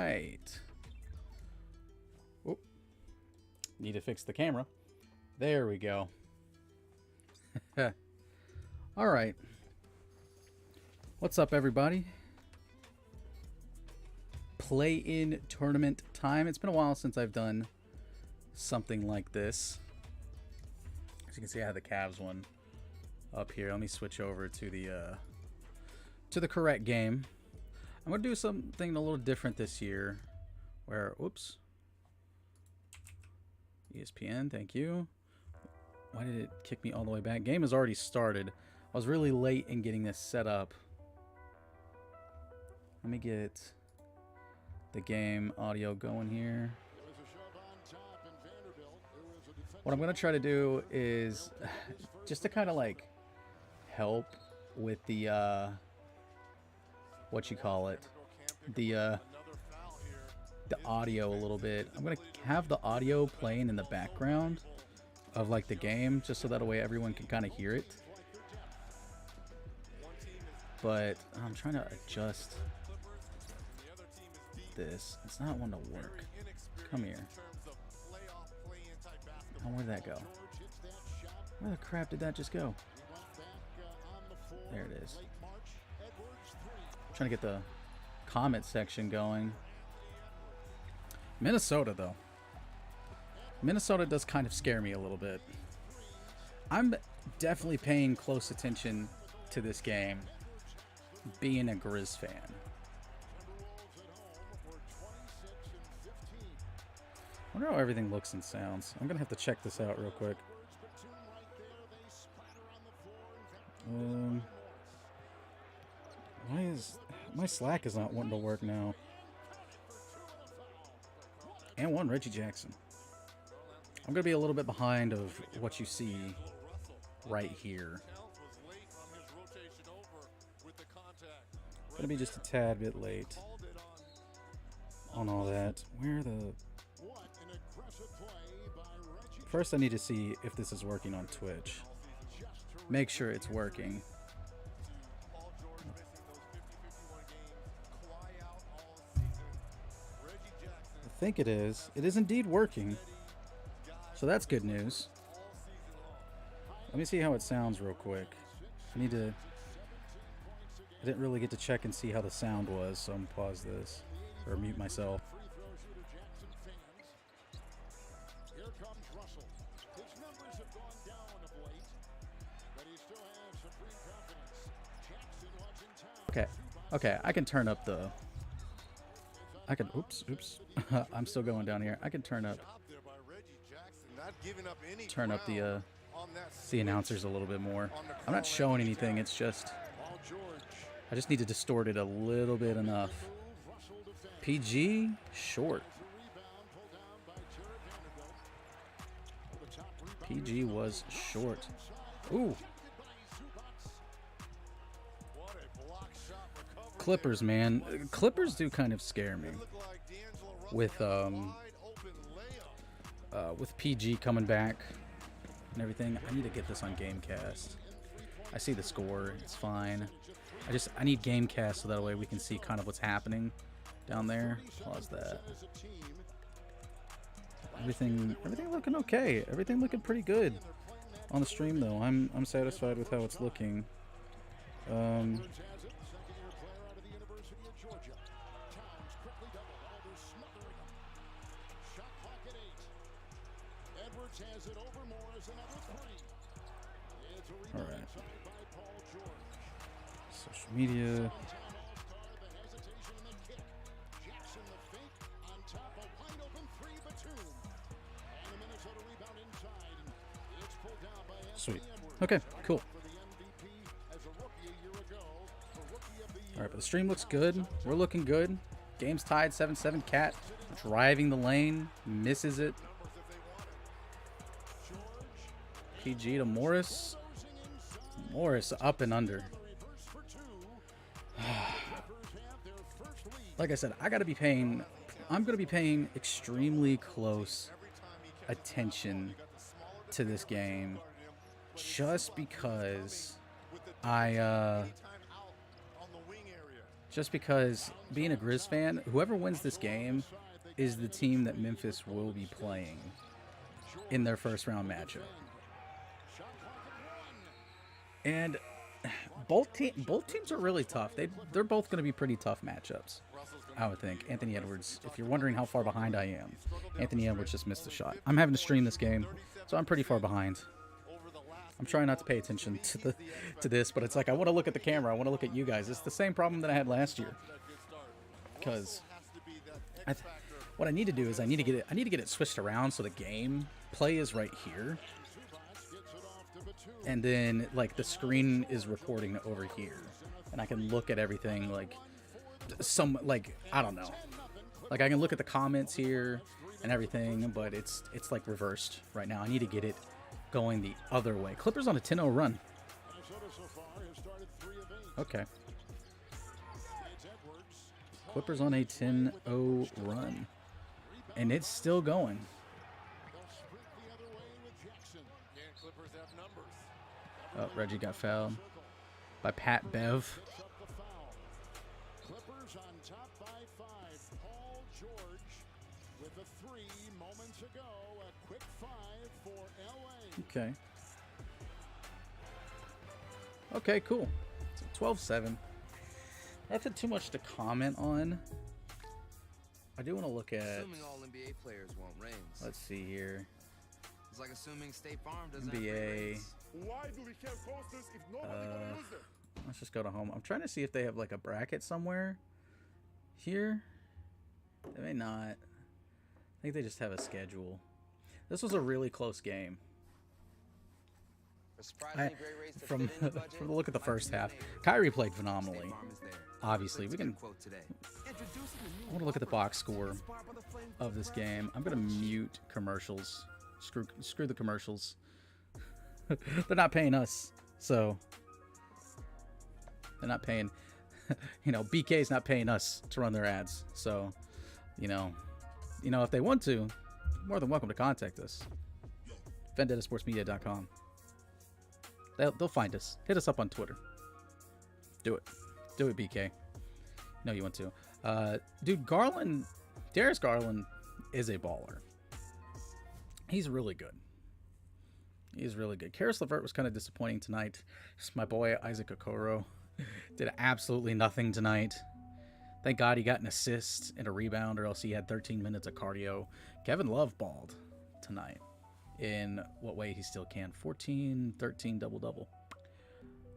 right. Oh, need to fix the camera. There we go. All right. What's up, everybody? Play-in tournament time. It's been a while since I've done something like this. As you can see, I have the Cavs one up here. Let me switch over to the correct game. I'm gonna do something a little different this year. Where, whoops. ESPN, thank you. Why did it kick me all the way back? Game has already started. I was really late in getting this set up. Let me get the game audio going here. What I'm going to try to do is just to kind of like help with the what you call it, the audio a little bit. I'm going to have the audio playing in the background of like the game, just so that way everyone can kind of hear it. But I'm trying to adjust this. It's not one to work. Come here. Oh, where'd that go? Where the crap did that just go? There it is. I'm trying to get the comment section going. Minnesota, though. Minnesota does kind of scare me a little bit. I'm definitely paying close attention to this game, being a Grizz fan. I wonder how everything looks and sounds. I'm going to have to check this out real quick. Why is... my Slack is not wanting to work now. And one Reggie Jackson. I'm going to be a little bit behind of what you see right here. Going to be just a tad bit late on all that. Where the... First, I need to see if this is working on Twitch. Make sure it's working. I think it is. It is indeed working. So that's good news. Let me see how it sounds real quick. I didn't really get to check and see how the sound was, so I'm gonna pause this or mute myself. Okay, I can turn up the... oops. I'm still going down here. I can turn up the announcers a little bit more. I'm not showing anything, it's just... I just need to distort it a little bit enough. PG, short. PG was short. Ooh. Clippers, man. Clippers do kind of scare me. With PG coming back and everything. I need to get this on Gamecast. I see the score. It's fine. I need Gamecast so that way we can see kind of what's happening down there. Pause that. Everything looking okay. Everything looking pretty good on the stream though. I'm satisfied with how it's looking. All right. Social media. Sweet. Okay, cool. All right, but the stream looks good. We're looking good. Game's tied 7-7. Cat driving the lane, misses it. PG to Morris. Morris up and under. Like I said, I'm going to be paying extremely close attention to this game just because I Just because being a Grizz fan, whoever wins this game is the team that Memphis will be playing in their first round matchup. And both teams are really tough. They're both going to be pretty tough matchups, I would think. Anthony Edwards, if you're wondering how far behind I am, Anthony Edwards just missed a shot. I'm having to stream this game, so I'm pretty far behind. I'm trying not to pay attention to this, but it's like I want to look at the camera. I want to look at you guys. It's the same problem that I had last year. Because what I need to do is I need to get it switched around so the game play is right here. And then like the screen is recording over here. And I can look at everything like I don't know. Like I can look at the comments here and everything, but it's like reversed right now. I need to get it going the other way. Clippers on a 10-0 run. Okay. Clippers on a 10-0 run. And it's still going. Oh, Reggie got fouled by Pat Bev. Clippers on top by 5. Paul George with a 3 moments ago. A quick 5 for LA. Okay. Okay, cool. So 12-7. Nothing too much to comment on. I do want to look at. Assuming all NBA players want rings. Let's see here. It's like assuming State Farm doesn't NBA. have Why do we have posters if nobody gonna use them? Let's just go to home. I'm trying to see if they have like a bracket somewhere here. They may not. I think they just have a schedule. This was a really close game. From the look at the first half, Kyrie played phenomenally. Obviously, we can. I want to look at the box score of this game. I'm gonna mute commercials. Screw the commercials. They're not paying us, so they're not paying. You know, BK's not paying us to run their ads. So, you know, if they want to, more than welcome to contact us. VendettaSportsMedia.com. They'll find us. Hit us up on Twitter. Do it, BK. No, you want to. Dude, Darius Garland is a baller. He's really good. He's really good. Karis LeVert was kind of disappointing tonight. Just my boy Isaac Okoro did absolutely nothing tonight. Thank God he got an assist and a rebound, or else he had 13 minutes of cardio. Kevin Love balled tonight. In what way he still can. 14, 13, double-double.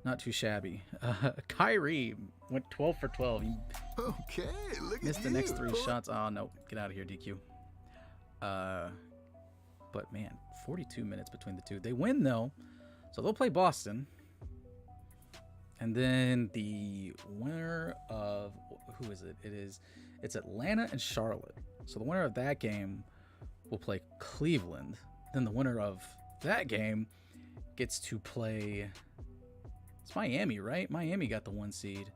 Not too shabby. Kyrie went 12 for 12. He missed the next 3 shots. Oh, no. Get out of here, DQ. But, man, 42 minutes between the two. They win, though. So they'll play Boston. And then the winner of... Who is it? It's Atlanta and Charlotte. So the winner of that game will play Cleveland. Then the winner of that game gets to play... It's Miami, right? Miami got the 1 seed.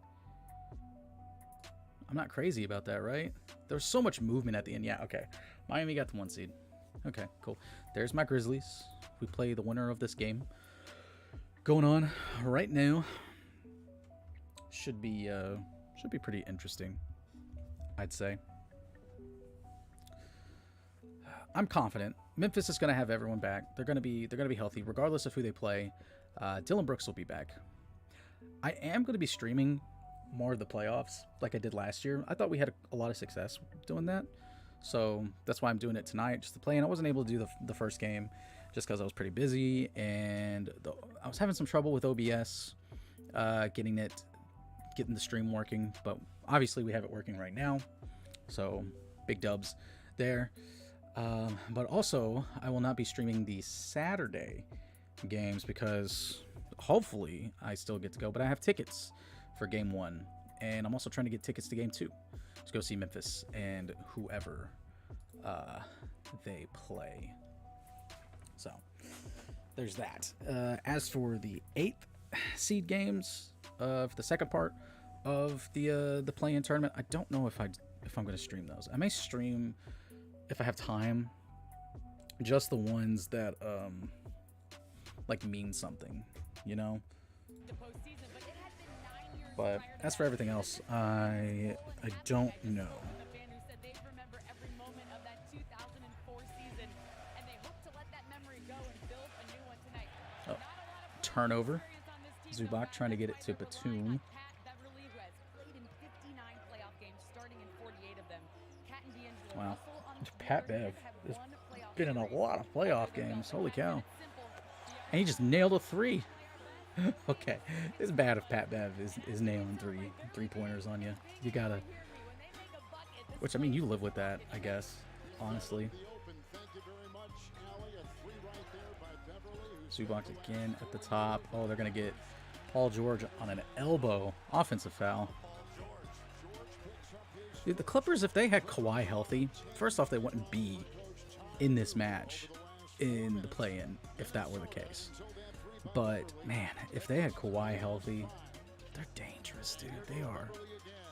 I'm not crazy about that, right? There was so much movement at the end. Yeah, okay. Miami got the 1 seed. Okay, cool. There's my Grizzlies. We play the winner of this game. Going on right now. Should be pretty interesting, I'd say. I'm confident. Memphis is going to have everyone back. They're going to be healthy regardless of who they play. Dylan Brooks will be back. I am going to be streaming more of the playoffs like I did last year. I thought we had a lot of success doing that. So that's why I'm doing it tonight, just to play. And I wasn't able to do the first game just because I was pretty busy. And I was having some trouble with OBS getting the stream working. But obviously we have it working right now. So big dubs there. But also, I will not be streaming the Saturday games because hopefully I still get to go. But I have tickets for Game 1. And I'm also trying to get tickets to Game 2 to go see Memphis and whoever they play. So, there's that. As for the 8th seed games of the second part of the play-in tournament, I don't know if I'm going to stream those. I may stream, if I have time, just the ones that like mean something, you know? But as for everything else, I don't know. Oh, turnover. Zubac trying to get it to Batum. Wow. Pat Bev has been in a lot of playoff games. Holy cow. And he just nailed a 3. Okay. It's bad if Pat Bev is nailing three-pointers on you. You gotta... Which, I mean, you live with that, I guess. Honestly. Zubac again at the top. Oh, they're going to get Paul George on an elbow. Offensive foul. Dude, the Clippers, if they had Kawhi healthy, first off, they wouldn't be in this match in the play-in, if that were the case. But, man, if they had Kawhi healthy, they're dangerous, dude. They are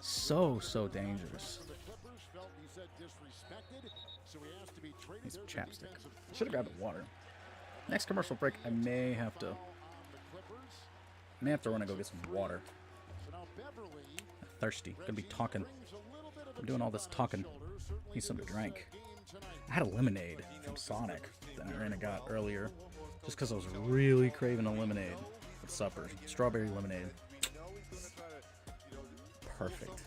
so, so dangerous. Need some chapstick. Should have grabbed the water. Next commercial break, I may have to run and go get some water. I'm thirsty. Gonna be talking. I'm doing all this talking. Need something to drink. I had a lemonade from Sonic that I ran and got earlier, just because I was really craving a lemonade for supper. Strawberry lemonade. Perfect.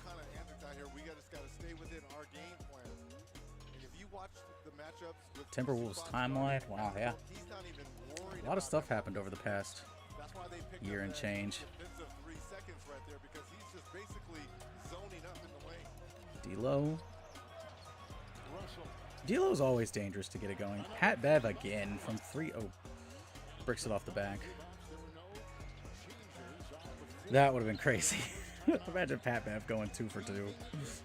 Timberwolves timeline. Wow, yeah. A lot of stuff happened over the past year and change. D'Lo. D'Lo's always dangerous to get it going. Pat Bev again from 3. Oh, bricks it off the back. That would have been crazy. Imagine Pat Bev going 2 for 2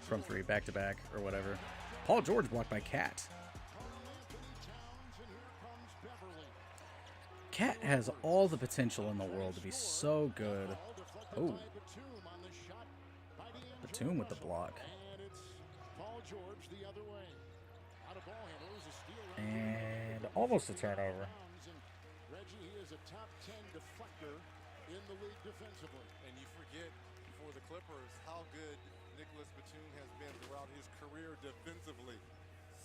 from 3 back to back or whatever. Paul George blocked by Cat. Cat has all the potential in the world to be so good. Oh. Batum with the block. And almost a turnover. Reggie is a top 10 deflector in the league defensively. And you forget for the Clippers how good Nicholas Batum has been throughout his career defensively.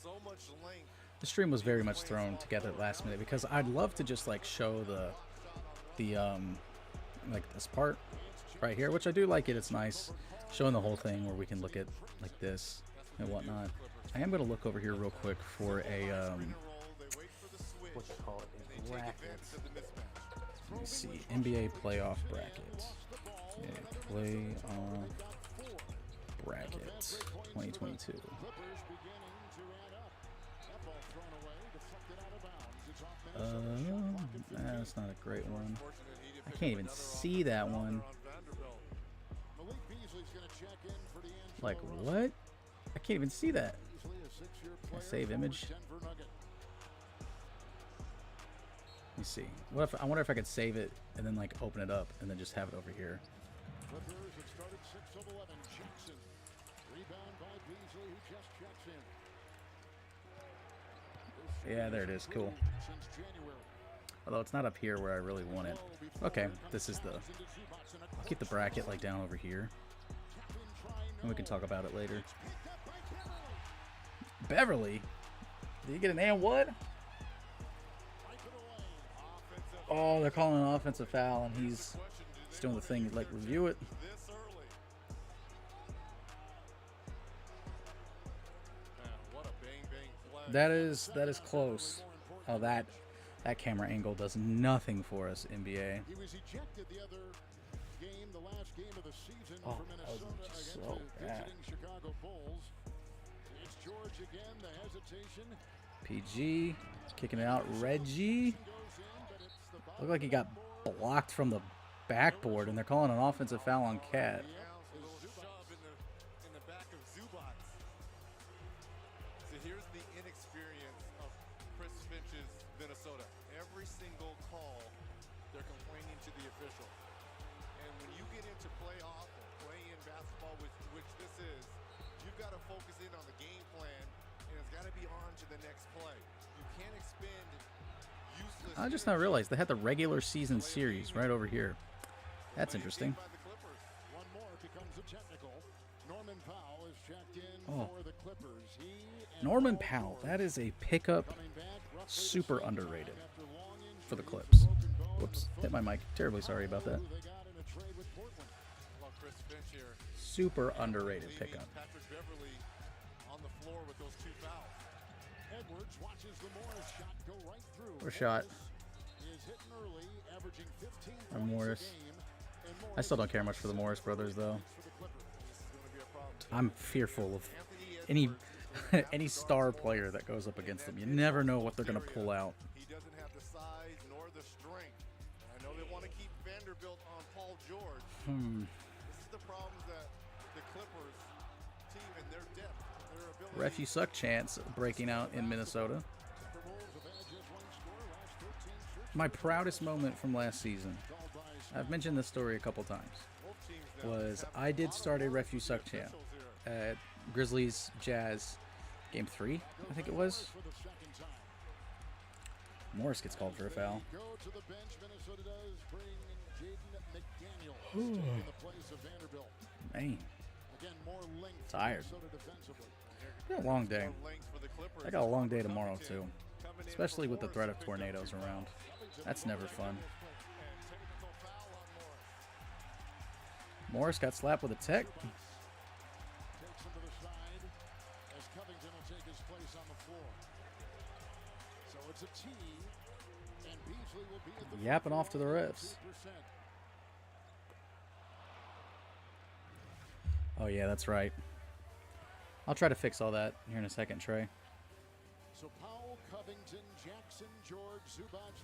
So much length. The stream was very much thrown together last minute because I'd love to just like show the like this part right here, which I do like it. It's nice showing the whole thing where we can look at like this and whatnot. I am going to look over here real quick for a what you call it, a bracket. Let me see, NBA playoff bracket. Yeah, playoff bracket 2022. That's not a great one. I can't even see that one. Like what? I can't even see that. Can I save image? Let me see. What if I wonder if I could save it and then like open it up and then just have it over here. Yeah, there it is. Cool. Although it's not up here where I really want it. Okay, this is the... I'll keep the bracket like down over here. And we can talk about it later. Beverly? Did you get an and what? Oh, they're calling an offensive foul and he's doing the thing like review it. That is close. Oh, that camera angle does nothing for us, NBA. He was ejected the other game, the last game of the season Oh, for Minnesota against so the bad. visiting Chicago Bulls. It's George again, the hesitation. PG kicking it out. Reggie looked like he got blocked from the backboard, and they're calling an offensive foul on Cat. In the back of Zubac. So here's the inexperience of Chris Finch's Minnesota. Every single call, they're complaining to the official. And when you get into playoff or play-in basketball, which this is, you've got to focus in on the game plan, and it's got to be on to the next play. You can't expend useless... I just now realized they had the regular season series right over here. That's interesting. One more. Oh. Norman Powell. That is a pickup. Super underrated for the Clips. Whoops. Hit my mic. Terribly sorry about that. Super underrated pickup. Or shot. Or Morris. I still don't care much for the Morris brothers, though. I'm fearful of any any star player that goes up against them. You never know what they're going to pull out. He doesn't have the size nor the strength. I know they want to keep Vanderbilt on Paul George. This is the problems that the Clippers team and their depth, their ability. Ref you suck chance breaking out in Minnesota. My proudest moment from last season, I've mentioned this story a couple times, was I did start a Ref you suck chant at Grizzlies Jazz Game 3, I think it was. Morris gets called for a foul. Man, tired. Been a long day. I got a long day tomorrow too, especially with the threat of tornadoes around. That's never fun. Morris got slapped with a tech. Yapping off to the refs. Oh yeah, that's right. I'll try to fix all that here in a second, Trey.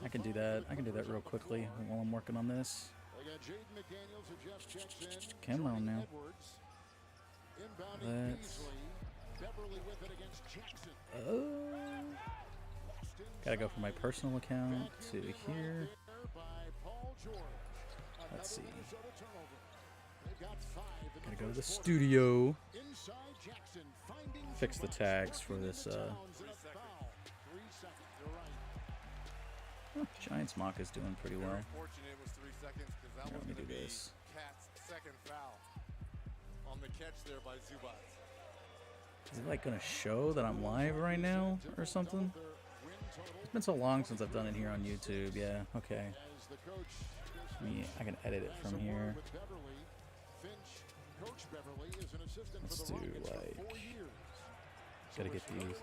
I can do that. I can do that real quickly while I'm working on this. Come on now. Let's... Gotta go from my personal account to here. Let's see. Gotta go to the studio. Fix the tags for this. Giants mock is doing pretty well. Here, let me do this. Second foul on the catch there by Zubac. Is it like gonna show that I'm live right now or something? It's been so long since I've done it here on YouTube. Yeah, okay. I can edit it from here. Let's do like... Gotta get these.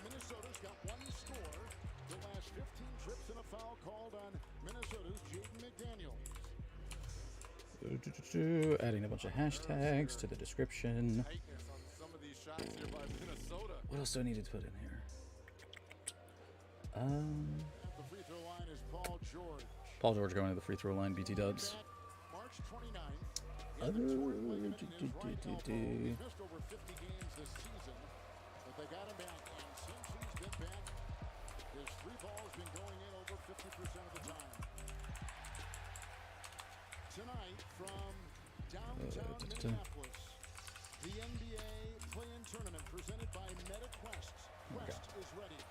Minnesota's got one score. The last 15 trips and a foul called on Minnesota's Jaden McDaniels. Adding a bunch of hashtags to the description. What else do I need to put in here? The free throw line is Paul George. Paul George going to the free throw line. BT Dubs. March 29th. He's missed over 50 games this season, but they got him back. And since he's been back, his free ball's been going in over 50% of the time. Tonight from downtown Minneapolis, the NBA play-in tournament presented by MetaQuest. Quest is ready.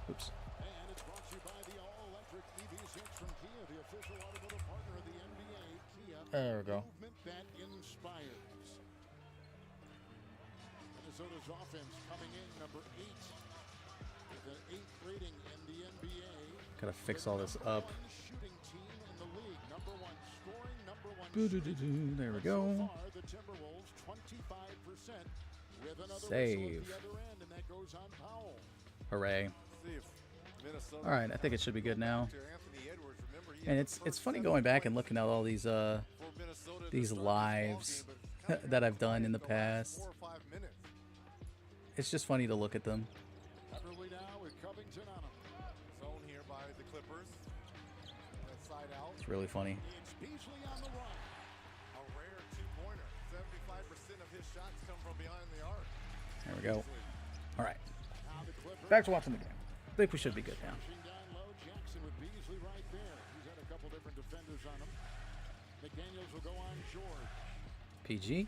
Oops. And it's brought to you by the all-electric EV6 from Kia, the official automotive partner of the NBA. Kia. There we go. Movement that inspires. Minnesota's offense coming in number 8 with an 8 rating in the NBA. Gotta fix all this up. Shooting team in the league, number 1 scoring, number 1 There we go. So far, the Timberwolves 25% with another Save. whistle at the other end, and that goes on Powell. Hooray. All right, I think it should be good now. And it's funny going back and looking at all these lives that I've done in the past. It's just funny to look at them. Beverly now with Covington on him. Zone here by the Clippers. That side out. It's really funny. It's Beasley on the run. A rare two-pointer. 75% of his shots come from behind the arc. There we go. All right, Now the Clippers back to watching the game. I think we should be good now. pushing down low. Jackson with Beasley right there. He's had a couple different defenders on him. McDaniels will go on George. PG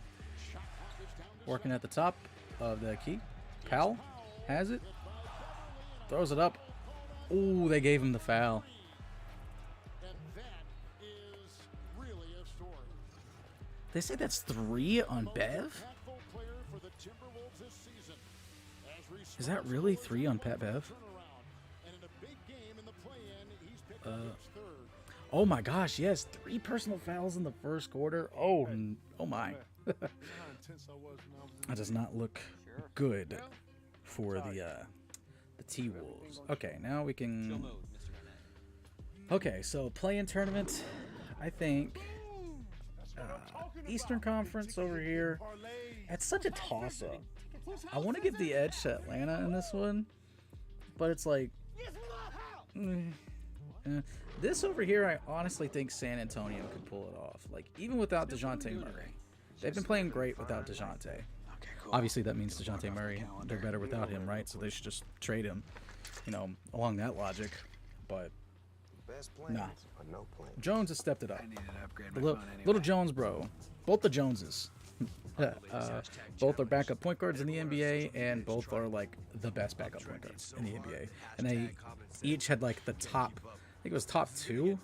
Shot clock is down to working at the top of the key. Powell has it. Throws it up. Ooh, they gave him the foul. And that is really a story. They say that's 3 on Bev? Impactful player for the Timberwolves this season. Is that really 3 on Pat Bev? And in a big game in the play-in, he's picked up his third. Oh my gosh, yes. 3 personal fouls in the first quarter. Oh my. That does not look good for the T-Wolves. Okay, now we can... Okay, so play-in tournament, I think... Eastern Conference over here. It's such a toss-up. I want to give the edge to Atlanta in this one, but it's like... This over here, I honestly think San Antonio could pull it off. Like, even without DeJounte Murray. They've been playing great without DeJounte. Obviously, that means DeJounte Murray, they're better without him, right? So they should just trade him, you know, along that logic. But, nah. Jones has stepped it up. The little Jones, bro. Both the Joneses. Both are backup point guards in the NBA, and both are, like, the best backup point guards in the NBA. And they each had, like, the top... I think it was top 2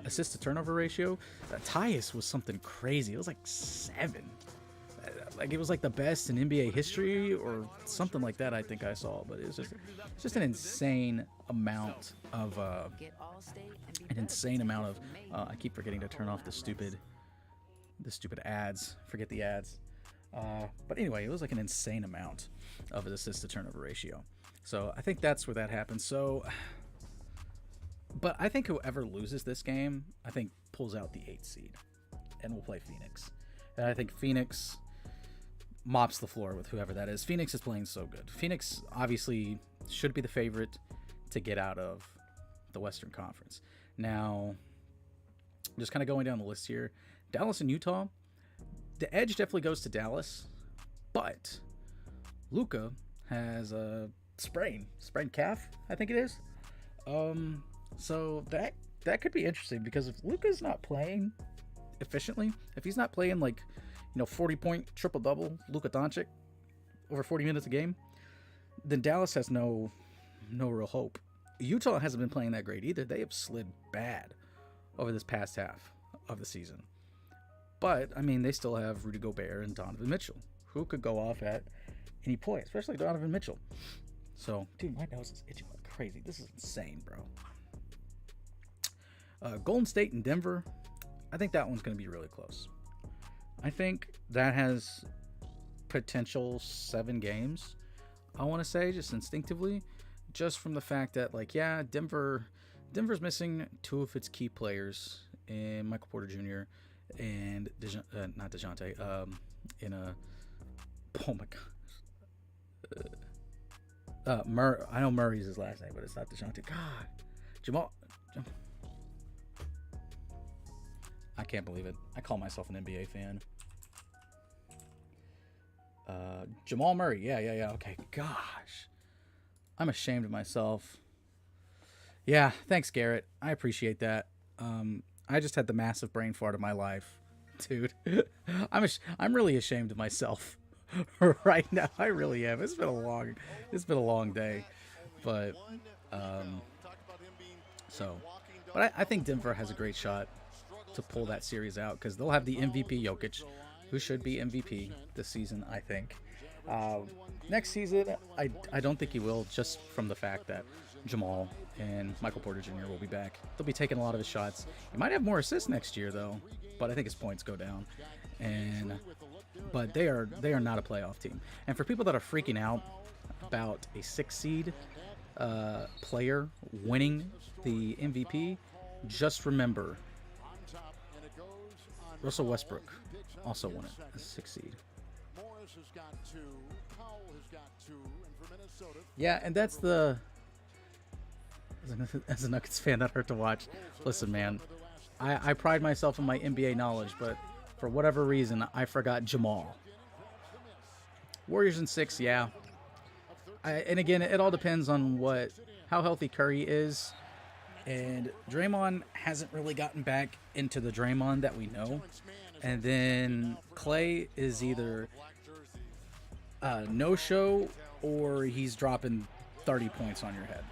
assist to turnover ratio. Tobias was something crazy. It was like 7. Like, it was like the best in NBA history or something like that. I think I saw, but it's just an insane amount of I keep forgetting to turn off the stupid ads. Forget the ads. But anyway, it was like an insane amount of an assist to turnover ratio. So I think that's where that happened. So. But I think whoever loses this game, I think pulls out the 8th seed, and will play Phoenix. And I think Phoenix mops the floor with whoever that is. Phoenix is playing so good. Phoenix obviously should be the favorite to get out of the Western Conference. Now, just kind of going down the list here, Dallas and Utah. The edge definitely goes to Dallas, but Luka has a sprained calf, I think it is. So that could be interesting, because if Luka's not playing efficiently, if he's not playing like, 40-point triple-double, Luka Doncic, over 40 minutes a game, then Dallas has no real hope. Utah hasn't been playing that great either. They have slid bad over this past half of the season. But, I mean, they still have Rudy Gobert and Donovan Mitchell, who could go off at any point, especially Donovan Mitchell. So, dude, my nose is itching like crazy. This is insane, bro. Golden State and Denver, I think that one's going to be really close. I think that has potential 7 games, I want to say, just instinctively, just from the fact that, like, yeah, Denver's missing 2 of its key players, in Michael Porter Jr. and not DeJounte, oh my gosh. I know Murray's his last name, but it's not DeJounte. God, Jamal. I can't believe it. I call myself an NBA fan. Jamal Murray. Yeah. Okay. Gosh. I'm ashamed of myself. Yeah. Thanks, Garrett. I appreciate that. I just had the massive brain fart of my life, dude. I'm really ashamed of myself right now. I really am. It's been a long day, but I think Denver has a great shot to pull that series out, because they'll have the MVP Jokic, who should be MVP this season, I think. Next season, I don't think he will, just from the fact that Jamal and Michael Porter Jr. will be back. They'll be taking a lot of his shots. He might have more assists next year, though, but I think his points go down. But they are not a playoff team. And for people that are freaking out about a 6 seed player winning the MVP, just remember Russell Westbrook also won it as a 6 seed. Yeah, and that's the... As a Nuggets fan, that hurt to watch. Listen, man, I pride myself in my NBA knowledge, but for whatever reason, I forgot Jamal. Warriors in 6, yeah. And again, it all depends on how healthy Curry is. And Draymond hasn't really gotten back into the Draymond that we know. And then Clay is either no show, or he's dropping 30 points on your head.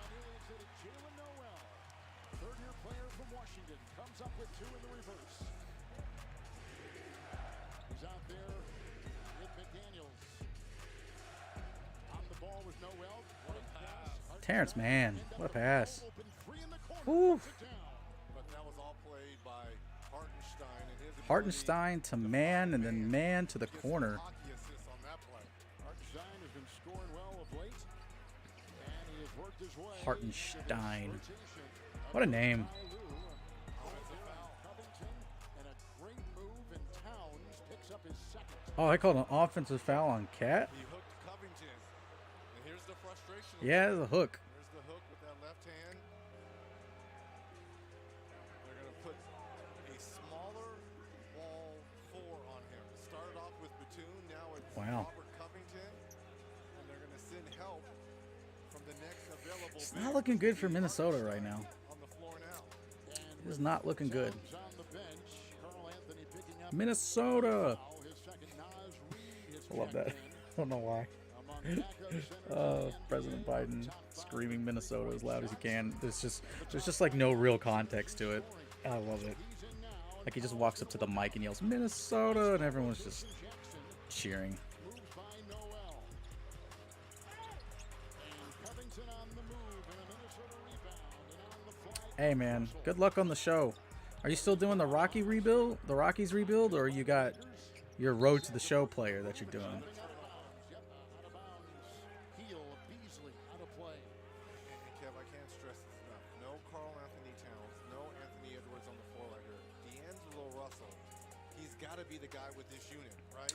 Third-year player from Washington comes up with 2 in the reverse. He's out there with McDaniels. On the ball with Noel. What a pass. Terrence, man, what a pass. Open 3 in the corner. Oof. Puts it down. But that was all played by Hartenstein and his ability Hartenstein to man, and then man to the to get corner. hockey assists on that play. Hartenstein has been scoring well of late. And he has worked his way. Hartenstein. into this rotation. What a name. Covington, and a great move, and Towns picks up his second. Oh, I called an offensive foul on Cat. He hooked Covington. And here's the frustration. Yeah, the hook. There's the hook with that left hand. They're going to put a smaller wall 4 on him. Started off with Batum, now it's Wow. Robert Covington. And they're going to send help from the next available It's not looking good for Minnesota right now. on the floor now. It is not looking good. Towns on the bench. Carl Anthony picking up Minnesota. foul. His second. Nas Reed has I love that. checked I don't know why. in. Among backup centers, President Biden screaming Minnesota as loud as he can. There's just like no real context to it. I love it. he's in now. Like he just walks up to the mic and yells Minnesota, and everyone's just cheering. Moves by Noel. And Covington on the move, and a Minnesota rebound. And on the fly. Hey man, good luck on the show. Are you still doing the Rockies rebuild, or you got your road to the show player that you're doing? Out of bounds. Heel of Beasley out of play. And Kev, I can't stress this enough. No Carl Anthony Towns, no Anthony Edwards on the floor right here. D'Angelo Russell, he's got to be the guy with this unit, right?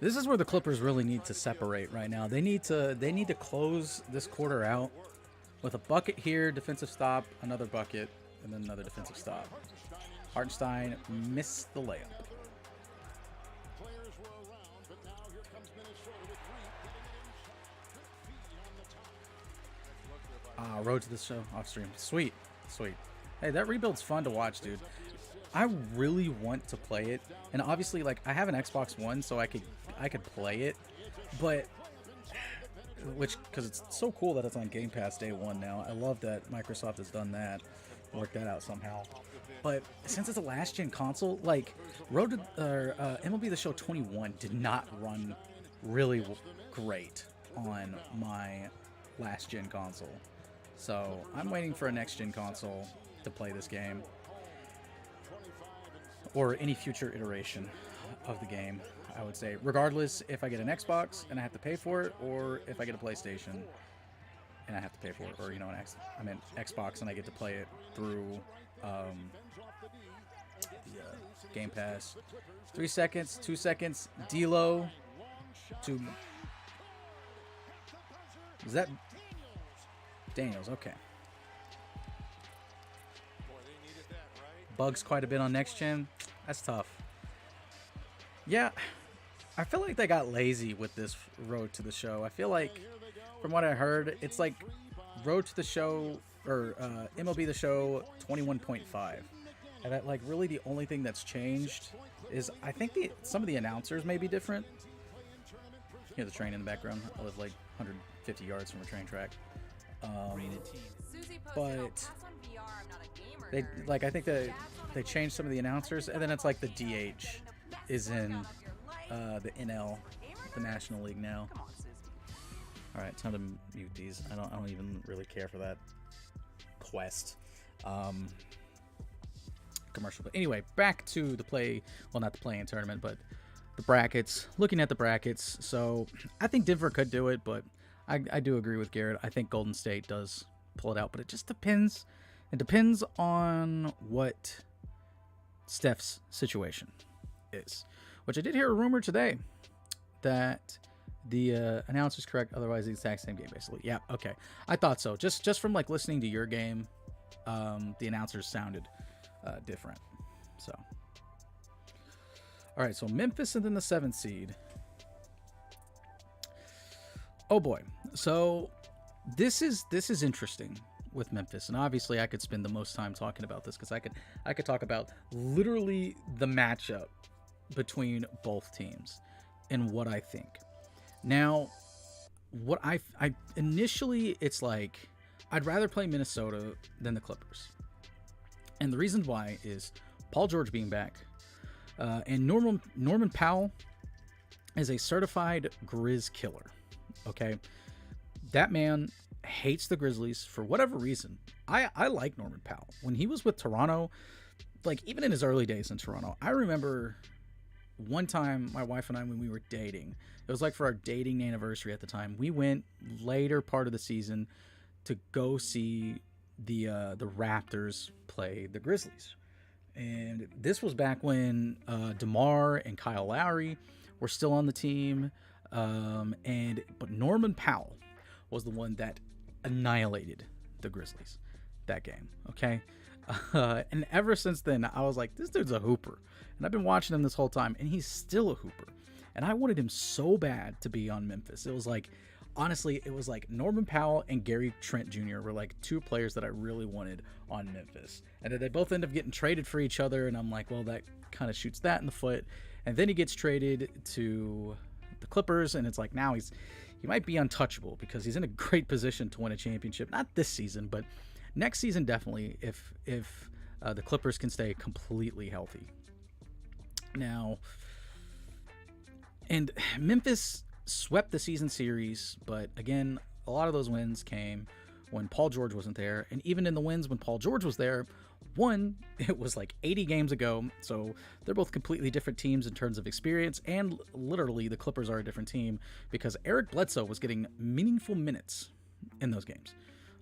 This is where the Clippers really need to separate right now. They need to close this quarter out with a bucket here, defensive stop, another bucket, and then another defensive stop. Hartenstein missed the layup. Players were around, but now here comes Minnesota with Reed getting it inside. Good feed on the top. Road to the show off stream. Sweet. Hey, that rebuild's fun to watch, dude. I really want to play it, and obviously, like, I have an Xbox One, so I could play it, but because it's so cool that it's on Game Pass day one now. I love that Microsoft has done that, worked that out somehow. But since it's a last gen console, like MLB The Show 21 did not run really great on my last gen console. So I'm waiting for a next gen console to play this game, or any future iteration of the game, I would say. Regardless if I get an Xbox and I have to pay for it, or if I get a PlayStation and I have to pay for it, or an Xbox and I get to play it through the Game Pass. 3 seconds, 2 seconds, D-Lo to... Is that... Daniels, okay. Bugs quite a bit on next gen. That's tough. Yeah, I feel like they got lazy with this road to the show. I feel like, from what I heard, it's like road to the show, or MLB The Show 21.5. And that, like, really the only thing that's changed is I think some of the announcers may be different. You hear the train in the background. I live like 150 yards from a train track. But they, like, I think that they changed some of the announcers, and then it's like the DH is in the NL, the National League now. All right, time to mute these. I don't even really care for that quest. Commercial. But anyway, back to the play. Well, not the play-in tournament, but the brackets. Looking at the brackets, so I think Denver could do it, but I do agree with Garrett. I think Golden State does pull it out, but it just depends. It depends on what Steph's situation is. Which I did hear a rumor today that the announcer's correct. Otherwise, the exact same game, basically. Yeah, okay. I thought so. Just from like listening to your game, the announcers sounded different. So, all right. So Memphis and then the 7th seed. Oh boy. So this is interesting with Memphis, and obviously I could spend the most time talking about this because I could talk about literally the matchup between both teams and what I think. Now, what I initially, it's like I'd rather play Minnesota than the Clippers. And the reason why is Paul George being back, and Norman Powell is a certified Grizz killer. Okay, that man hates the Grizzlies for whatever reason. I like Norman Powell. When he was with Toronto, like even in his early days in Toronto, I remember one time my wife and I, when we were dating, it was like for our dating anniversary at the time, we went later part of the season to go see the Raptors play the Grizzlies. And this was back when DeMar and Kyle Lowry were still on the team. But Norman Powell was the one that annihilated the Grizzlies that game. Okay. And ever since then, I was like, this dude's a hooper. And I've been watching him this whole time, and he's still a hooper. And I wanted him so bad to be on Memphis. It was like, honestly, it was like Norman Powell and Gary Trent Jr. were like two players that I really wanted on Memphis. And then they both end up getting traded for each other. And I'm like, well, that kind of shoots that in the foot. And then he gets traded to the Clippers. And it's like, now he might be untouchable because he's in a great position to win a championship. Not this season, but next season definitely, if the Clippers can stay completely healthy. Now, and Memphis swept the season series, but again, a lot of those wins came when Paul George wasn't there. And even in the wins when Paul George was there, one, it was like 80 games ago, so they're both completely different teams in terms of experience, and literally the Clippers are a different team because Eric Bledsoe was getting meaningful minutes in those games.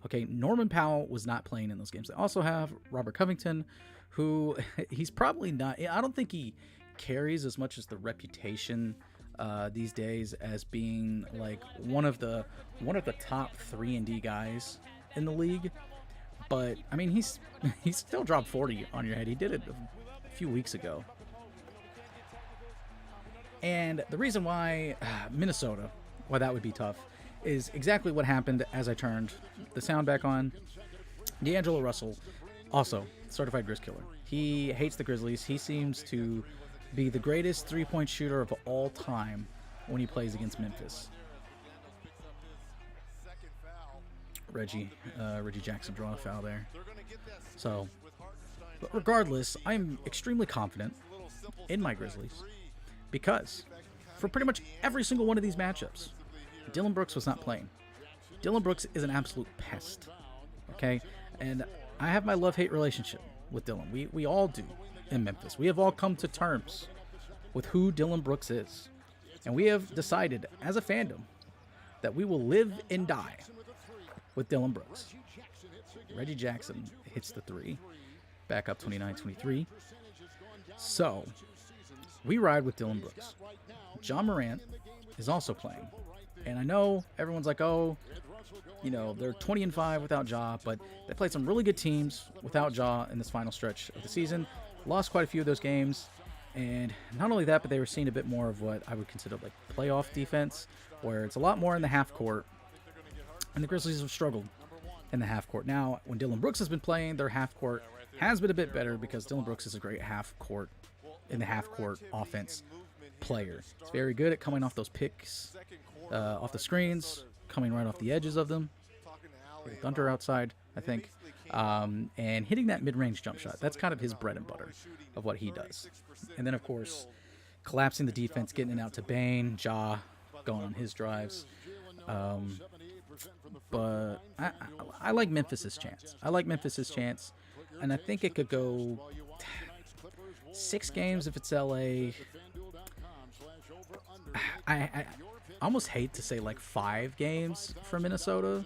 Okay, Norman Powell was not playing in those games. They also have Robert Covington, who he's probably not, I don't think he carries as much as the reputation these days as being like one of the top 3-and-D guys in the league. But I mean, he's still dropped 40 on your head. He did it a few weeks ago. And the reason why Minnesota, why that would be tough, is exactly what happened as I turned the sound back on. D'Angelo Russell, also certified Grizz killer. He hates the Grizzlies. He seems to be the greatest three-point shooter of all time when he plays against Memphis. Reggie Jackson drawing a foul there. So, but regardless, I'm extremely confident in my Grizzlies because for pretty much every single one of these matchups, Dillon Brooks was not playing. Dillon Brooks is an absolute pest. Okay? And I have my love-hate relationship with Dillon. We all do in Memphis. We have all come to terms with who Dillon Brooks is. And we have decided as a fandom that we will live and die with Dillon Brooks. Reggie Jackson hits the three. Back up 29-23. So, we ride with Dillon Brooks. John Morant is also playing. And I know everyone's like, oh, you know, they're 20-5 without Ja, but they played some really good teams without Ja in this final stretch of the season. Lost quite a few of those games. And not only that, but they were seeing a bit more of what I would consider like playoff defense, where it's a lot more in the half court. And the Grizzlies have struggled in the half court. Now, when Dillon Brooks has been playing, their half court has been a bit better because Dillon Brooks is a great half court offense player. He's very good at coming off those picks, off the screens, coming right off the edges of them. Thunder outside, I think. And hitting that mid-range jump shot. That's kind of his bread and butter of what he does. And then, of course, collapsing the defense, getting it out to Bane, Ja going on his drives. But I like Memphis's chance. And I think it could go 6 games if it's LA. I almost hate to say like 5 games for Minnesota,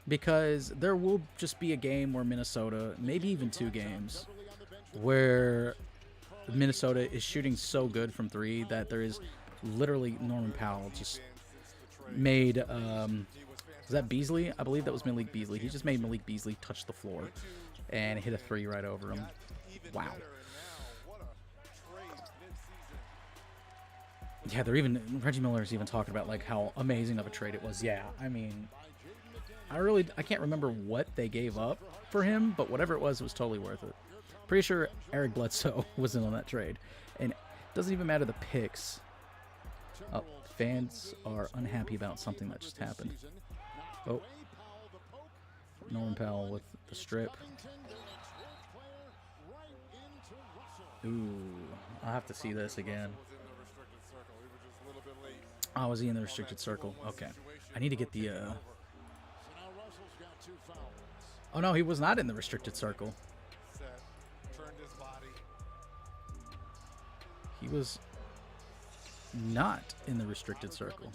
because there will just be a game where Minnesota, maybe even 2 games, where Minnesota is shooting so good from 3 that there is literally Norman Powell just made, was that Beasley? I believe that was Malik Beasley. He just made Malik Beasley touch the floor and hit a 3 right over him. Wow. Yeah, Reggie Miller's even talking about like how amazing of a trade it was. Yeah, I mean, I can't remember what they gave up for him, but whatever it was totally worth it. Pretty sure Eric Bledsoe was in on that trade. And it doesn't even matter the picks. Oh, Fans are unhappy about something that just happened. Oh, Norman Powell with the strip. Ooh, I'll have to see this again. Oh, was he in the restricted circle? Okay. I need to get the, Oh, no, he was not in the restricted circle. He was not in the restricted circle.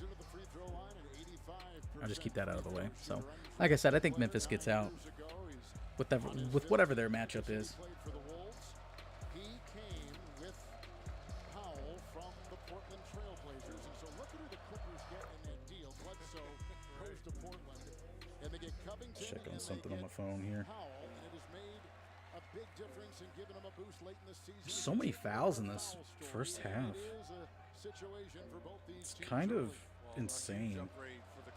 I'll just keep that out of the way. So, like I said, I think Memphis gets out with whatever their matchup is. Check on something on my phone here. So many fouls in this first half. It's kind of insane,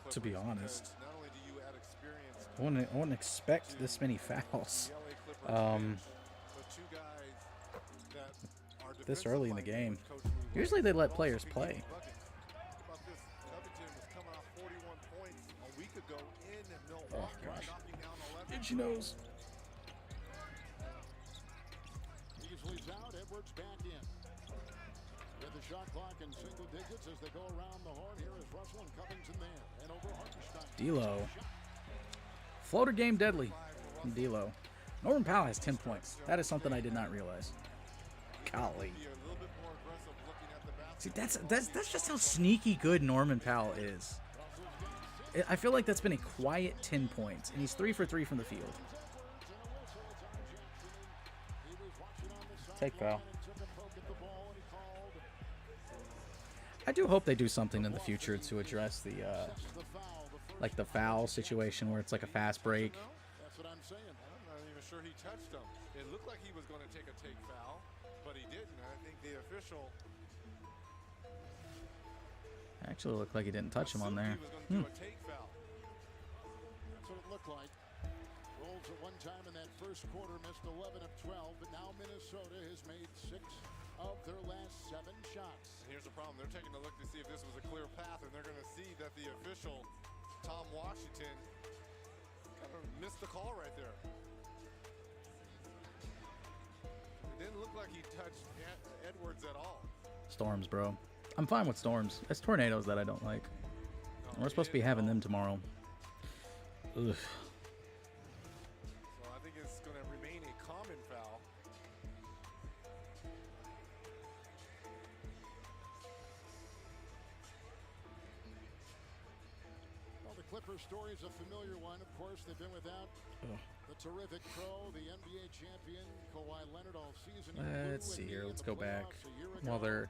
to be honest. I wouldn't expect this many fouls this early in the game. Usually they let players play. Oh gosh. Itchy nose. Edwards back in. With the shot clock in single digits as they go around the horn. Here is Russell and Covington there. And over Hartenstein. D'Lo. Floater game deadly from D'Lo. Norman Powell has 10 points. That is something I did not realize. Golly. See, that's just how sneaky good Norman Powell is. I feel like that's been a quiet 10 points, and he's 3 for 3 from the field. Take foul. I do hope they do something in the future to address the like the foul situation where it's like a fast break. That's what I'm saying. I'm not even sure he touched him. It looked like he was going to take a take foul, but he didn't. I think the official actually looked like he didn't touch him on there. That's what it looked like. Rolls at one time in that first quarter, missed 11 of 12, but now Minnesota has made 6 of their last 7 shots. And here's the problem. They're taking a look to see if this was a clear path, and they're going to see that the official, Tom Washington, kind of missed the call right there. It didn't look like he touched Edwards at all. Storms, bro. I'm fine with storms. It's tornadoes that I don't like. And we're supposed to be having them tomorrow. Ugh. So I think it's going to remain a common foul. Well, the Clippers story is a familiar one. Of course, they've been without the terrific pro, the NBA champion, Kawhi Leonard all season. Let's see here. Let's go back. While they're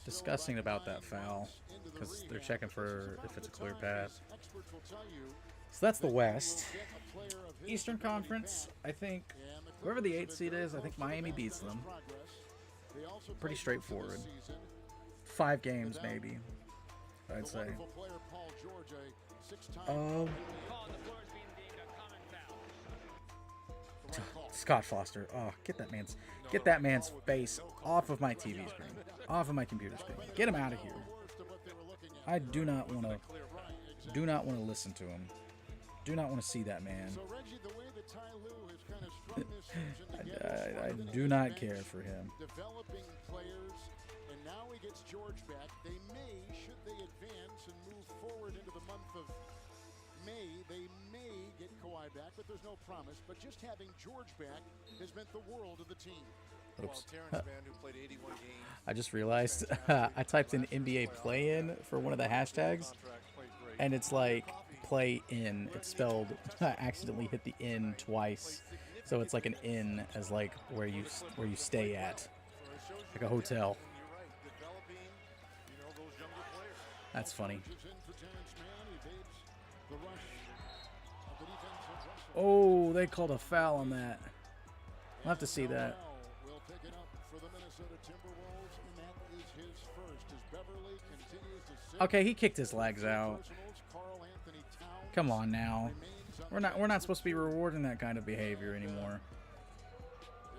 discussing about that foul, because they're checking for if it's a clear path. So that's the West. Eastern Conference, I think whoever the 8th seed is, I think Miami beats them. Pretty straightforward. 5 games maybe, I'd say. Scott Foster. Oh, get that man's face off of my TV screen, off of my computer screen. Get him out of here. I do not want to listen to him. Do not want to see that man. I do not care for him. Developing players, and now he gets George back. They may, should they advance and move forward into the month of May, they may get Kawhi back, but there's no promise. But just having George back has meant the world to the team. Oops. Well, Terrence Mann, who played 81 games, I just realized I typed in NBA play-in for one of the hashtags, and it's like play in. It's spelled, I accidentally hit the in twice, so it's like an in as like where you stay at, like a hotel. That's funny. Oh, they called a foul on that. I'll have to see that. Will pick it up for the Minnesota Timberwolves, and that is his first as Beverly continues to sit. Okay, he kicked his legs out. Come on now. We're not supposed to be rewarding that kind of behavior anymore.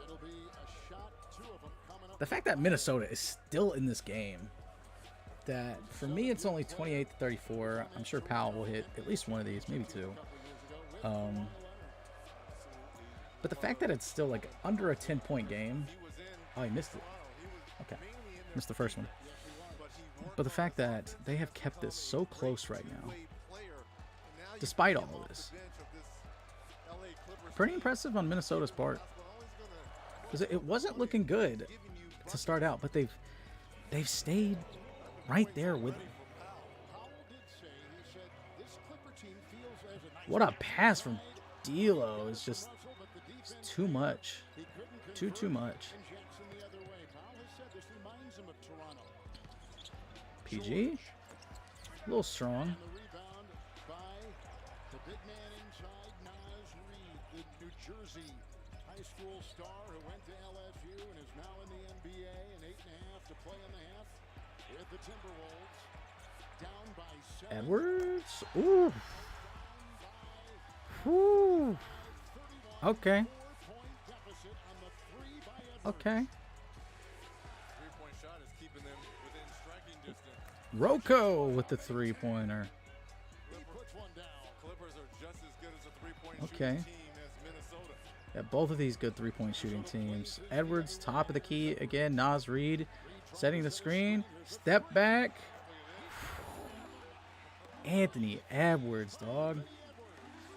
It'll be a shot, 2 of them coming up. The fact that Minnesota is still in this game that for me it's only 28-34. I'm sure Powell will hit at least one of these, maybe two. But the fact that it's still like under a 10-point game. Oh, he missed it. Okay, missed the first one. But the fact that they have kept this so close right now, despite all of this, pretty impressive on Minnesota's part. Because it wasn't looking good to start out, but they've stayed right there with him. What a pass from D'Lo is just too much. Too much. PG? A little strong. High school star who went to LSU and is now in the NBA, and 8.5 to play in the half with the Timberwolves. Down by 7. Edwards? Ooh. Whew. Okay. Okay. 3-point shot is keeping them within striking distance. Rocco with the three-pointer. Clippers are just as good as a 3-point Okay. shooting team as Minnesota. Yeah, both of these good three-point shooting teams. Edwards, top of the key again. Naz Reid setting the screen. Step back. Anthony Edwards, dog.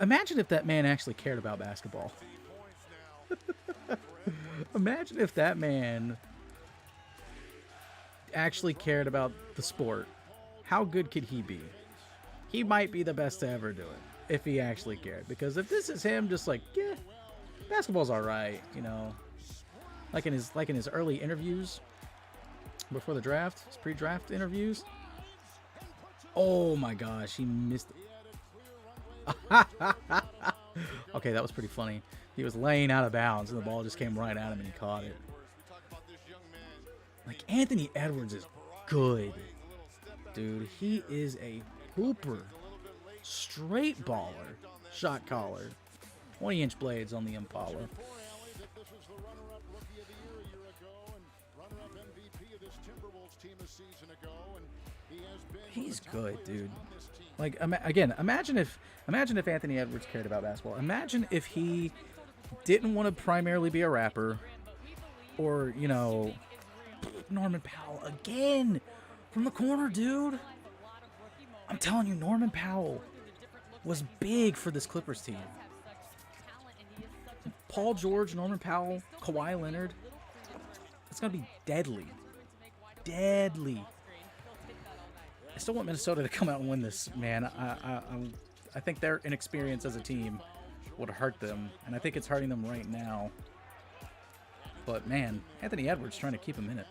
Imagine if that man actually cared about basketball. Imagine if that man actually cared about the sport. How good could he be? He might be the best to ever do it if he actually cared. Because if this is him just like, yeah, basketball's all right, you know. Like in his early interviews before the draft, his pre-draft interviews. Oh my gosh, he missed it. Okay, that was pretty funny. He was laying out of bounds and the ball just came right at him and he caught it. Like, Anthony Edwards is good. Dude, he is a hooper. Straight baller. Shot caller. 20-inch blades on the Impala. He's good, dude. Like, again, imagine if Anthony Edwards cared about basketball. Imagine if he didn't want to primarily be a rapper, or, you know, Norman Powell again from the corner, dude. I'm telling you, Norman Powell was big for this Clippers team. Paul George, Norman Powell, Kawhi Leonard. It's gonna be deadly. Deadly. I still want Minnesota to come out and win this, man. I think their inexperience as a team would hurt them, and I think it's hurting them right now. But, man, Anthony Edwards trying to keep him in it.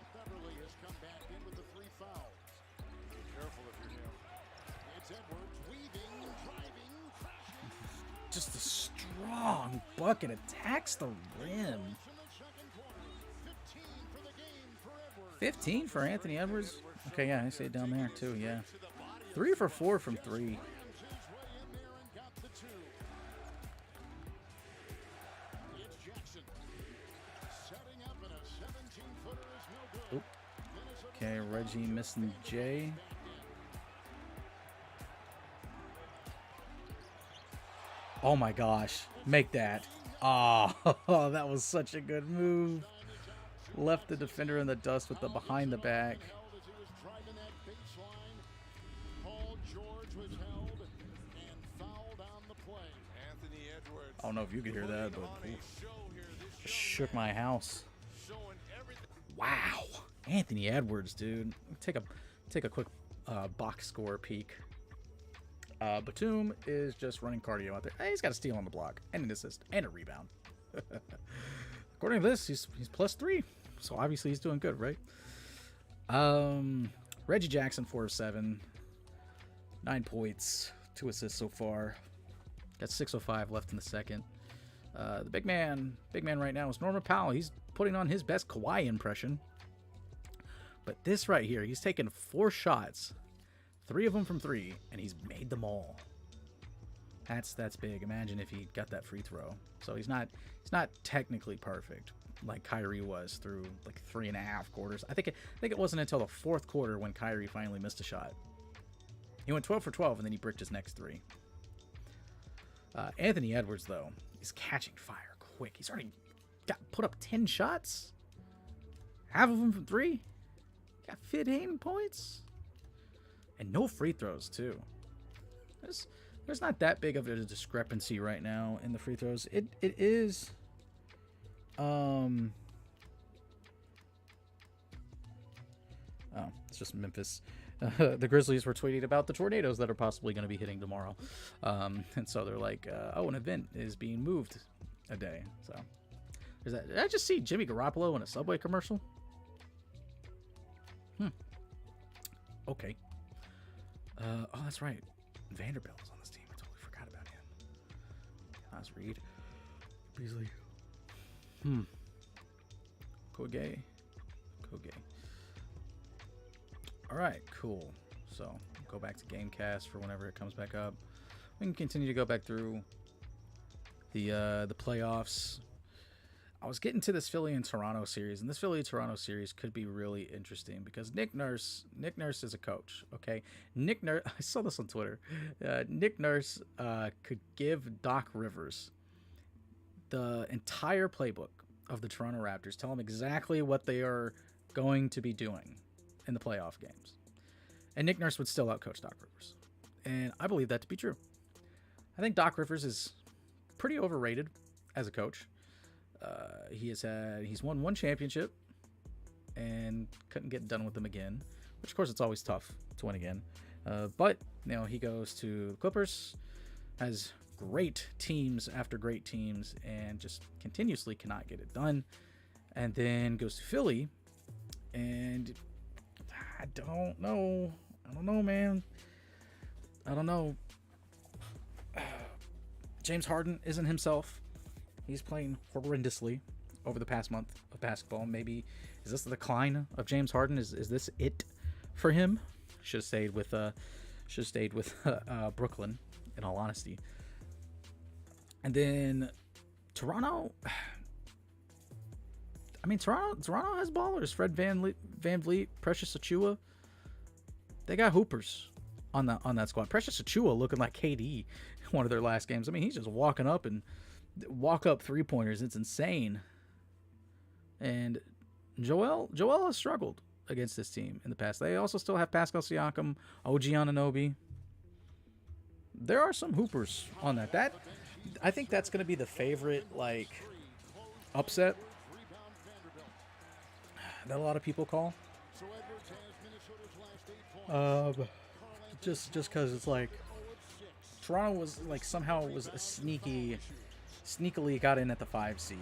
Just a strong bucket, attacks the rim. 15 for Anthony Edwards. Okay, yeah, I see it down there too, yeah. 3 for 4 from 3. Oop. Okay, Reggie missing J. Oh my gosh, make that. Oh, that was such a good move. Left the defender in the dust with the behind the back. I don't know if you could hear that, but shook my house. Wow, Anthony Edwards, dude. Take a quick box score peek. Batum is just running cardio out there. Hey, he's got a steal on the block and an assist and a rebound. According to this, he's +3, so obviously he's doing good, right? Reggie Jackson 4 of 7, 9 points, 2 assists so far. Got 6:05 left in the second. The big man right now is Norman Powell. He's putting on his best Kawhi impression. But this right here, he's taken 4 shots, 3 of them from 3, and he's made them all. That's big. Imagine if he got that free throw. So he's not technically perfect like Kyrie was through like 3.5 quarters. I think it wasn't until the 4th quarter when Kyrie finally missed a shot. He went 12 for 12 and then he bricked his next 3. Anthony Edwards though is catching fire quick. He's already put up 10 shots, half of them from 3. Got 15 points and no free throws too. There's not that big of a discrepancy right now in the free throws. It is it's just Memphis. The Grizzlies were tweeting about the tornadoes that are possibly going to be hitting tomorrow. And so they're like, oh, an event is being moved a day. So there's that. Did I just see Jimmy Garoppolo in a Subway commercial? Okay. Oh, that's right. Vanderbilt is on this team. I totally forgot about him. Nas Reed. Beasley. Koge. All right, cool. So go back to Gamecast for whenever it comes back up. We can continue to go back through the playoffs. I was getting to this Philly and Toronto series, and this Philly-Toronto series could be really interesting because Nick Nurse is a coach, okay? Nick Nurse, I saw this on Twitter. Nick Nurse could give Doc Rivers the entire playbook of the Toronto Raptors, tell them exactly what they are going to be doing in the playoff games. And Nick Nurse would still outcoach Doc Rivers. And I believe that to be true. I think Doc Rivers is pretty overrated as a coach. He's won 1 championship and couldn't get done with them again, which of course it's always tough to win again. But he goes to the Clippers, has great teams after great teams, and just continuously cannot get it done. And then goes to Philly, and I don't know, man. I don't know. James Harden isn't himself. He's playing horrendously over the past month of basketball. Maybe is this the decline of James Harden? Is this it for him? Should have stayed with Brooklyn, in all honesty. And then Toronto. I mean, Toronto has ballers. Fred VanVleet, Precious Achiuwa. They got hoopers on that squad. Precious Achiuwa looking like KD in one of their last games. I mean, he's just walking up and walk up 3-pointers. It's insane. And Joel has struggled against this team in the past. They also still have Pascal Siakam, OG Anunoby. There are some hoopers on that. I think that's going to be the favorite upset that a lot of people call. Just because it's like Toronto was somehow was a sneakily got in at the 5 seed.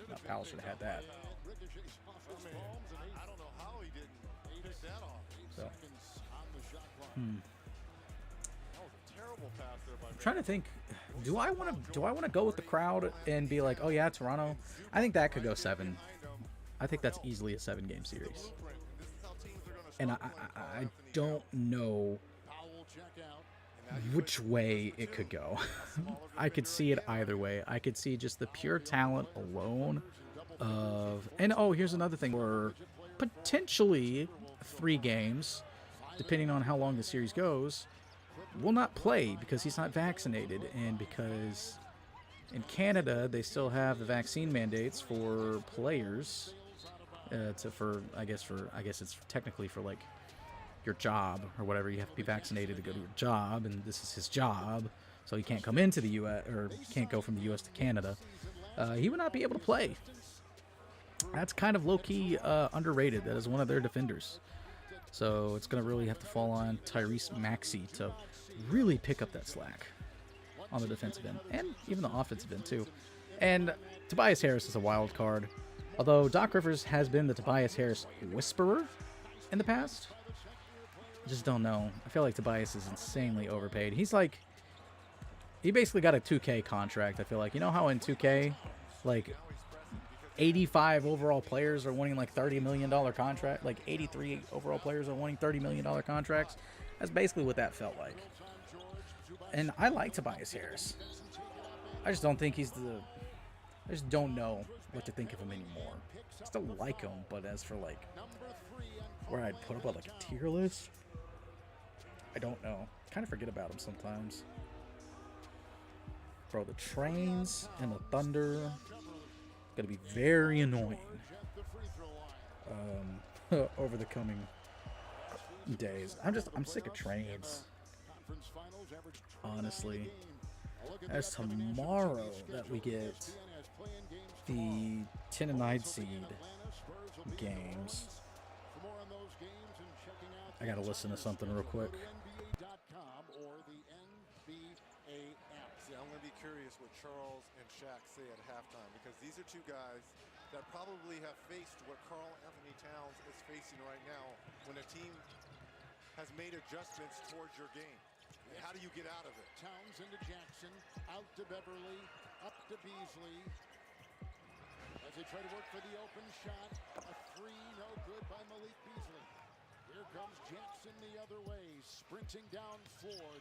Now Powell should have had that. So, I'm trying to think. Do I want to go with the crowd and be like, oh yeah, Toronto? I think that could go 7. I think that's easily a 7-game series. And I don't know which way it could go. I could see it either way. I could see just the pure talent alone and here's another thing. We're potentially 3 games, depending on how long the series goes, will not play because he's not vaccinated, and because in Canada they still have the vaccine mandates for players. I guess it's technically for your job or whatever. You have to be vaccinated to go to your job, and this is his job, so he can't come into the U.S. or can't go from the U.S. to Canada. He would not be able to play. That's kind of low-key underrated. That is one of their defenders. So it's going to really have to fall on Tyrese Maxey to really pick up that slack on the defensive end and even the offensive end too. And Tobias Harris is a wild card. Although Doc Rivers has been the Tobias Harris whisperer in the past. I just don't know. I feel like Tobias is insanely overpaid. He basically got a 2K contract. I feel like, you know how in 2K, 85 overall players are winning $30 million contract, 83 overall players are winning $30 million contracts. That's basically what that felt like. And I like Tobias Harris. I just don't think he's the... I just don't know what to think of him anymore. I still like him, but as for, like, where I'd put him on, like, a tier list, I don't know. Kind of forget about him sometimes. Bro, the trains and the thunder gonna be very annoying over the coming days. I'm sick of trains, honestly. As tomorrow that we get the 10 and 9 seed games. I gotta listen to something real quick. I'm going to be curious what Charles and Shaq say at halftime, because these are two guys that probably have faced what Karl Anthony Towns is facing right now when a team has made adjustments towards your game. And how do you get out of it? Towns into Jackson, out to Beverly, up to Beasley. As they try to work for the open shot, a three, no good by Malik Beasley. Here comes Jackson the other way, sprinting down floor.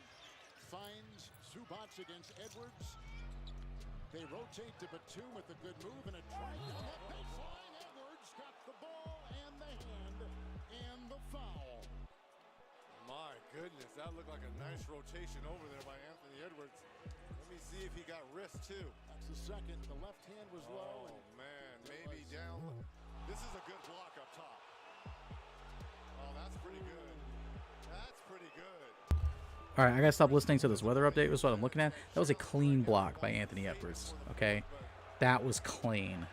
Finds Zubats against Edwards. They rotate to Batum with a good move and a drive down the baseline. Edwards got the ball and the hand and the foul. My goodness, that looked like a nice rotation over there by Anthony Edwards. Let me see if he got wrist too. That's the second. The left hand was low. Oh man, maybe down. This is a good block up top. Oh, that's pretty good. That's pretty good. All right, I gotta stop listening to this weather update. Was what I'm looking at. That was a clean block by Anthony Edwards. Okay, that was clean.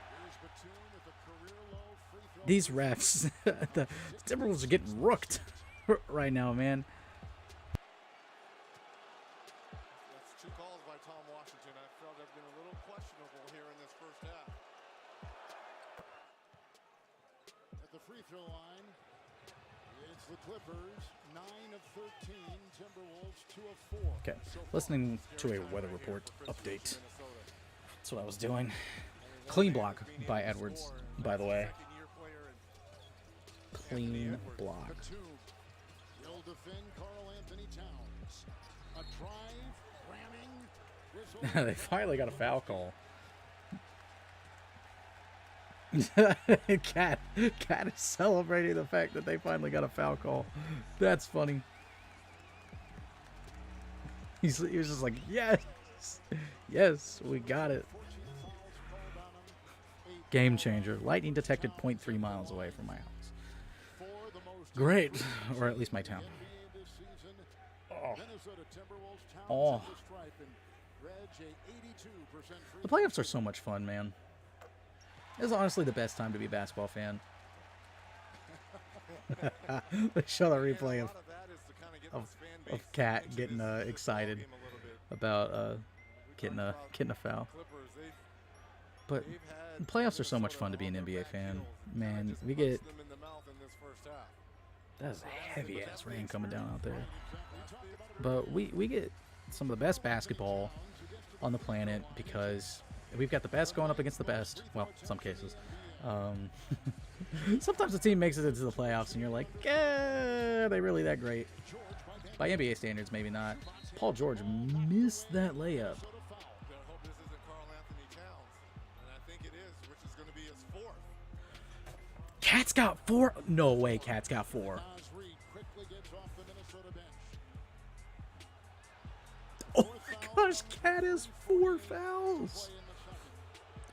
These refs, the Timberwolves are getting rooked right now, man. That's two calls by Tom Washington. I felt they've been a little questionable here in this first half. At the free throw line, it's the Clippers, 9 of 13. Timberwolves, 2 of 4. Okay, listening to a weather report update. That's what I was doing. Clean block by Edwards, by the way. Clean block. Will defend Karl Anthony Towns. A drive, ramming. They finally got a foul call. Cat is celebrating the fact that they finally got a foul call. That's funny. He was just like, yes, yes, we got it. Game changer. Lightning detected 0.3 miles away from my house. Great, or at least my town. Oh. Oh. The playoffs are so much fun, man. It's honestly the best time to be a basketball fan. Let's show the replay of Cat getting excited about getting a foul. But the playoffs are so much fun to be an NBA fan. Man, we get... That's a heavy-ass rain coming down out there. But we get some of the best basketball on the planet because we've got the best going up against the best. Well, in some cases. Sometimes the team makes it into the playoffs and you're like, yeah, are they really that great? By NBA standards, maybe not. Paul George missed that layup. Cat's got 4? No way Cat's got 4. Oh my gosh, Cat has 4 fouls.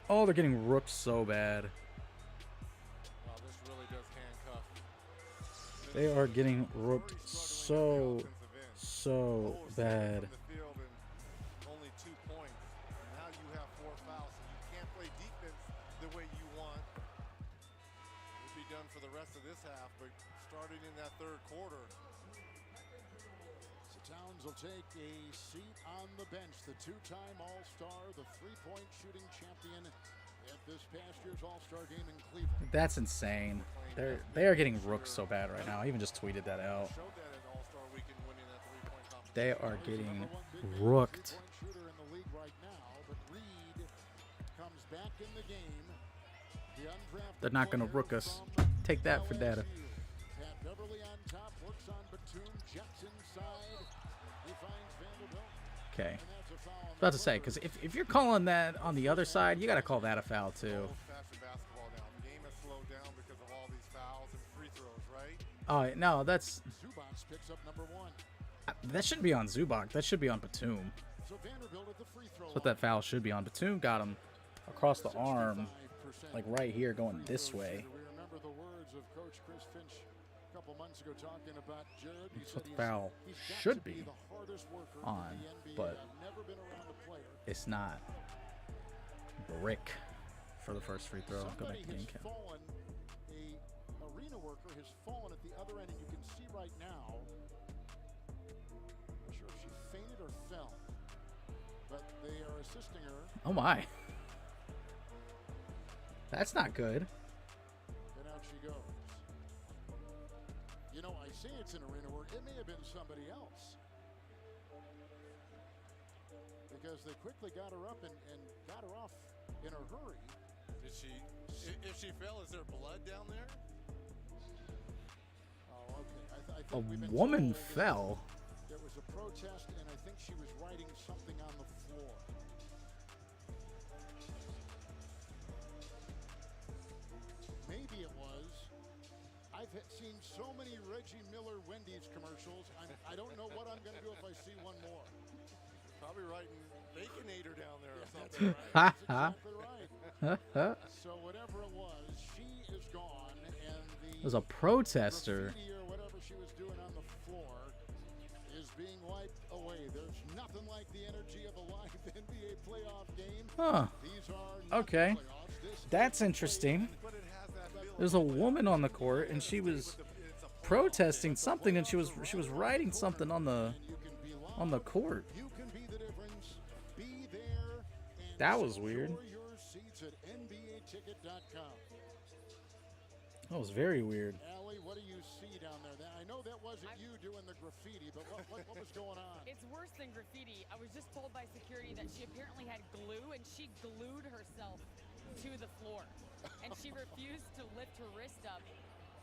Oh, they're getting rooked so bad. They are getting rooked so bad. Only 2 points. Now you have 4 fouls, so you can't play defense the way you want. We'll be done for the rest of this half, but starting in that third quarter. So Towns will take a seat on the bench. The 2-time All-Star, the 3-point shooting champion at this past year's All-Star game in Cleveland. That's insane. They are getting rooked so bad right now. I even just tweeted that out. They are getting rooked. They're not going to rook us. Take that for data. Okay. About to say, because if you're calling that on the other side, you got to call that a foul too. Old-fashioned basketball now. The game has slowed down because of all these fouls and free throws, right? Oh no, that's Zubac's picks up number 1. that shouldn't be on Zubac. That should be on Batum. So Vanderbilt at the free throw That's what that foul should be on. Batum got him across the arm, like right here, going this way. We remember the words of Coach Chris Finch a couple months ago talking about Jared. He That's said what the foul he's got should to be the hardest worker on, in the NBA. but I've never been around a player. it's not. Brick for the first free throw. Go back Somebody to game has count. fallen, a arena worker has fallen at the other end, and you can see right now, I'm not sure if she fainted or fell, but they are assisting her, Oh my. That's not good. and out she goes. You know, I say it's an arena worker. It may have been somebody else. Because they quickly got her up and got her off in a hurry. Did she? If she fell, is there blood down there? Oh, okay. I A think we've been woman told fell. there was a protest, and I think she was writing something on the floor. Maybe it was. I've seen so many Reggie Miller Wendy's commercials. I don't know what I'm going to do if I see one more. Probably writing Baconator down there or something. Right? That's exactly right. So whatever it was, she is gone, and the It was a protester. graffiti or whatever she was doing on the floor is being wiped away. There's nothing like the energy of a live NBA playoff game. Huh. These are not Okay. playoffs. This That's interesting. But it has that feel. There's a woman on the court, and she was protesting something, and she was writing something on the you can belong. court. You can be the difference. Be there. And That was weird. secure your seats at NBAticket.com. That was very weird. Allie, what do you see down there? I know that wasn't you doing the graffiti, but what was going on? It's worse than graffiti. I was just told by security that she apparently had glue, and she glued herself to the floor. And she refused to lift her wrist up.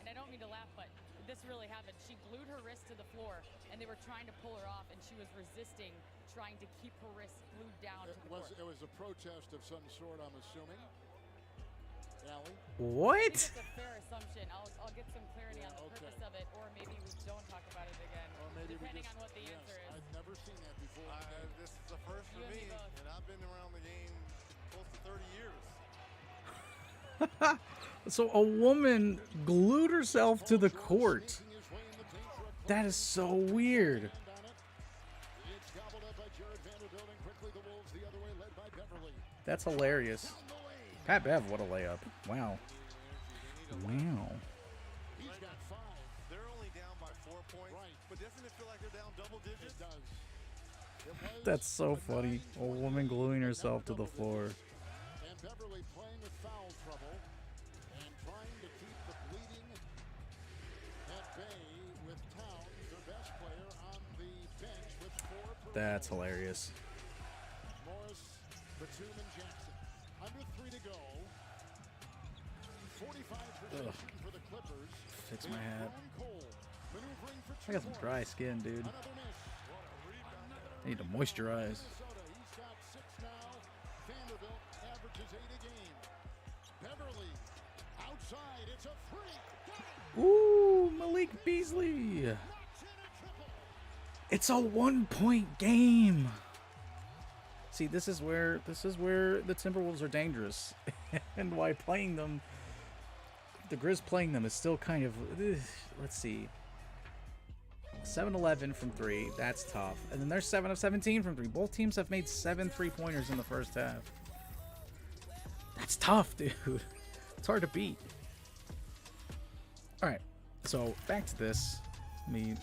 And I don't mean to laugh, but this really happened. She glued her wrist to the floor, and they were trying to pull her off, and she was resisting, trying to keep her wrist glued down to the floor. It was a protest of some sort, I'm assuming. Allie? I What? think it's a fair assumption. I'll get some clarity on the Okay. purpose of it, or maybe we don't talk about it again, Or maybe depending we just, on what the yes, answer is. I've never seen that before. This is the first for You and me me, both. and I've been around the game close to 30 years. So a woman glued herself to the court. Making his way in the paint for a That is so weird. hand on it. It's gobbled up by Jared Vanderbilt, and quickly the Wolves the other way, led by Beverly. That's hilarious. Down the lane. Pat Bev, what a layup. Wow. Wow. He's got 5. They're only down by 4 points, Right. but doesn't it feel like they're down double digits? It does. It was That's so a funny. A 9-point woman gluing lead, herself to now the double floor. digits. And Beverly playing with foul trouble and trying to keep the bleeding at bay with Towns, their best player, on the bench with 4 per That's game. hilarious. Morris, Batum, and Jackson. Under 3 to go. 45% for the Clippers. Fix They my have hat. Ron Cole maneuvering for I got some 2 dry points. skin, dude. Another miss. I need to moisturize. Minnesota, he's got 6 now. Vanderbilt averages 8 a game. Beverly outside. It's a 3. Got it. Ooh, Malik Beasley. Knocks in a triple. It's a 1-point game. See, this is where the Timberwolves are dangerous, and why playing them, the Grizz playing them is still kind of. Let's see. 7-11 from 3. That's tough. And then they're 7 of 17 from 3. Both teams have made 7 3-pointers in the first half. That's tough, dude. It's hard to beat. All right. So back to this. Let me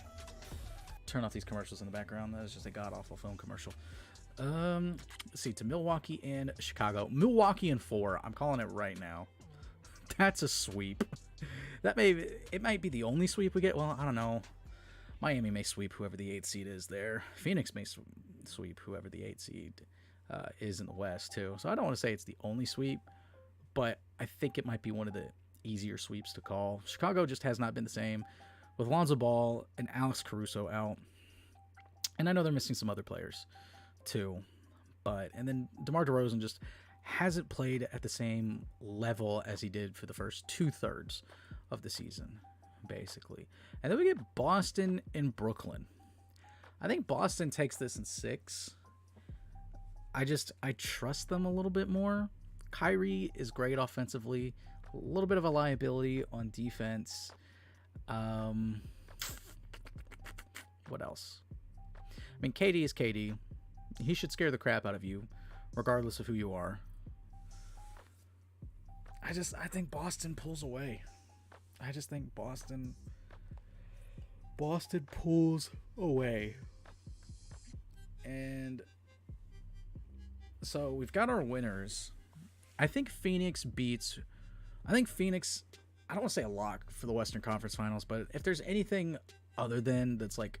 turn off these commercials in the background. That is just a god-awful film commercial. Let's see. To Milwaukee and Chicago. Milwaukee in 4. I'm calling it right now. That's a sweep. It might be the only sweep we get. Well, I don't know. Miami may sweep whoever the 8th seed is there. Phoenix may sweep whoever the 8th seed is in the West, too. So I don't want to say it's the only sweep, but I think it might be one of the easier sweeps to call. Chicago just has not been the same with Lonzo Ball and Alex Caruso out. And I know they're missing some other players. too. And then DeMar DeRozan just hasn't played at the same level as he did for the first 2/3 of the season, basically. And then we get Boston and Brooklyn. I think Boston takes this in 6. I trust them a little bit more. Kyrie is great offensively, a little bit of a liability on defense. What else? I mean, KD is KD. He should scare the crap out of you, regardless of who you are. I think Boston pulls away. I just think Boston pulls away. And so we've got our winners. I think Phoenix, I don't want to say a lock for the Western Conference Finals, but if there's anything other than that's like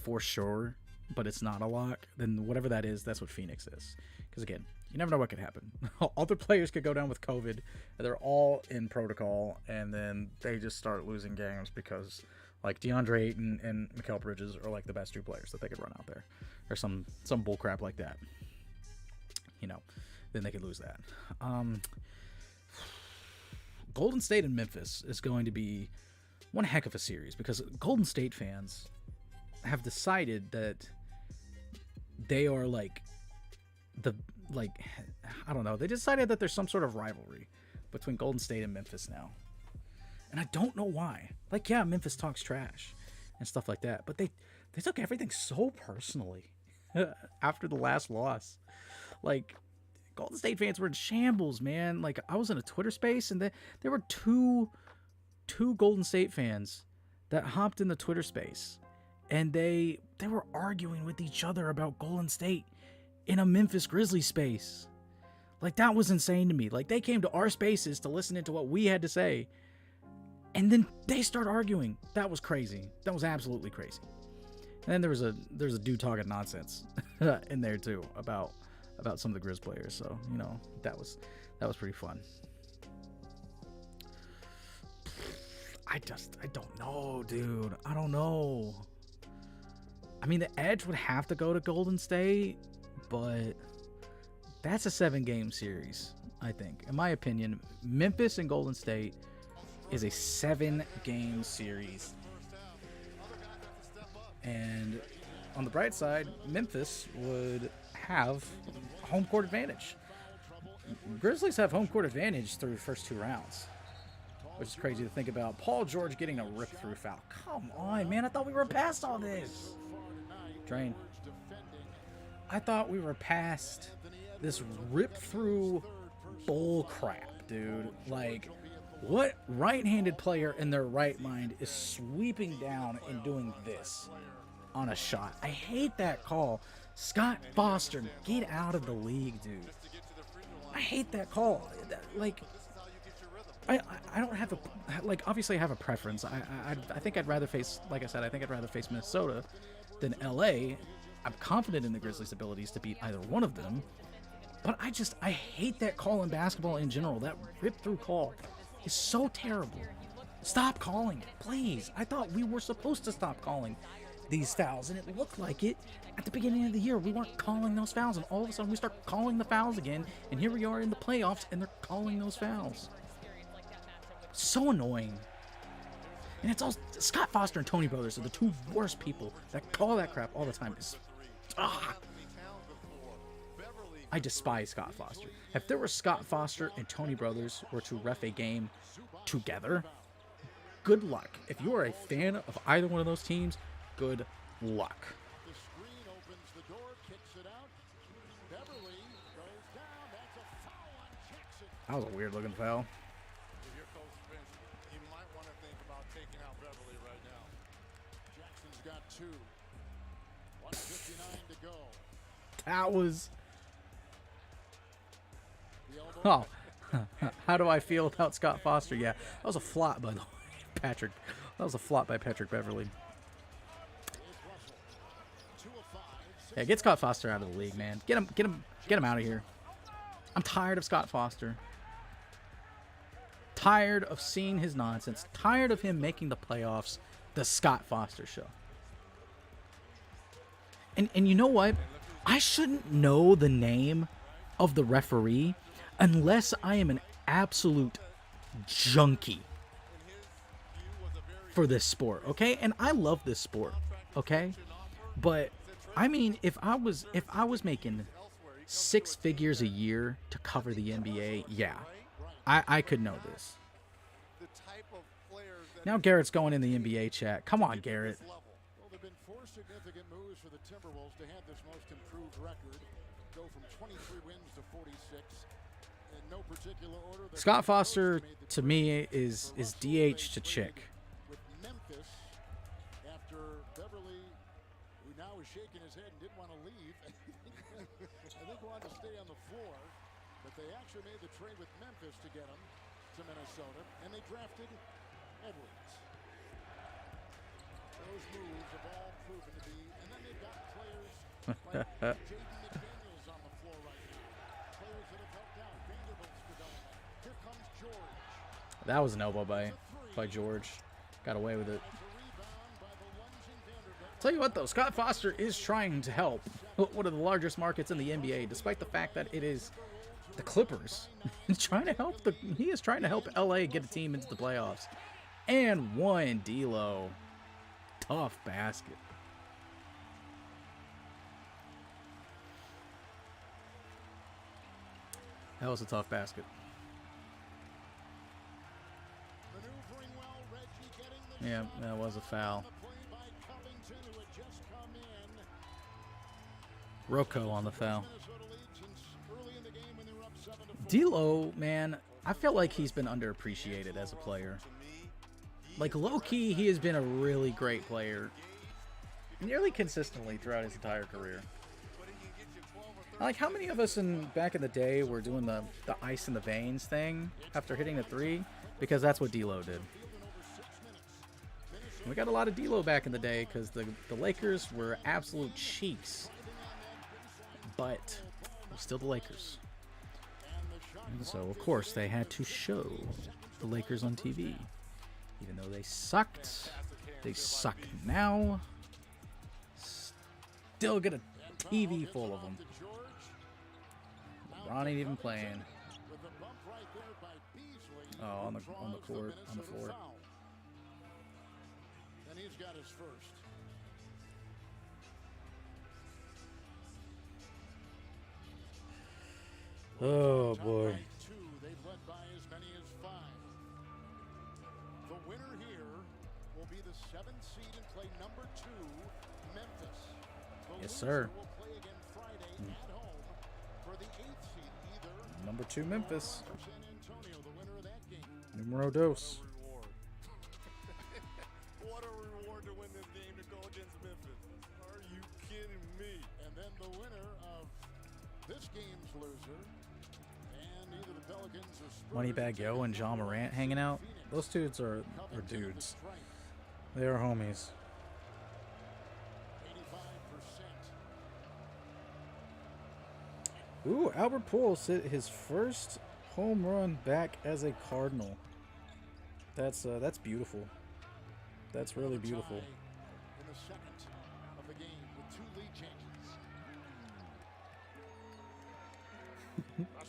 for sure, but it's not a lock, then whatever that is, that's what Phoenix is. Because again, you never know what could happen. Other players could go down with COVID, and they're all in protocol, and then they just start losing games because like DeAndre Ayton and Mikal Bridges are like the best 2 players that they could run out there, or some bull crap like that. Then they could lose that. Golden State and Memphis is going to be one heck of a series because Golden State fans have decided that they are I don't know. They decided that there's some sort of rivalry between Golden State and Memphis now. And I don't know why. Yeah, Memphis talks trash and stuff like that, but they took everything so personally after the last loss. Golden State fans were in shambles, man. I was in a Twitter space, and there were two Golden State fans that hopped in the Twitter space, and they were arguing with each other about Golden State in a Memphis Grizzlies space. That was insane to me. They came to our spaces to listen into what we had to say, and then they start arguing. That was crazy. That was absolutely crazy. And then there's a dude talking nonsense in there too about some of the Grizz players. So, that was pretty fun. I don't know, dude. I don't know. I mean, the edge would have to go to Golden State, but that's a 7-game series, I think. In my opinion, Memphis and Golden State is a 7-game series. And on the bright side, Memphis would have home court advantage. Grizzlies have home court advantage through the first 2 rounds, which is crazy to think about. Paul George getting a rip-through foul. Come on, man. I thought we were past all this. Drain. I thought we were past this rip-through bull crap, dude. What right-handed player in their right mind is sweeping down and doing this on a shot? I hate that call. Scott Foster, get out of the league, dude. I hate that call. I don't have obviously I have a preference. I think I'd rather face, like I said, I think I'd rather face Minnesota than LA. I'm confident in the Grizzlies' abilities to beat either one of them, but I hate that call in basketball in general. That rip-through call is so terrible. Stop calling it, please. I thought we were supposed to stop calling these fouls, and it looked like it at the beginning of the year. We weren't calling those fouls, and all of a sudden we start calling the fouls again, and here we are in the playoffs, and they're calling those fouls. So annoying. And it's all Scott Foster and Tony Brothers are the 2 worst people that call that crap all the time. I despise Scott Foster. If there were Scott Foster and Tony Brothers were to ref a game together, good luck. If you are a fan of either one of those teams, good luck. The screen opens the door, kicks it out. Beverly goes down. That's a foul on Jackson. That was a weird looking foul. If you're Coach Finch, you might want to think about taking out Beverly right now. Jackson's got 2. 1:59 to go. That was... The elbow. Oh, how do I feel about Scott Foster? Yeah, that was a flop by the way, Patrick. That was a flop by Patrick Beverly. Yeah, get Scott Foster out of the league, man. Get him out of here. I'm tired of Scott Foster. Tired of seeing his nonsense. Tired of him making the playoffs the Scott Foster show. And you know what? I shouldn't know the name of the referee unless I am an absolute junkie for this sport, okay? And I love this sport, okay? But I mean, if I was making 6 figures a year to cover the NBA, yeah, I could know this. Now Garrett's going in the NBA chat. Come on, Garrett. Well, there have been 4 significant moves for the Timberwolves to have this most improved record. Go from 23 wins to 46. In no particular order. Scott Foster, to me, is DH to Chick. With Memphis, after Beverly, who now is shaking his head and didn't want to leave, I think wanted to stay on the floor, but they actually made the trade with Memphis to get him to Minnesota, and they drafted Edwards. Those moves have all proven to be, and then they've got players like Jaden McDaniels on the floor right now. Players that have helped out Vanderbilt's development. Here comes George. That was an elbow by George. Got away with it. Tell you what, though, Scott Foster is trying to help one of the largest markets in the NBA, despite the fact that it is the Clippers. He is trying to help LA get a team into the playoffs. And one, D'Lo. Tough basket. That was a tough basket. Yeah, that was a foul. Rocco on the foul. D'Lo, man, I feel like he's been underappreciated as a player. Like, low-key, he has been a really great player nearly consistently throughout his entire career. Like, how many of us back in the day were doing the ice in the veins thing after hitting the 3? Because that's what D'Lo did. We got a lot of D'Lo back in the day because the Lakers were absolute cheeks. But still the Lakers. And so, of course, they had to show the Lakers on TV. Even though they sucked, they suck now. Still get a TV full of them. LeBron ain't even playing. Oh, on the court, on the floor. And he's got his first. Oh boy. They've led by as many as 5. The winner here will be the 7th seed and play number 2, Memphis. The Yes, sir. will play again Friday at home for the 8th seed, either Number 2, Memphis. or San Antonio, the winner of that game. Numero dos. What a reward to win this game to go against Memphis. Are you kidding me? And then the winner of this game's loser, and either the Pelicans or Spurs Moneybag Yo and John Morant hanging out. Those dudes are dudes. They are homies. 85%. Ooh, Albert Pujols hit his first home run back as a Cardinal. That's beautiful. That's really beautiful. In the second of the game with 2 lead changes.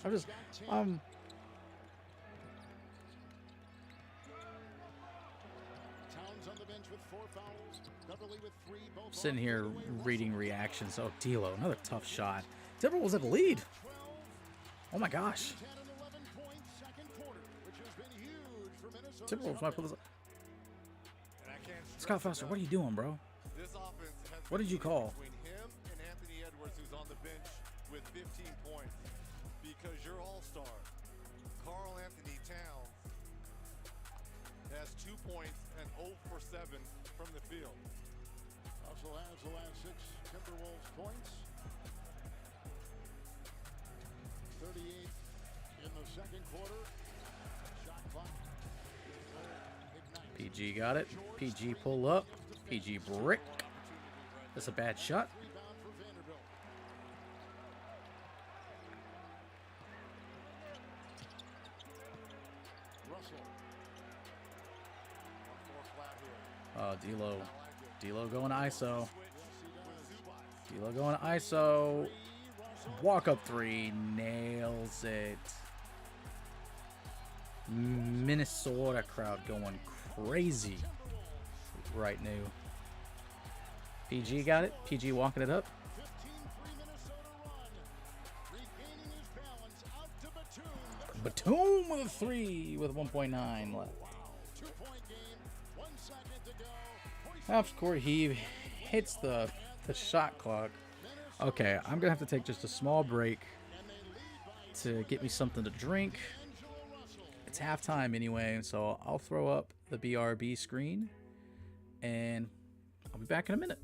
I'm just Towns on the bench with 4 fouls. Beverly with 3. Both sitting here reading reactions. Oh, D'Lo, another tough shot. Timberwolves have the lead. Oh my gosh. 10 and 11 points second quarter, which has been huge for Minnesota. Timberwolves might pull this up. And I can't Scott Foster, what are you doing, bro? This offense has What did you call? between him and Anthony Edwards, who's on the bench with 15 points, because your all-star, Karl Anthony Towns, has 2 points and 0 for 7 from the field. Also has the last 6 Timberwolves points. 38 in the second quarter. Shot clock. Ignite. PG got it. PG pull up. PG brick. That's a bad shot. Rebound for Vanderbilt. Russell. 1-4 flat here. Oh, D'Lo. D'Lo going ISO. D'Lo going ISO. Walk up three. Nails it. Minnesota crowd going crazy right now. PG got it. PG walking it up. 15-3 Minnesota run. Regaining his balance out to Batum. Batum with a 3 with 1.9 left. 2-point game. 1 second to go. Half court heave hits the shot clock. Okay, I'm gonna have to take just a small break to get me something to drink. It's halftime anyway, so I'll throw up the BRB screen and I'll be back in a minute.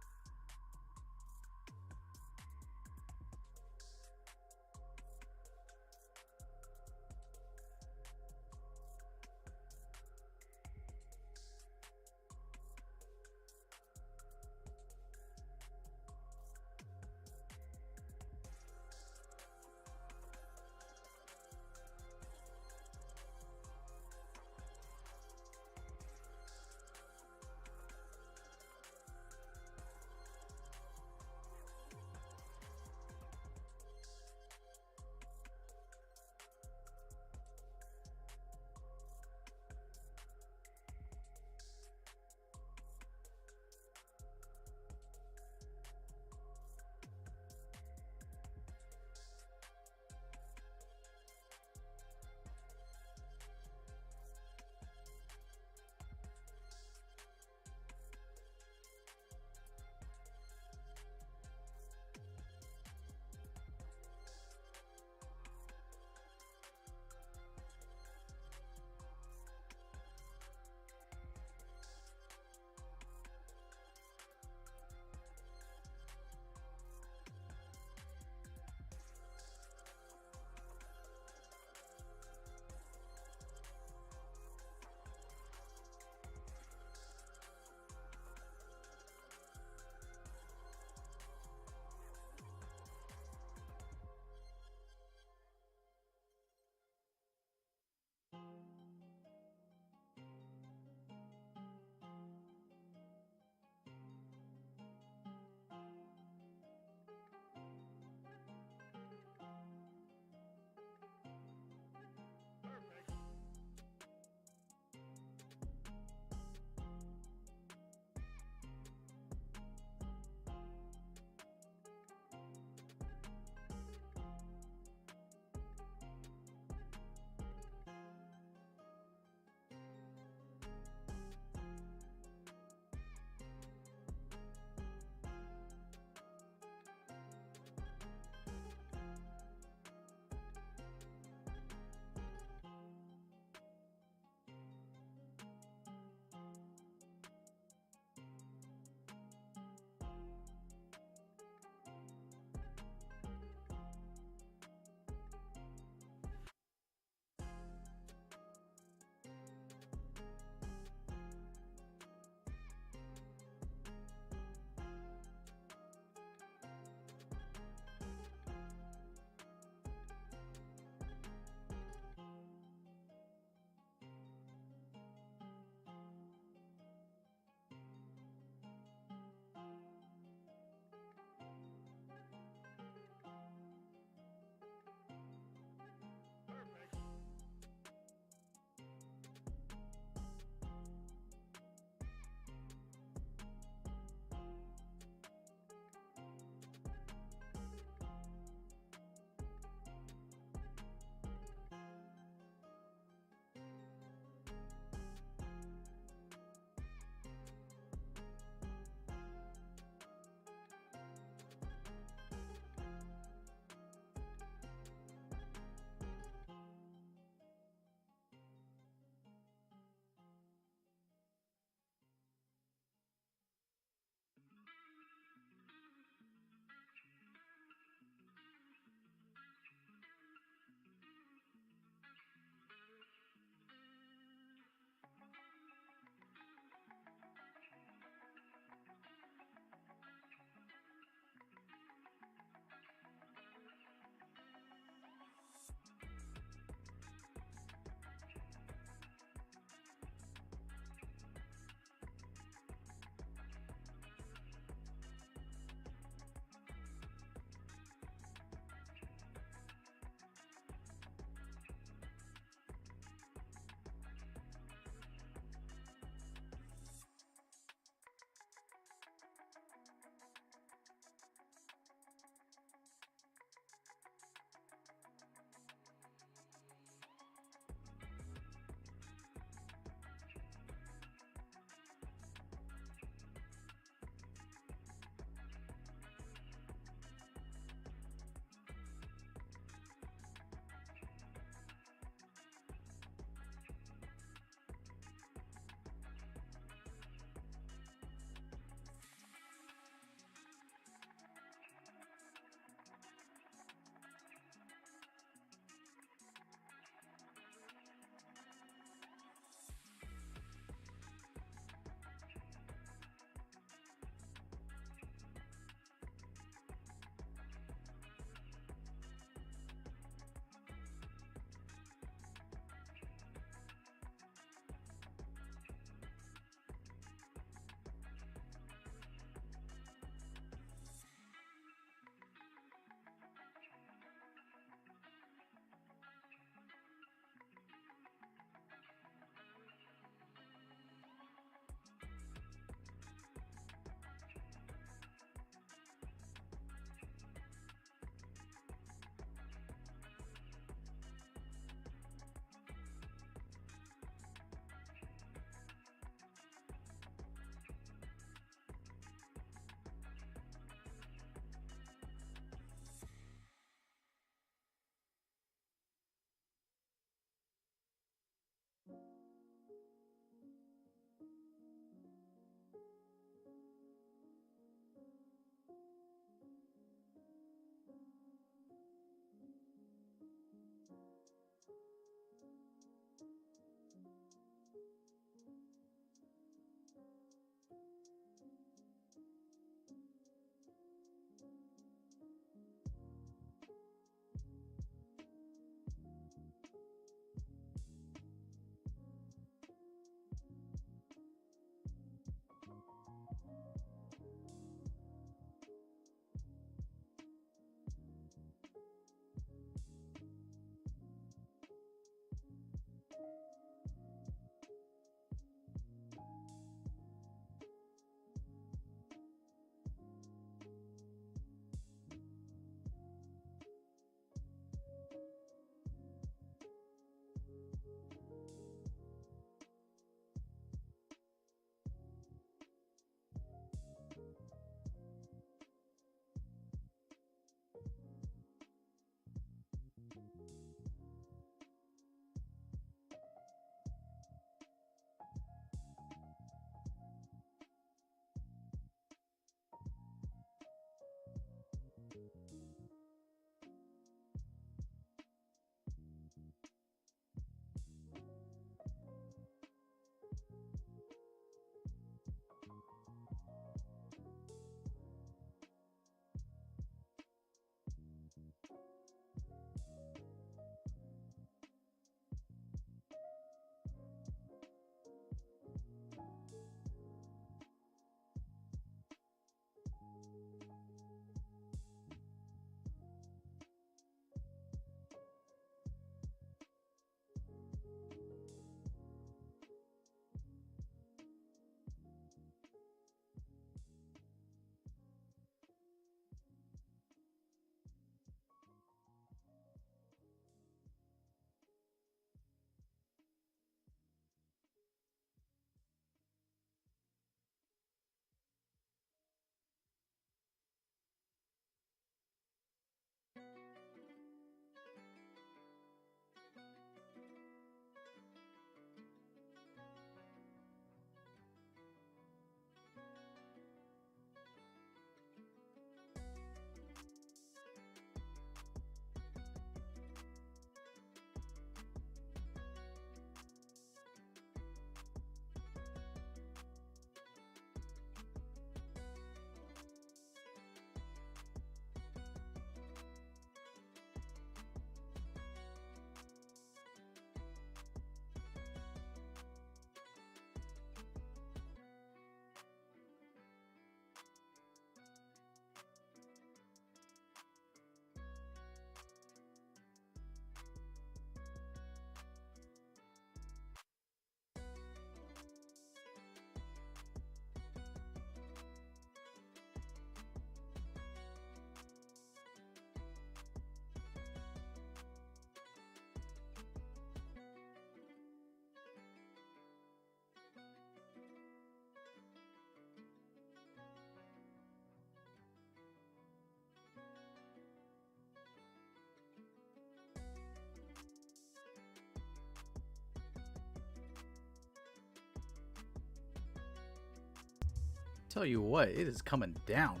Tell you what, it is coming down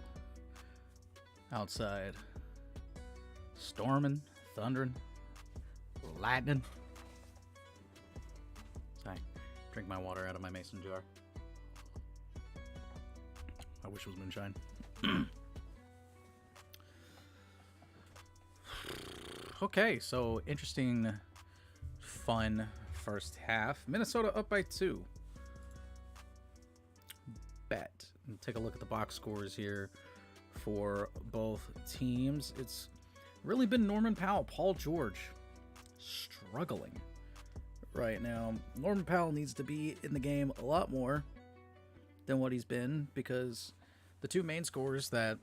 outside. Storming, thundering, lightning. Sorry, drink my water out of my mason jar. I wish it was moonshine. Okay, so interesting, fun first half. Minnesota up by 2. Bet. Take a look at the box scores here for both teams. It's really been Norman Powell, Paul George struggling right now. Norman Powell needs to be in the game a lot more than what he's been, because the two main scorers that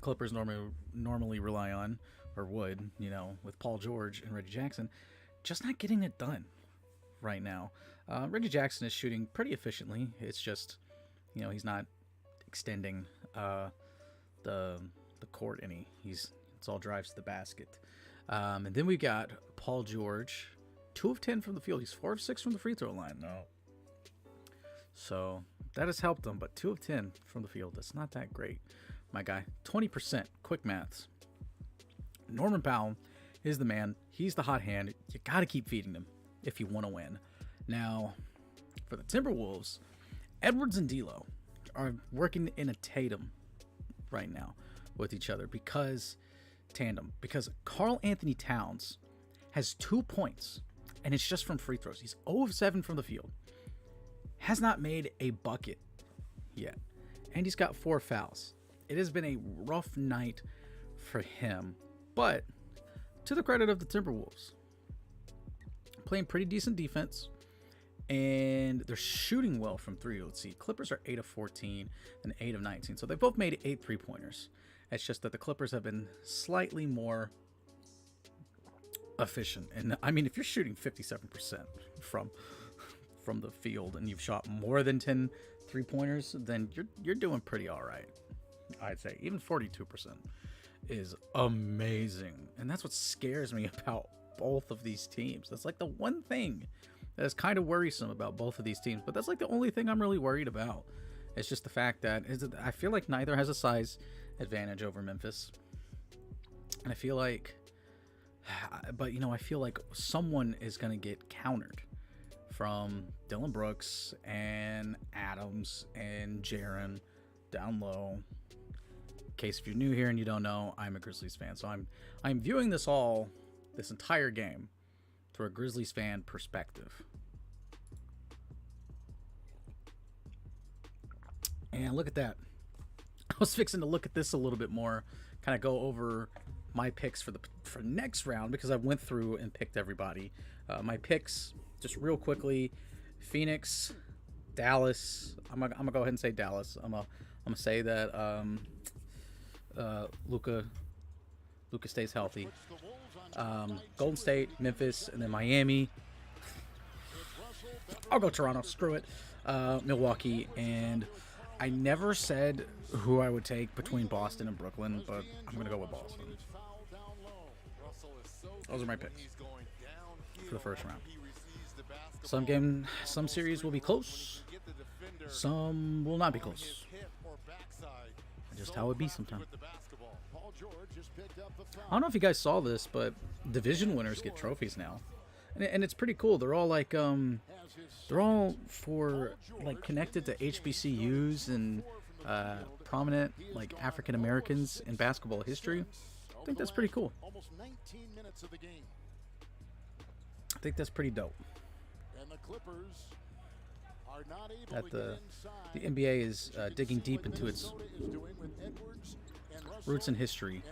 Clippers normally rely on, or would, you know, with Paul George and Reggie Jackson, just not getting it done right now. Reggie Jackson is shooting pretty efficiently. It's just, you know, he's not extending the court any. It's all drives to the basket. And then we got Paul George, 2 of 10 from the field. He's 4 of 6 from the free throw line. No. So that has helped him, but 2 of 10 from the field. That's not that great, my guy. 20%. Quick maths. Norman Powell is the man. He's the hot hand. You got to keep feeding him if you want to win. Now, for the Timberwolves, Edwards and D'Lo are working in a tandem right now with each other because Karl Anthony Towns has 2 points, and it's just from free throws. He's 0 of 7 from the field. Has not made a bucket yet. And he's got 4 fouls. It has been a rough night for him. But to the credit of the Timberwolves, playing pretty decent defense. And they're shooting well from 3. Let's see. Clippers are 8 of 14 and 8 of 19. So they both made 8 3-pointers. It's just that the Clippers have been slightly more efficient. And I mean, if you're shooting 57% from the field and you've shot more than 10 3-pointers, then you're doing pretty all right. I'd say even 42% is amazing. And that's what scares me about both of these teams. That's like the one thing that is kind of worrisome about both of these teams, but that's like the only thing I'm really worried about. It's just the fact that I feel like neither has a size advantage over Memphis. And I feel like, I feel like someone is going to get countered from Dylan Brooks and Adams and Jaren down low. In case if you're new here and you don't know, I'm a Grizzlies fan. So I'm viewing this entire game through a Grizzlies fan perspective. And look at that. I was fixing to look at this a little bit more, kind of go over my picks for next round because I went through and picked everybody. My picks, just real quickly: Phoenix, Dallas. I'm gonna go ahead and say Dallas. I'm gonna say that Luka stays healthy. Golden State, Memphis, and then Miami. I'll go Toronto. Screw it. Milwaukee, and I never said who I would take between Boston and Brooklyn, but I'm going to go with Boston. Those are my picks for the first round. Some series will be close. Some will not be close. Just how it be sometimes. I don't know if you guys saw this, but division winners get trophies now. And it's pretty cool. They're all like they're all for like connected to HBCUs and prominent like African Americans in basketball history. I think that's pretty cool. Almost 19 minutes of the game. I think that's pretty dope. And the Clippers are not able That to the get inside. NBA is digging deep into its roots and history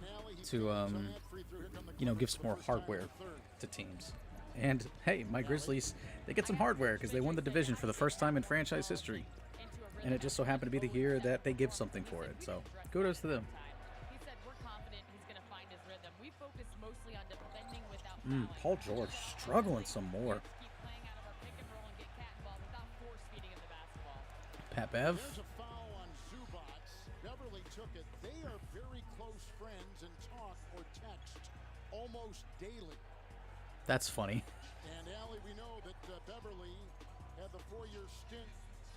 to give some more hardware to teams. And hey, my Grizzlies, they get some hardware because they won the division for the first time in franchise history. And it just so happened to be the year that they give something for it. So kudos to them. He said we're confident he's going to find his rhythm. We focus mostly on defending without Paul George struggling some more. keep playing out of our pick and roll and get cat involved without force feeding him the basketball. Pat Bev. There's a foul on Zubac. Beverly took it. They are very close friends and talk or text almost daily. That's funny. And Allie, we know that Beverly had the 4-year stint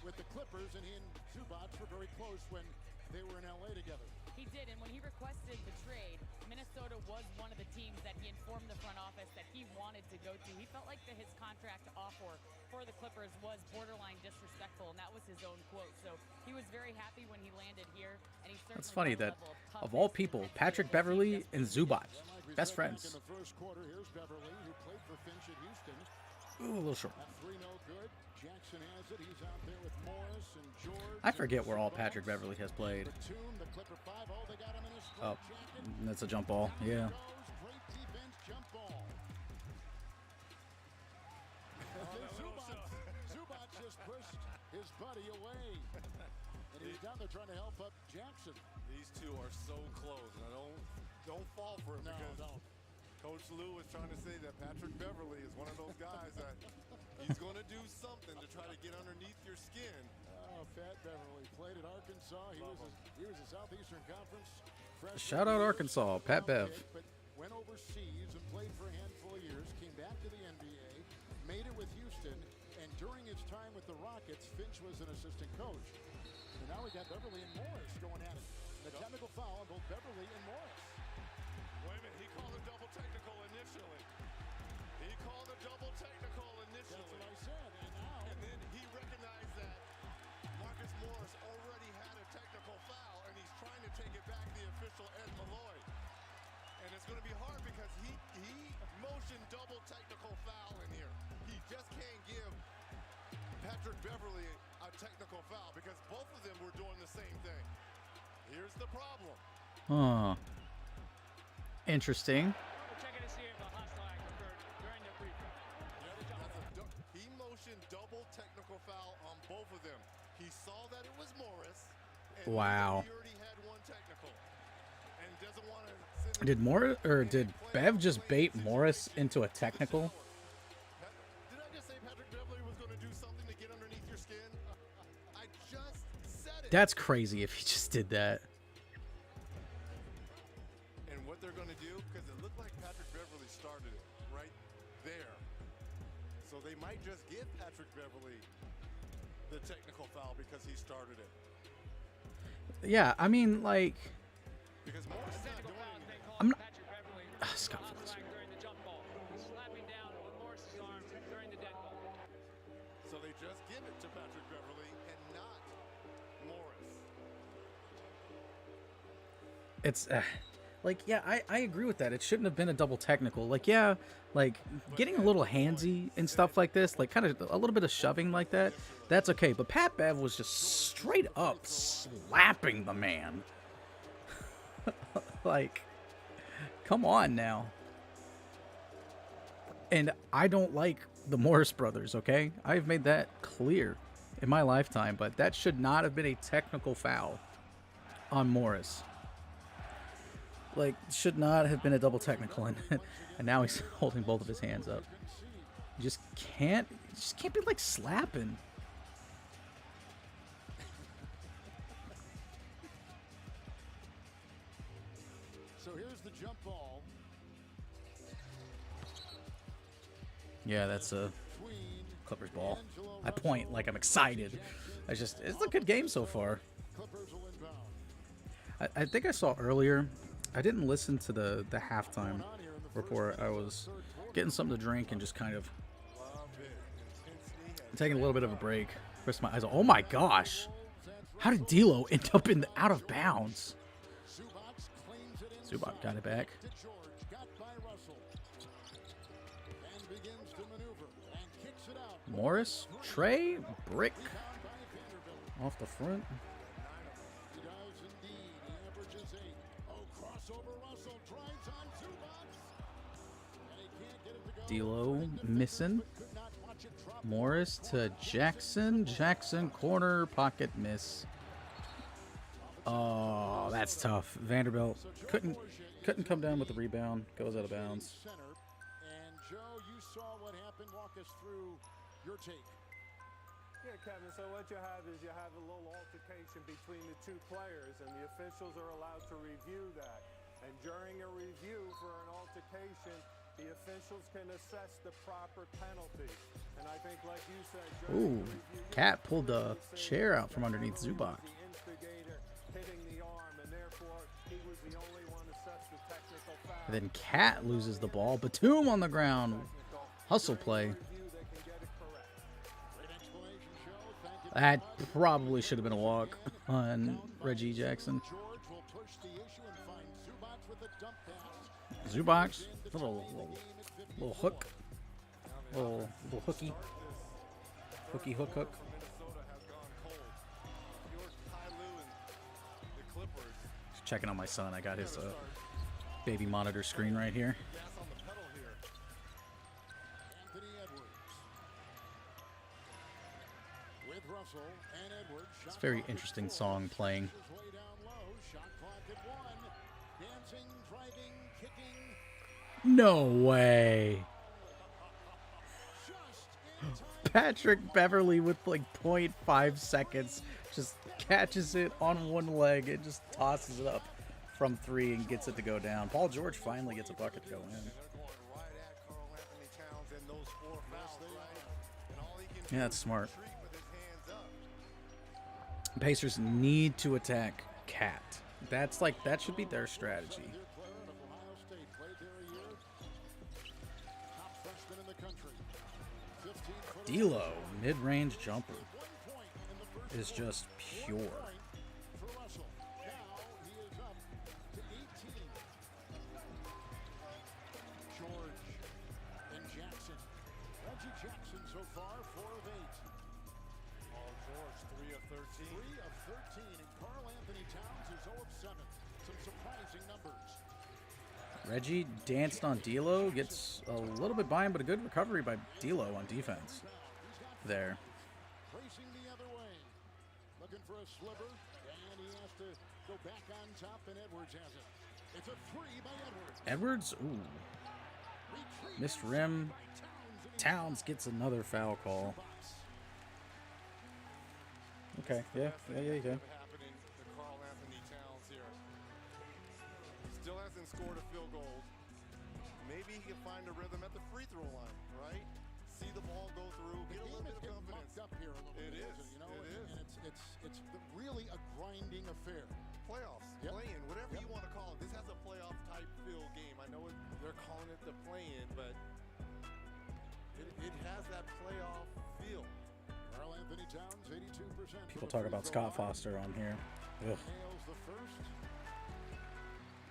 with the Clippers, and he and Zubac were very close when they were in LA together. He did, and when he requested the trade, Minnesota was one of the teams that he informed the front office that he wanted to go to. He felt like his contract offer for the Clippers was borderline disrespectful, and that was his own quote. So he was very happy when he landed here, and he certainly That's funny brought a that level of all toughness people, and Patrick Beverly and Zubac, best friends. In the first quarter, here's Beverly, who played for Finch at Houston. Ooh, a little short. That 3 no good. Jackson has it. He's out there with Morris and George. I forget where all Patrick Beverly has played. Batum, the Clipper 5. Oh, they got him in a Oh, straight jacket. that's a jump ball. Yeah. Great defense, jump ball. Zubac just pushed his buddy away. And he's down there trying to help up Jackson. These two are so close. Now don't fall for it No, because don't. Coach Lou is trying to say that Patrick Beverly is one of those guys that he's going to do something to try to get underneath your skin. Oh, Pat Beverly played at Arkansas. He was a Southeastern Conference freshman. Shout out Arkansas, Pat Bev. But went overseas and played for a handful of years, came back to the NBA, made it with Houston, and during his time with the Rockets, Finch was an assistant coach. And now we got Beverly and Morris going at it. The technical foul on both Beverly and Morris. Wait a minute, he called a double technical initially. That's what I said. And then he recognized that Marcus Morris already had a technical foul, and he's trying to take it back to the official, Ed Malloy. And it's going to be hard because he motioned double technical foul in here. He just can't give Patrick Beverly a technical foul because both of them were doing the same thing. Here's the problem. Huh. Interesting. He motioned double technical foul on both of them. He saw that it was Morris. And Wow. he already had one technical. And doesn't want to Did Morris or did Bev just bait Morris into a technical? Did I just say Patrick Beverly was going to do something to get underneath your skin? I just said it. That's crazy if he just did that. And what they're going to do, because it looked like Patrick Beverly started it right there. So they might just give Patrick Beverly the technical foul because he started it. Yeah, I mean, like, Because Morris is not doing anything. I'm not. Scott Phillips. So they just give it to Patrick Beverly and not Morris. It's like, yeah, I agree with that. It shouldn't have been a double technical. Like, yeah, like getting a little handsy and stuff like this, like kind of a little bit of shoving like that, that's okay. But Pat Bev was just straight up slapping the man. Like, come on now. And I don't like the Morris brothers, okay? I've made that clear in my lifetime, but that should not have been a technical foul on Morris. Like, should not have been a double technical, and now he's holding both of his hands up. You just can't be like slapping. So here's the jump ball. Yeah, that's a Clippers ball. I point like I'm excited. It's a good game so far. Clippers will inbound. I think I saw earlier. I didn't listen to the halftime report. I was getting something to drink and just kind of taking a little bit of a break. Rest my eyes. Oh my gosh! How did D'Lo end up in the out of bounds? Zubac got it back. Morris, Trey, brick off the front. D'Lo missing. Morris to Jackson. Jackson corner pocket miss. Oh, that's tough. Vanderbilt couldn't come down with the rebound. Goes out of bounds. And Joe, you saw what happened. Walk us through your take. Yeah, Kevin, so what you have is you have a little altercation between the two players, and the officials are allowed to review that. And during a review for an altercation, the officials can assess the proper penalty. And I think, like you said, ooh, Cat pulled the chair out from underneath Zubac. The instigator hitting the arm, and therefore he was the only one assessed the technical foul. And then Cat loses the ball. Batum on the ground. Hustle play. That probably should have been a walk on Reggie Jackson. Zubac, little hook, little hooky, hook. Just checking on my son. I got his baby monitor screen right here. It's a very interesting song playing. No way. Patrick Beverly with like 0.5 seconds just catches it on one leg and just tosses it up from three and gets it to go down. Paul George finally gets a bucket to go in. Yeah, that's smart. Pacers need to attack Cat. That should be their strategy. D'Lo, mid-range jumper, is just pure. For Russell. Now he is up to 18. George and Jackson. Reggie Jackson so far 4 of 8. Paul George, 3 of 13. 3 of 13, and Karl Anthony Towns is 0 of 7. Some surprising numbers. Reggie danced on D'Lo, gets a little bit by him, but a good recovery by D'Lo on defense. There. Racing the other way. Looking for a sliver, and he has to go back on top, and Edwards has it. It's a 3 by Edwards. Edwards, ooh, missed rim. Towns gets another foul call. Okay, yeah, you go. Happening to Karl Anthony Towns here. Still hasn't scored a field goal. Maybe he can find a rhythm at the free throw line, right? See the ball go through, get a little bit of confidence. Up here a little bit, It is, you know, it is. and it's really a grinding affair. Playoffs, Yep. play-in, whatever Yep. you want to call it. This has a playoff type feel game. I know they're calling it the play-in, but it has that playoff feel. Karl Anthony Towns, 82%. People talk about Scott Foster on here. Ugh. Nails the first.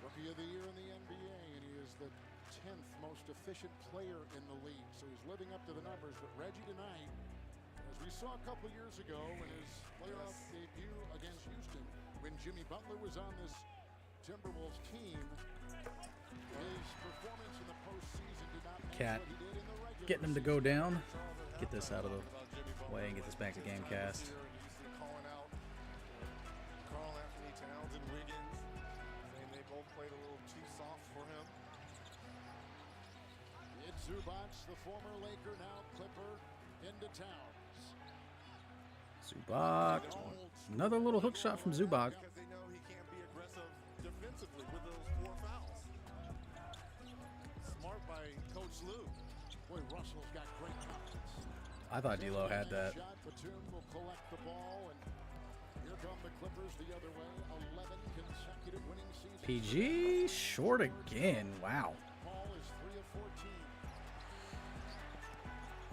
Rookie of the year in the NBA, and he is the 10th most efficient player in the league. So he's living up to the numbers. But Reggie tonight, as we saw a couple years ago in his playoff debut against Houston, when Jimmy Butler was on this Timberwolves team, his performance in the postseason did not match Cat what he did in the regular getting him to go down. Get this out of the way and get this back to Gamecast. Gamecast. Calling out Karl Anthony Towns and Wiggins, saying they both played a little too soft for him. It's Zubac, the former Laker, now Clipper, into Towns. Zubac. Another little hook shot from Zubac. Because they know he can't be aggressive defensively with those 4 fouls. Smart by Coach Lou. Boy, Russell's got great confidence. I thought D'Lo had that. Shot, Batum will collect the ball, and here come the Clippers the other way. 11 consecutive winning seasons. PG short again. Wow. Paul is 3 of 14.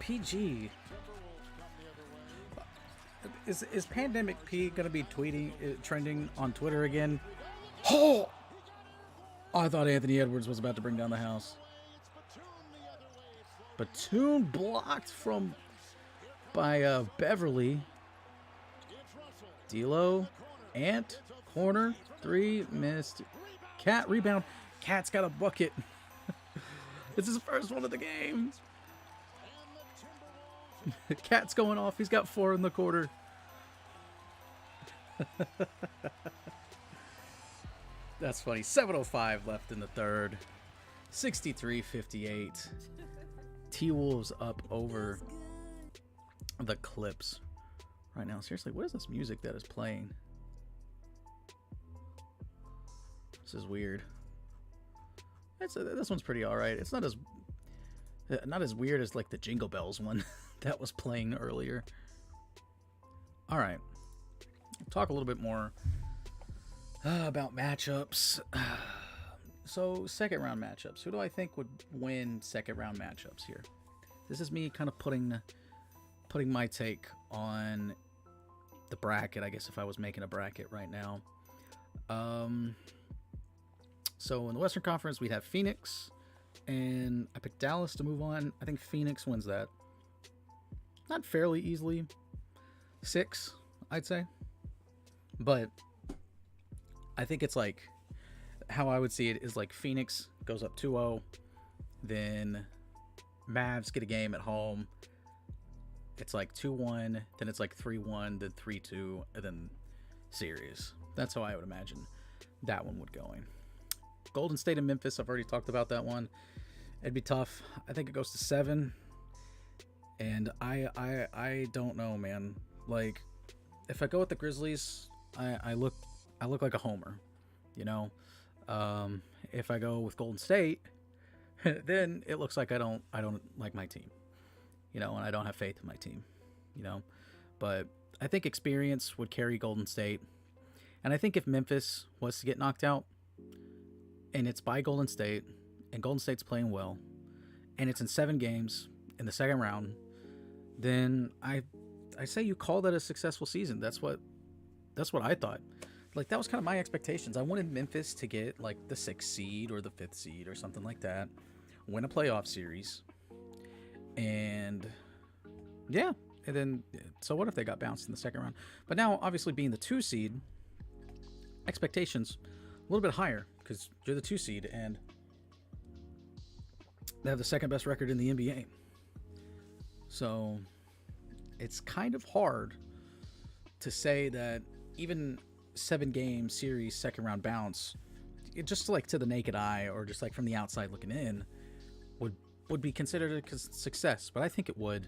PG. Timberwolves come the other way. Is Pandemic P gonna be trending on Twitter again? Oh! I thought Anthony Edwards was about to bring down the house. It's Batum the other way. It's the Batum blocked by Beverly. It's Russell. D'Lo, Ant, corner, 3, missed. Cat rebound. Cat's got a bucket. It's his first one of the game. Cat's going off. He's got 4 in the quarter. That's funny. 7:05 left in the third. 63-58. T-Wolves up over the Clips right now. Seriously, what is this music that is playing? This is weird. This one's pretty all right. It's not as weird as like the Jingle Bells one that was playing earlier. All right, talk a little bit more about matchups. So second round matchups. Who do I think would win second round matchups here? This is me kind of putting my take on the bracket, I guess, if I was making a bracket right now. So in the Western Conference, we'd have Phoenix, and I picked Dallas to move on. I think Phoenix wins that. Not fairly easily. 6, I'd say. But I think it's like, how I would see it is like Phoenix goes up 2-0, then Mavs get a game at home. It's like 2-1, then it's like 3-1, then 3-2, and then series. That's how I would imagine that one would go in. Golden State and Memphis, I've already talked about that one. It'd be tough. I think it goes to 7. And I don't know, man. Like, if I go with the Grizzlies, I look like a homer, you know. If I go with Golden State, then it looks like I don't like my team, you know, and I don't have faith in my team, you know. But I think experience would carry Golden State, and I think if Memphis was to get knocked out, and it's by Golden State, and Golden State's playing well, and it's in 7 games in the second round, then I say you call that a successful season. That's what I thought. Like, that was kind of my expectations. I wanted Memphis to get like the 6th seed or the 5th seed or something like that, win a playoff series, and yeah, and then so what if they got bounced in the second round? But now, obviously, being the 2 seed, expectations a little bit higher because you're the 2 seed and they have the 2nd best record in the NBA. So it's kind of hard to say that even 7-game series 2nd round bounce, it just like to the naked eye or just like from the outside looking in, would be considered a success. But I think it would.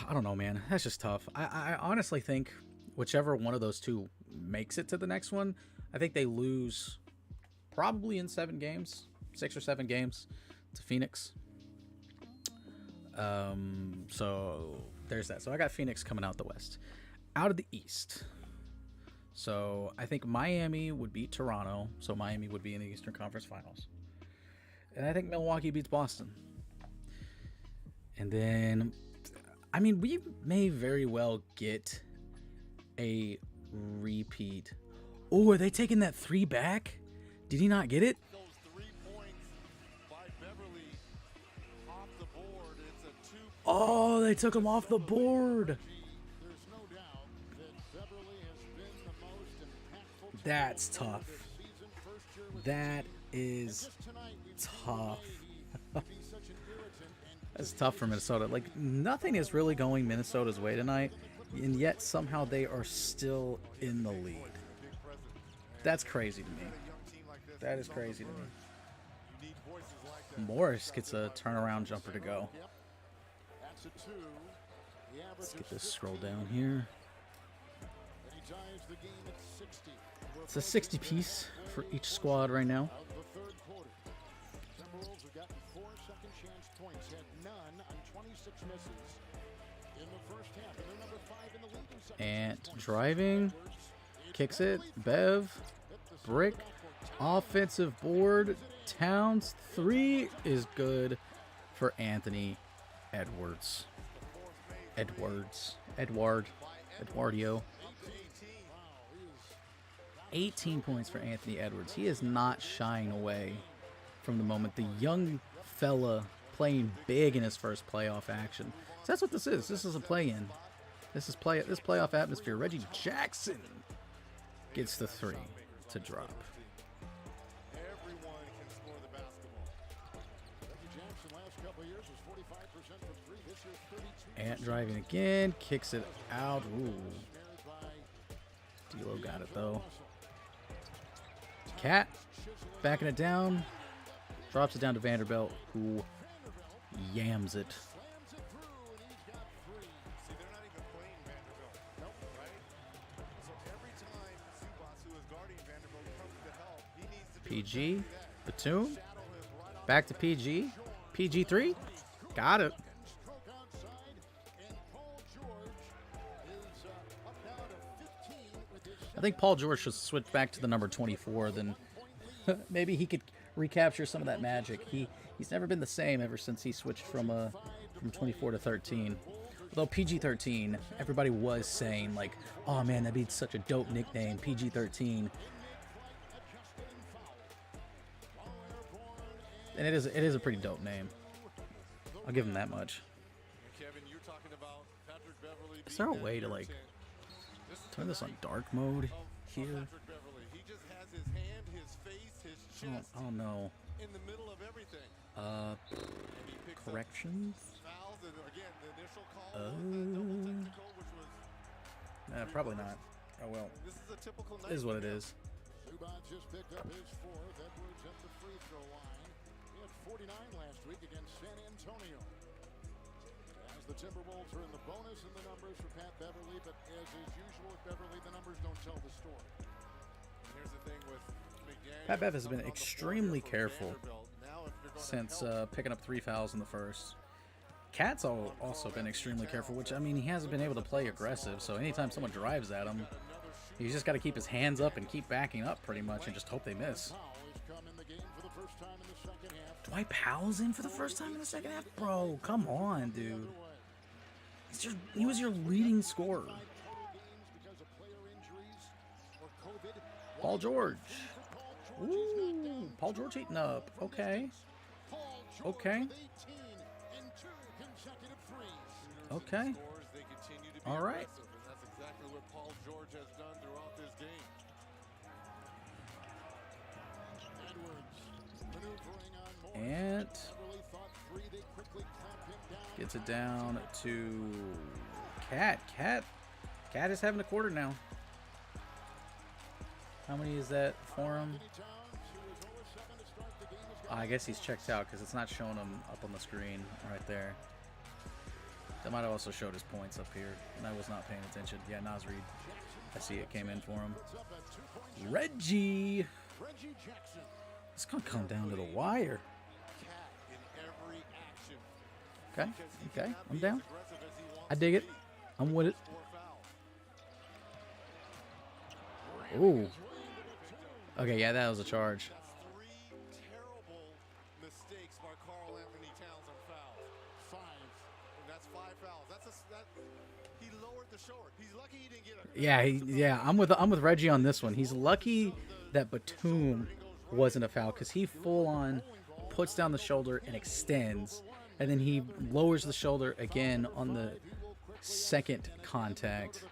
I don't know, man. That's just tough. I honestly think whichever one of those two makes it to the next one, I think they lose probably in 7 games, 6 or 7 games to Phoenix. So there's that. So I got Phoenix coming out the West. Out of the East, so I think Miami would beat Toronto, so Miami would be in the Eastern Conference Finals. And I think Milwaukee beats Boston. And then, I mean, we may very well get a repeat. Oh, are they taking that 3 back? Did he not get it? Those 3 points by Beverly off the board. It's a 2. Oh, they took him off the board. There's no doubt that Beverly has been the most impactful. That's tough. Season, first year with That the team. is Just tonight, we've seen tough. the way he be such an irritant and That's tough for Minnesota. Like, nothing is really going Minnesota's way tonight, and yet somehow they are still in the lead. That's crazy to me. That is crazy to me. Morris gets a turnaround jumper to go. that's a 2. He Let's get averages this 15, scroll down here. and he ties the game at 60. It's a 60 piece for each squad right now. Of the 3rd quarter. Timberwolves have gotten 4 second chance points, had none on 26 misses in the first half. And they're number 5 in the league in second And chance points. driving, kicks it, Bev, brick, offensive board, Towns, 3 is good for Anthony Edwards. Eduardio. 18 points for Anthony Edwards. He is not shying away from the moment. The young fella playing big in his first playoff action. So that's what this is. This is a play-in. This playoff atmosphere. Reggie Jackson gets the 3 to drop. Everyone can score the basketball. Reggie Jackson last couple of years was 45% from 3. This year 32. Ant driving again, kicks it out. Ooh, Snared by D'Lo got it though. Cat backing it down, drops it down to Vanderbilt, who yams it. slams it through, and he's got 3. See, they're not even playing Vanderbilt. Nope. Right? So every time Subas, who is guarding Vanderbilt, comes to help, he needs to do PG, exactly that. Batum, Shadow him right off back to PG, PG3, got it. Stroke outside, and Paul George is up now to 15 with his I think Paul George should switch back to the number 24. Then maybe he could recapture some of that magic. He's never been the same ever since he switched from 24 to 13. Although PG-13, everybody was saying like, oh man, that'd be such a dope nickname, PG-13. And it is a pretty dope name. I'll give him that much. Kevin, you're talking about Patrick Beverly. Is there a being way to that like irritant. This is turn the this on night dark mode of here? Patrick Beverly. He just has his hand, his face, his chest Oh no. in the middle of everything. Uh, And he picks up corrections? fouls, and again, the initial call was that double technical, which was Probably not. Oh well. this is a typical night. It is what for it him. is. Zubac just picked up his 4th. Edwards at the free throw line. He had 49 last week against San Antonio. As the Timberwolves are in the bonus in the numbers for Pat Beverly, but as is usual with Beverly, the numbers don't tell the story. And here's the thing with McDaniel. Pat Bev has been coming on the floor extremely here for careful Vanderbilt. Now, if you're gonna since help, picking up 3 fouls in the first. Cat's also been extremely careful, which, I mean, he hasn't been able to play aggressive, so anytime someone drives at him, he's just got to keep his hands up and keep backing up pretty much and just hope they miss. Foul has come in the game for the first time in the second half. Dwight Powell's in for the first time in the second half? Bro, come on, dude. He was your leading scorer. Paul George. Ooh, Paul George heating up. Okay. Okay. Okay. All right. That's exactly what Paul George has done throughout this game. And gets it down to Cat. Cat is having a quarter now. How many is that for him? I guess he's checked out because it's not showing him up on the screen right there. That might have also showed his points up here, and I was not paying attention. Yeah, Nas Reed. I see it came in for him. Reggie. It's going to come down to the wire. Okay, okay, I'm down. I dig it. I'm with it. Ooh. Okay, yeah, that was a charge. Three terrible mistakes by Karl Anthony Towns on fouls. 5. And that's 5 fouls. He lowered the shoulder. He's lucky he didn't get a. Yeah, I'm with Reggie on this one. He's lucky that Batum wasn't a foul because he full on puts down the shoulder and extends, and then he lowers the shoulder again on the second contact.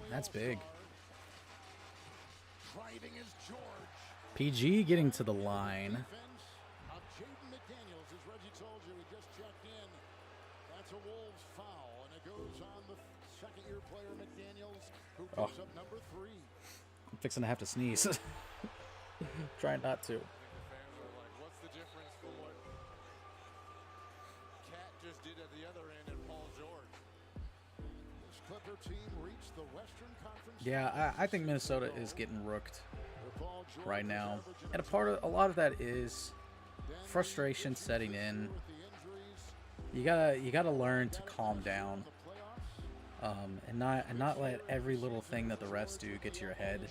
That's big. PG getting to the line. Oh. I'm fixing to have to sneeze. Trying not to. What's the difference from what Cat just did at the other end and Paul George? This Clipper team reached the Western Conference. Yeah, I think Minnesota is getting rooked right now, and a lot of that is frustration setting in. You gotta learn to calm down, and not let every little thing that the refs do get to your head,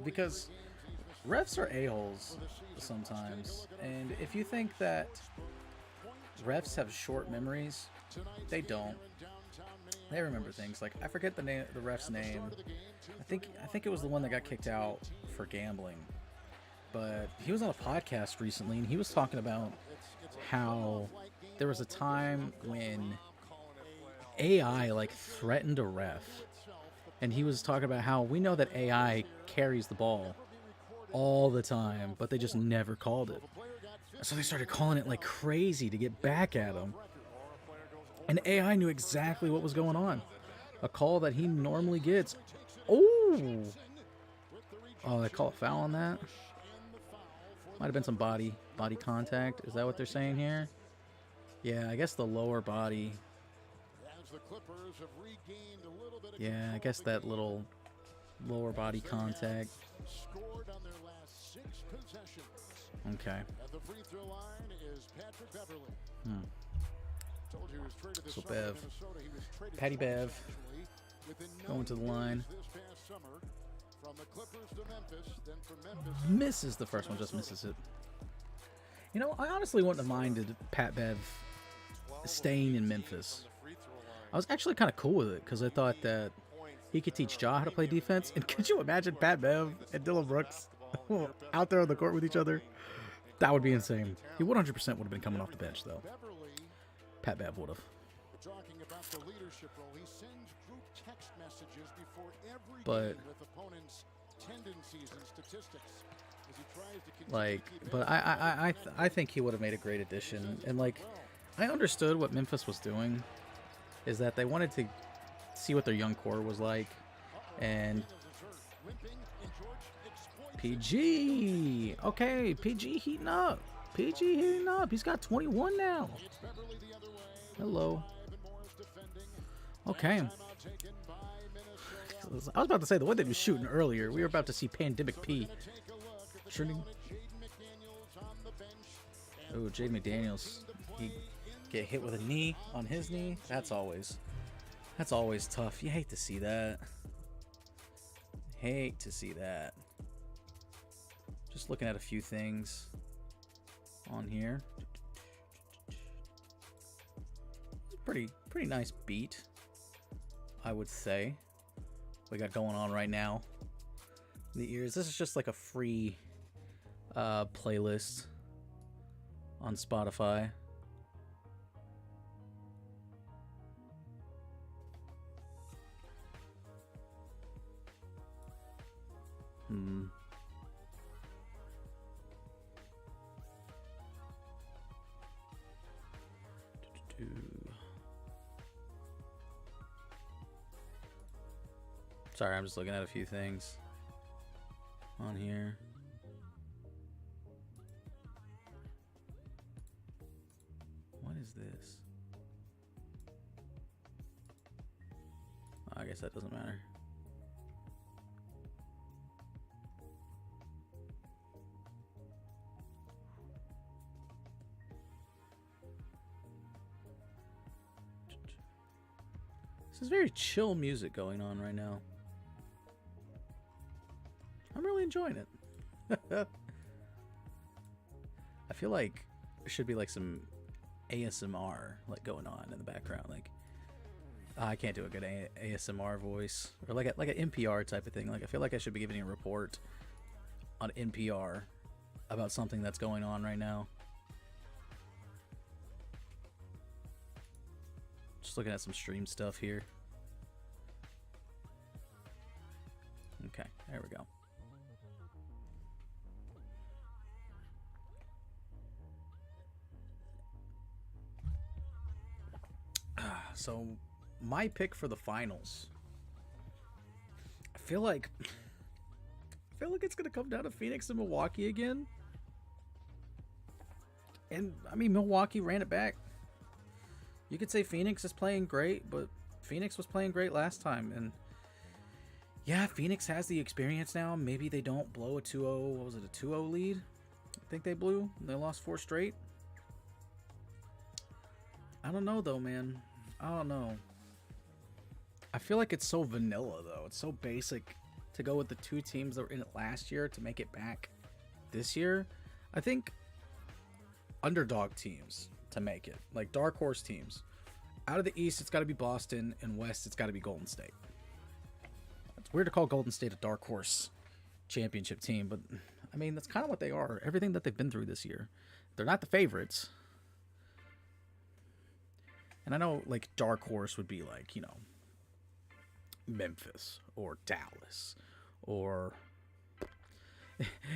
because refs are a-holes sometimes, and if you think that refs have short memories, they don't. They remember things. Like, I forget the ref's name. I think it was the one that got kicked out for gambling. But he was on a podcast recently, and he was talking about how there was a time when AI threatened a ref, and he was talking about how we know that AI carries the ball all the time, but they just never called it. So they started calling it like crazy to get back at him. And AI knew exactly what was going on. A call that he normally gets. Oh, they call a foul on that? Might have been some body contact. Is that what they're saying here? Yeah, I guess the lower body. Yeah, I guess that little lower body contact. Okay. So Bev, Patty Bev, going to the line. Misses the first one, just misses it. You know, I honestly wouldn't have minded Pat Bev staying in Memphis. I was actually kind of cool with it because I thought that he could teach Ja how to play defense. And could you imagine Pat Bev and Dillon Brooks out there on the court with each other? That would be insane. He 100% would have been coming off the bench, though. Pat Bev would have. Talking about the leadership role, he sends group text messages before every But game with opponents' tendencies and statistics as he tries to continue like, to keep but I think he would have made a great addition. And like, I understood what Memphis was doing, is that they wanted to see what their young core was like, and PG, okay, PG heating up. PG heating up. He's got 21 now. Hello. Okay. I was about to say, the one that was shooting earlier, we were about to see Pandemic P. Shooting. Oh, Jade McDaniels. He get hit with a knee on his knee. That's always tough. You hate to see that. Hate to see that. Just looking at a few things on here. Pretty nice beat, I would say. We got going on right now. The ears. This is just like a free playlist on Spotify. Sorry, I'm just looking at a few things on here. What is this? I guess that doesn't matter. This is very chill music going on right now. I'm really enjoying it. I feel like there should be like some ASMR like going on in the background. Like I can't do a good ASMR voice, or like an NPR type of thing. Like I feel like I should be giving a report on NPR about something that's going on right now. Just looking at some stream stuff here. Okay, there we go. So, my pick for the finals. I feel like it's gonna come down to Phoenix and Milwaukee again. And I mean, Milwaukee ran it back. You could say Phoenix is playing great, but Phoenix was playing great last time. And yeah, Phoenix has the experience now. Maybe they don't blow a 2-0. What was it, a 2-0 lead? I think they blew. They lost 4 straight. I don't know, though, man. I don't know. I feel like it's so vanilla, though. It's so basic to go with the 2 teams that were in it last year to make it back this year. I think underdog teams to make it, like dark horse teams. Out of the East, it's got to be Boston, and West, it's got to be Golden State. It's weird to call Golden State a dark horse championship team, but I mean, that's kind of what they are. Everything that they've been through this year. They're not the favorites. And I know, like, dark horse would be like, you know, Memphis or Dallas or...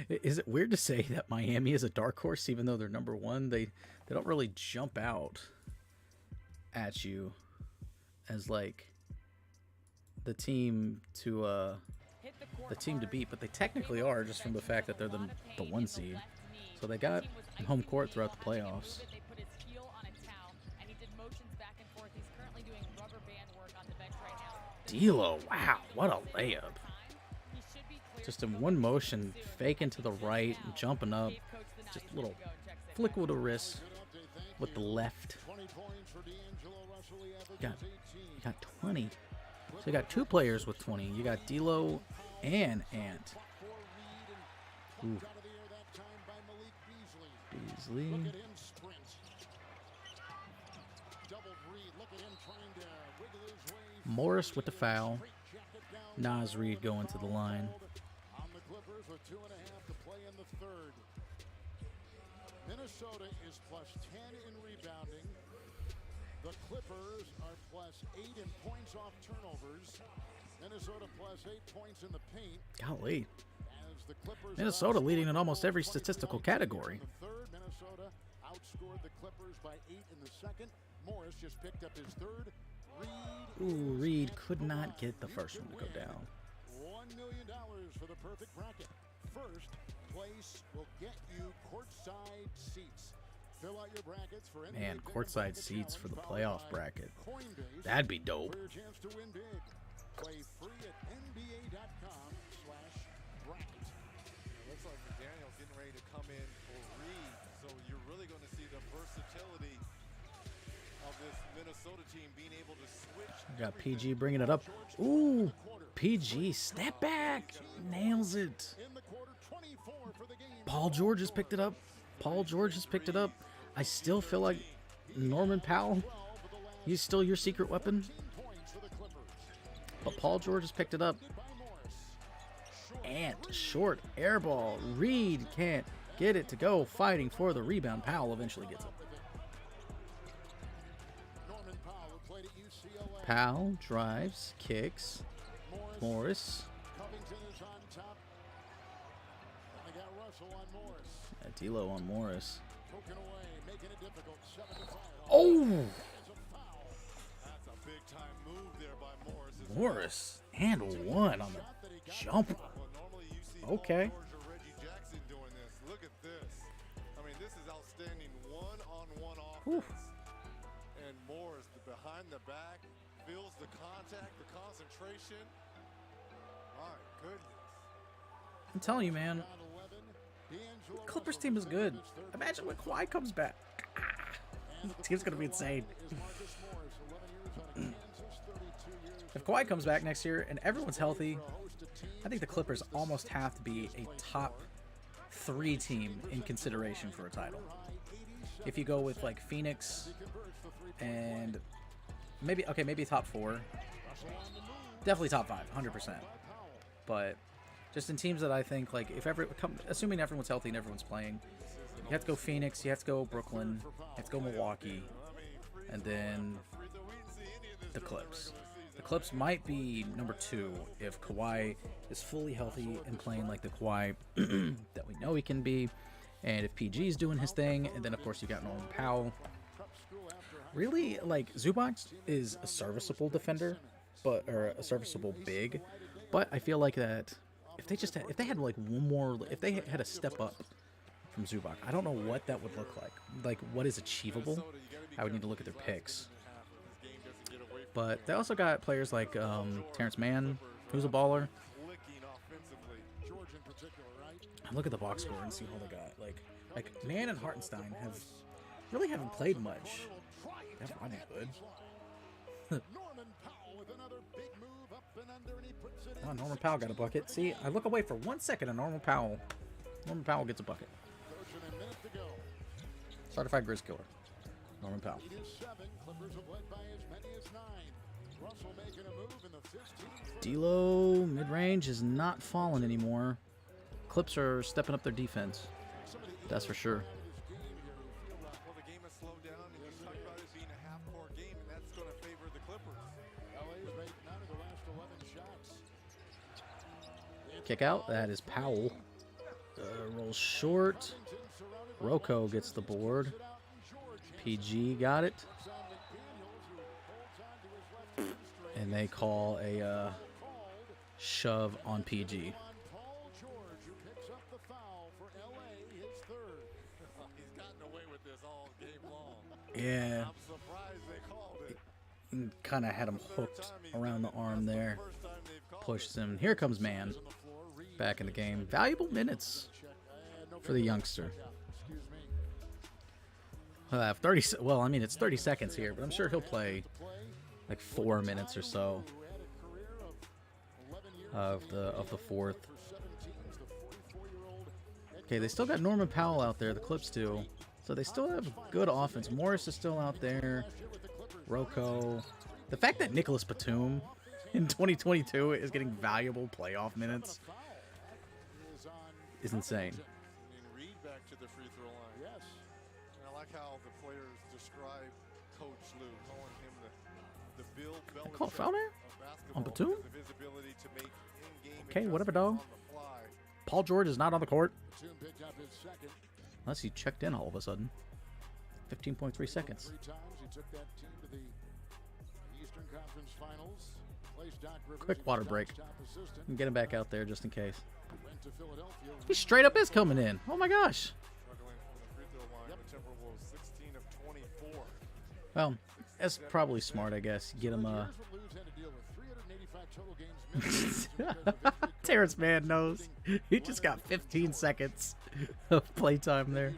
Is it weird to say that Miami is a dark horse even though they're number 1? They don't really jump out at you as, like, the team to beat, but they technically are just from the fact that they're the 1 seed. So they got home court throughout the playoffs. D'Lo, wow, what a layup. Just in one motion, faking to the right, jumping up. Just a little flick with the wrist with the left. You got 20. So you got 2 players with 20. You got D'Lo and Ant. Ooh. Beasley. Morris with the foul. Naz Reid going to the line. On the Clippers with 2.5 to play in the third. Minnesota is +10 in rebounding. The Clippers are +8 in points off turnovers. Minnesota +8 points in the paint. Golly. Minnesota leading in almost every statistical category. In the third, Minnesota outscored the Clippers by 8 in the second. Morris just picked up his third. Ooh, Reed could not get the first one to go down. $1 million for the perfect bracket. First place will get you courtside seats. Fill out your brackets for NBA Man, courtside seats for the playoff bracket. Coinbase. That'd be dope. For your chance to win big. Play free at nba.com/bracket. It looks like McDaniel's getting ready to come in for Reed. So So you're really going to see the versatility of this Minnesota team being able to switch. We got PG bringing it up. Ooh, PG step back, nails it. Paul George has picked it up. Paul George has picked it up. I still feel like Norman Powell, he's still your secret weapon. But Paul George has picked it up. Ant, short, air ball. Reed can't get it to go. Fighting for the rebound. Powell eventually gets it. Powell drives, kicks. Morris. D'Lo on Morris. Oh! That's a big time move there by Morris. Morris and one on the jump. Well, normally you see Okay. Paul George or Reggie Jackson doing this. Look at this. I mean, this is outstanding one-on-one offense. And Morris, behind the back, feels the contact, the concentration. My goodness. I'm telling you, man. Clippers team is good. Imagine when Kawhi comes back. The team's gonna be insane. If Kawhi comes back next year and everyone's healthy, I think the Clippers almost have to be a top 3 team in consideration for a title. If you go with like Phoenix and maybe top 4, definitely top 5, 100%. But just in teams that I think, like, assuming everyone's healthy and everyone's playing, you have to go Phoenix, you have to go Brooklyn, you have to go Milwaukee, and then the Clips. The Clips might be number 2 if Kawhi is fully healthy and playing like the Kawhi that we know he can be, and if PG is doing his thing, and then of course you got Norman Powell. Really, like, Zubac is a serviceable defender, or a serviceable big, but I feel like that if they had like one more, if they had a step up from Zubac, I don't know what that would look like. Like, what is achievable? I would need to look at their picks. But they also got players like Terrence Mann, who's a baller. Look at the box score and see how they got. Like Mann and Hartenstein haven't played much. That's why they're good. Oh, Norman Powell got a bucket. See, I look away for 1 second and Norman Powell gets a bucket. Certified Grizz Killer. Norman Powell. D'Lo mid-range is not falling anymore. Clips are stepping up their defense. That's for sure. Well, the game has slowed down, and you talk about it being a half-court game, and that's going to favor the Clippers. Kick out. That is Powell. Rolls short. Rocco gets the board. PG got it. And they call a shove on PG. He's gotten away with this all game long. Yeah. I'm surprised they called it. Kind of had him hooked around the arm there. Pushes him. Here comes Man. Back in the game. Valuable minutes for the youngster. 30. Well, I mean, it's 30 seconds here, but I'm sure he'll play like 4 minutes or so of the fourth. Okay, they still got Norman Powell out there. The Clips do, so they still have good offense. Morris is still out there. Rocco. The fact that Nicholas Batum in 2022 is getting valuable playoff minutes is insane. And Reed back to the free throw line. Yes. And I like how the players describe Coach Lou, calling him the Bill Belichick Call foul there on Batum. the visibility to make in-game Okay, whatever, adjustments dog. on the fly. Paul George is not on the court. Unless he checked in all of a sudden. 15.3 seconds. 3 times he took that team to the Eastern Conference Finals. Placed Doc Rivers Quick as water Doc's break. top assistant. And get him back out there just in case. Went to Philadelphia. He straight up is coming in. Oh my gosh. Struggling from the free throw line. The Timberwolves 16 of 24. Well, that's probably smart, I guess. Get him Here's what Lou's had to deal with. 385 total games missed because of victory. Terrence Mann knows. He just got 15 seconds of playtime there.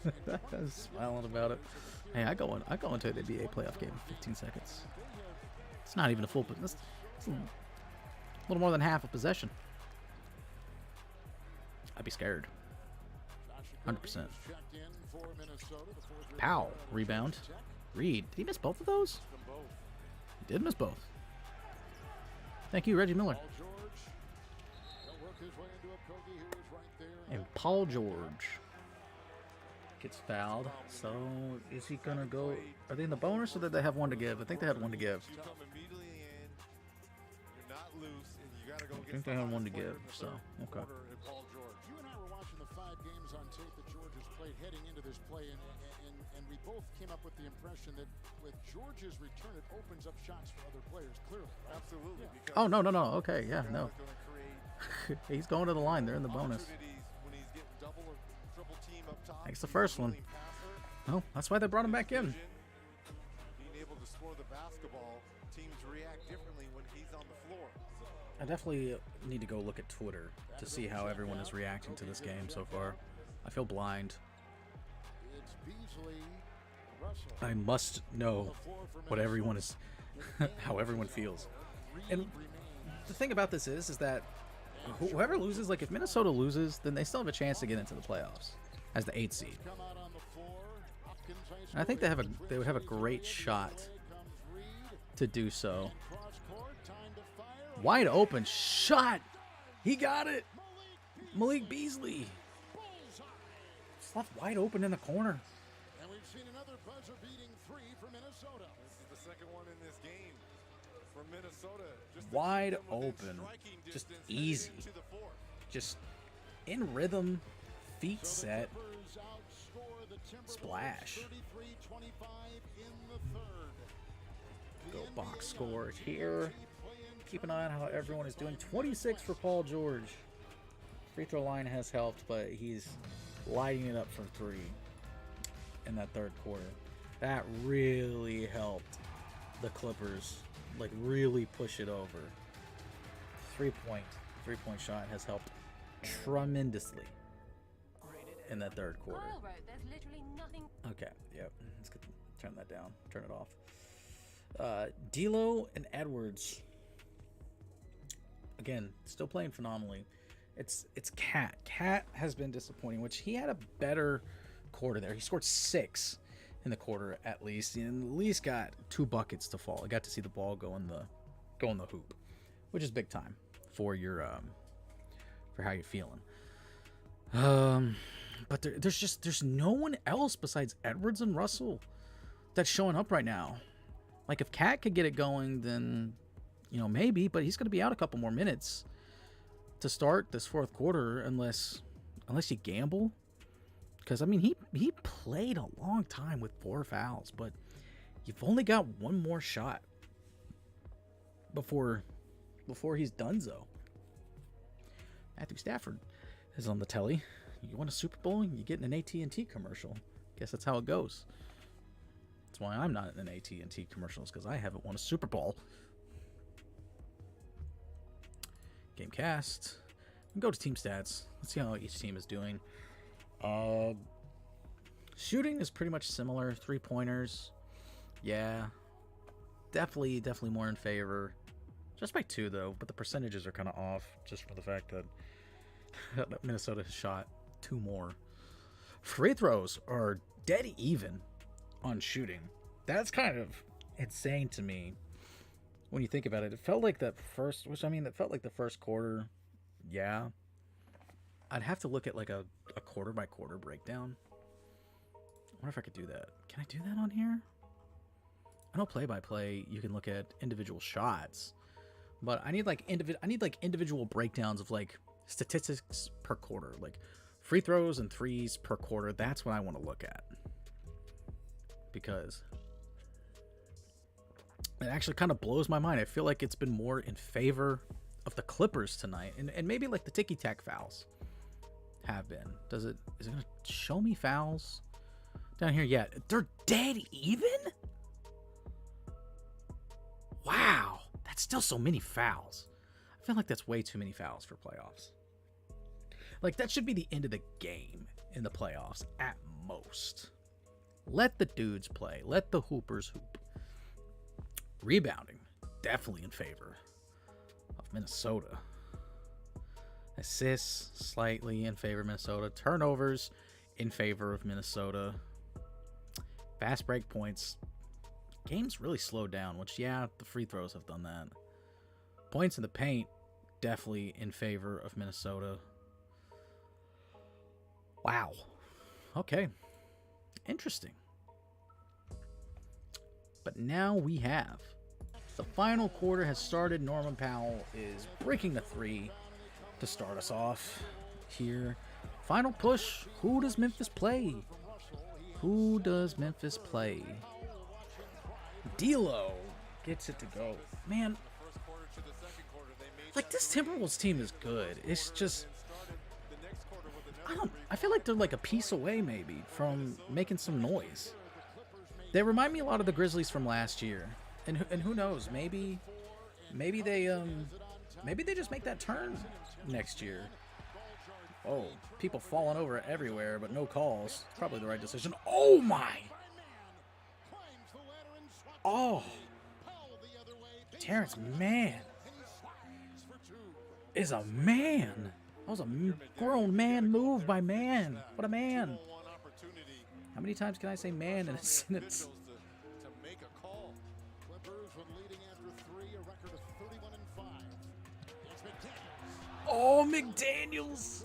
I was smiling about it. Hey, I go into the NBA playoff game in 15 seconds. It's not even a full, but it's a little more than half a possession. I'd be scared. 100%. Powell, rebound. Reed, did he miss both of those? He did miss both. Thank you, Reggie Miller. And Paul George gets fouled. So is he gonna go? Are they in the bonus or did they have one to give? I think they had one to give. I think they had one to give. So okay. You and I were watching the 5 games on tape that George has played heading into this play, and we both came up with the impression that with George's return, it opens up shots for other players. Clearly, right? Absolutely. Yeah. Oh no. Okay, yeah, no. He's going to the line. They're in the bonus. Thanks the first one. No, that's why they brought him back in. Being able to score the basketball, teams react differently when he's on the floor. I definitely need to go look at Twitter to see how everyone is reacting to this game so far. I feel blind. I must know what everyone is, how everyone feels. And the thing about this is that whoever loses, like if Minnesota loses, then they still have a chance to get into the playoffs as the 8th seed. And I think they would have a great shot to do so. Wide open shot. He got it. Malik Beasley. It's left wide open in the corner. And we've seen another buzzer-beating 3 for Minnesota. This is the second one in this game for Minnesota. Just Wide open. Just easy. Just in rhythm. Feet set. Splash. Go box score here. Keep an eye on how everyone is doing. 26 for Paul George. Free throw line has helped, but he's lighting it up for 3 in that third quarter. That really helped the Clippers, like really push it over. 3-point shot has helped tremendously in that third quarter. Okay, yep. Let's turn that down. Turn it off. D'Lo and Edwards. Again, still playing phenomenally. It's Cat. Cat has been disappointing, which he had a better quarter there. He scored 6 in the quarter at least, and at least got 2 buckets to fall. I got to see the ball go in the hoop, which is big time for your for how you're feeling. But there's no one else besides Edwards and Russell that's showing up right now. Like if Cat could get it going, then maybe, but he's going to be out a couple more minutes to start this fourth quarter unless you gamble. Because I mean he played a long time with 4 fouls, but you've only got one more shot before he's donezo. Matthew Stafford is on the telly. You want a Super Bowl? You get in an AT&T commercial. Guess that's how it goes. That's why I'm not in an AT&T commercials, because I haven't won a Super Bowl. Game cast. Go to team stats. Let's see how each team is doing. Shooting is pretty much similar. 3-pointers. Yeah. Definitely more in favor. Just by 2 though, but the percentages are kind of off just for the fact that Minnesota has shot 2 more. Free throws are dead even on shooting. That's kind of insane to me when you think about it. It felt like that first, it felt like the first quarter. Yeah. I'd have to look at like a quarter by quarter breakdown. I wonder if I could do that. Can I do that on here? I know play by play you can look at individual shots, but I need like individual breakdowns of like statistics per quarter, like free throws and threes per quarter. That's what I want to look at, because it actually kind of blows my mind. I feel like it's been more in favor of the Clippers tonight, and maybe like the ticky-tack fouls have been. Is it going to show me fouls down here yet? They're dead even? Wow, that's still so many fouls. I feel like that's way too many fouls for playoffs. Like, that should be the end of the game in the playoffs at most. Let the dudes play. Let the hoopers hoop. Rebounding, definitely in favor of Minnesota. Assists, slightly in favor of Minnesota. Turnovers, in favor of Minnesota. Fast break points. Game's really slowed down, which, yeah, the free throws have done that. Points in the paint, definitely in favor of Minnesota. Wow. Okay. Interesting. But now we have the final quarter has started. Norman Powell is breaking the three to start us off here. Final push. Who does Memphis play? Who does Memphis play? D'Lo gets it to go. Man, like, this Timberwolves team is good. It's just, I feel like they're like a piece away maybe from making some noise. They remind me a lot of the Grizzlies from last year. And who knows, maybe they just make that turn next year. Oh, people falling over everywhere, but no calls. Probably the right decision. Oh my! Oh, Terrence Mann is a man. That was a grown man move by man. What a man! How many times can I say man in a sentence? Oh, McDaniels!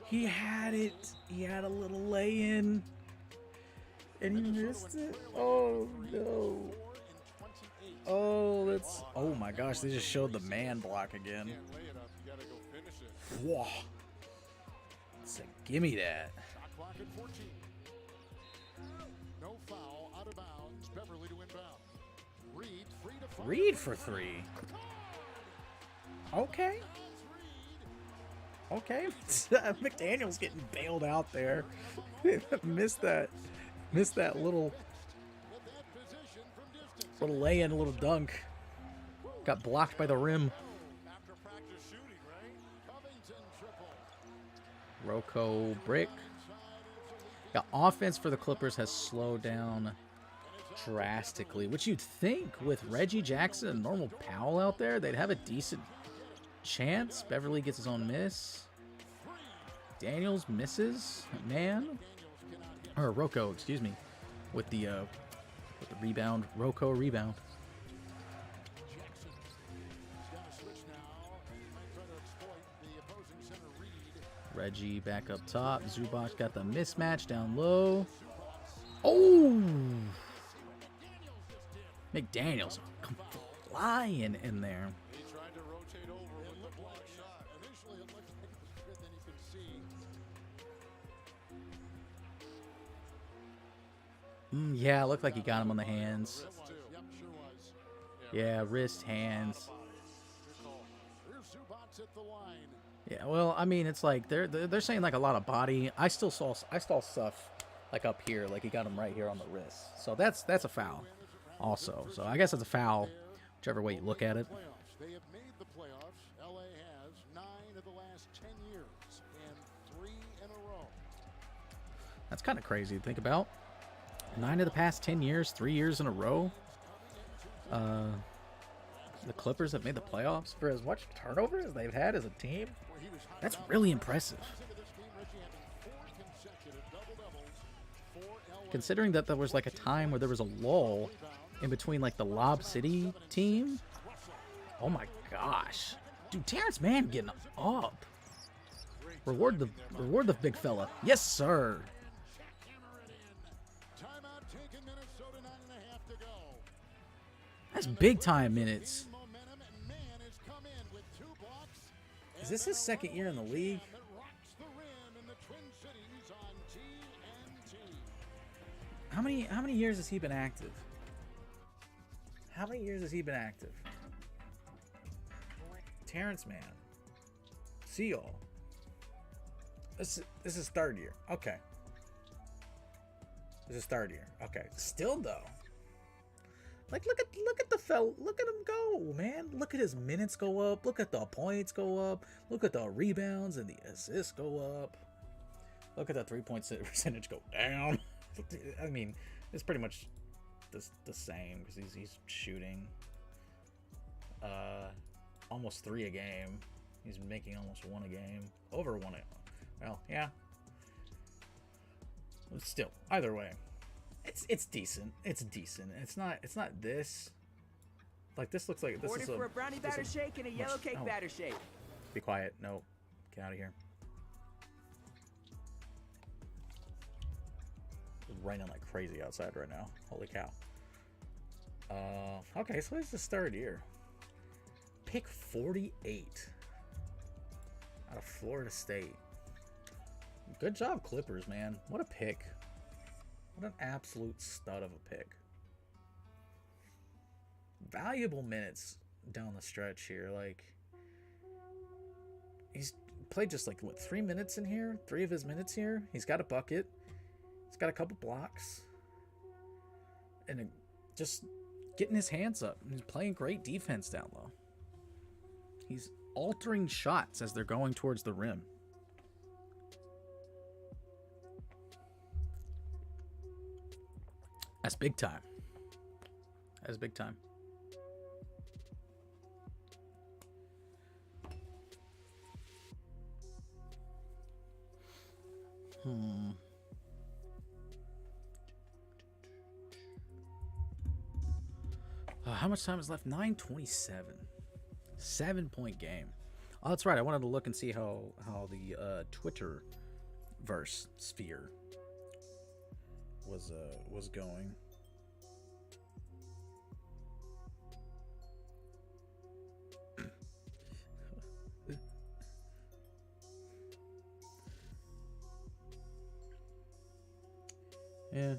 He had it. He had a little lay-in. And he missed it. Oh, no. Oh, that's... Oh, my gosh. They just showed the man block again. Whoa. It's like, give me that. No foul, out of bounds. Beverly to inbound. Reed, free to fire. Reed for three. Okay. Okay. McDaniel's getting bailed out there. Missed that little lay-in, little dunk. Got blocked by the rim. After practice shooting, right? Covington triple. Rocco brick. Yeah, offense for the Clippers has slowed down drastically, which you'd think with Reggie Jackson and normal Powell out there, they'd have a decent chance. Beverly gets his own miss. Daniels misses. Man. Or Rocco, excuse me. With the rebound. Rocco rebound. Reggie back up top. Zubac got the mismatch down low. Oh! McDaniels come flying in there. He tried to rotate over with the block shot. Initially, it looked like it was good, then you could see. Yeah, it looked like he got him on the hands. Yep, sure was. Yeah, wrist, hands. Here's Zubac at the line. Yeah, well, I mean, it's like they're saying like a lot of body. I saw stuff like up here, like he got him right here on the wrist. So that's a foul, also. So I guess it's a foul, whichever way you look at it. Playoffs. They have made the playoffs. LA has 9 of the last 10 years and 3 in a row. That's kind of crazy to think about. 9 of the past 10 years, 3 years in a row. The Clippers have made the playoffs for as much turnover as they've had as a team. That's really impressive. Considering that there was like a time where there was a lull in between like the Lob City team. Oh my gosh. Dude, Terrence Mann getting up. Reward the big fella. Yes, sir. That's big time minutes. Is this his second year in the league? How many years has he been active? How many years has he been active? Terrence Mann. See y'all. This is third year. Okay. This is third year. Okay. Still though. Like, look at the fella. Look at him go, man. Look at his minutes go up. Look at the points go up. Look at the rebounds and the assists go up. Look at the 3-point percentage go down. I mean, it's pretty much the same because he's shooting almost 3 a game. He's making almost 1 a game. Over 1 a, well, yeah. Still, either way, it's decent. It's decent. It's not this. Like, this looks like this Order is for a brownie batter shake and a yellow cake batter shake. Be quiet. No, get out of here. It's raining like crazy outside right now. Holy cow. Okay, so it's the third year. Pick 48 out of Florida State. Good job, Clippers, man. What a pick. What an absolute stud of a pick. Valuable minutes down the stretch here. Like, he's played just like, what, 3 minutes in here? 3 of his minutes here. He's got a bucket. He's got a couple blocks. And just getting his hands up. He's playing great defense down low. He's altering shots as they're going towards the rim. That's big time. That's big time. How much time is left? 9:27. 7-point game. Oh, that's right. I wanted to look and see how the Twitter verse sphere was going. Yeah.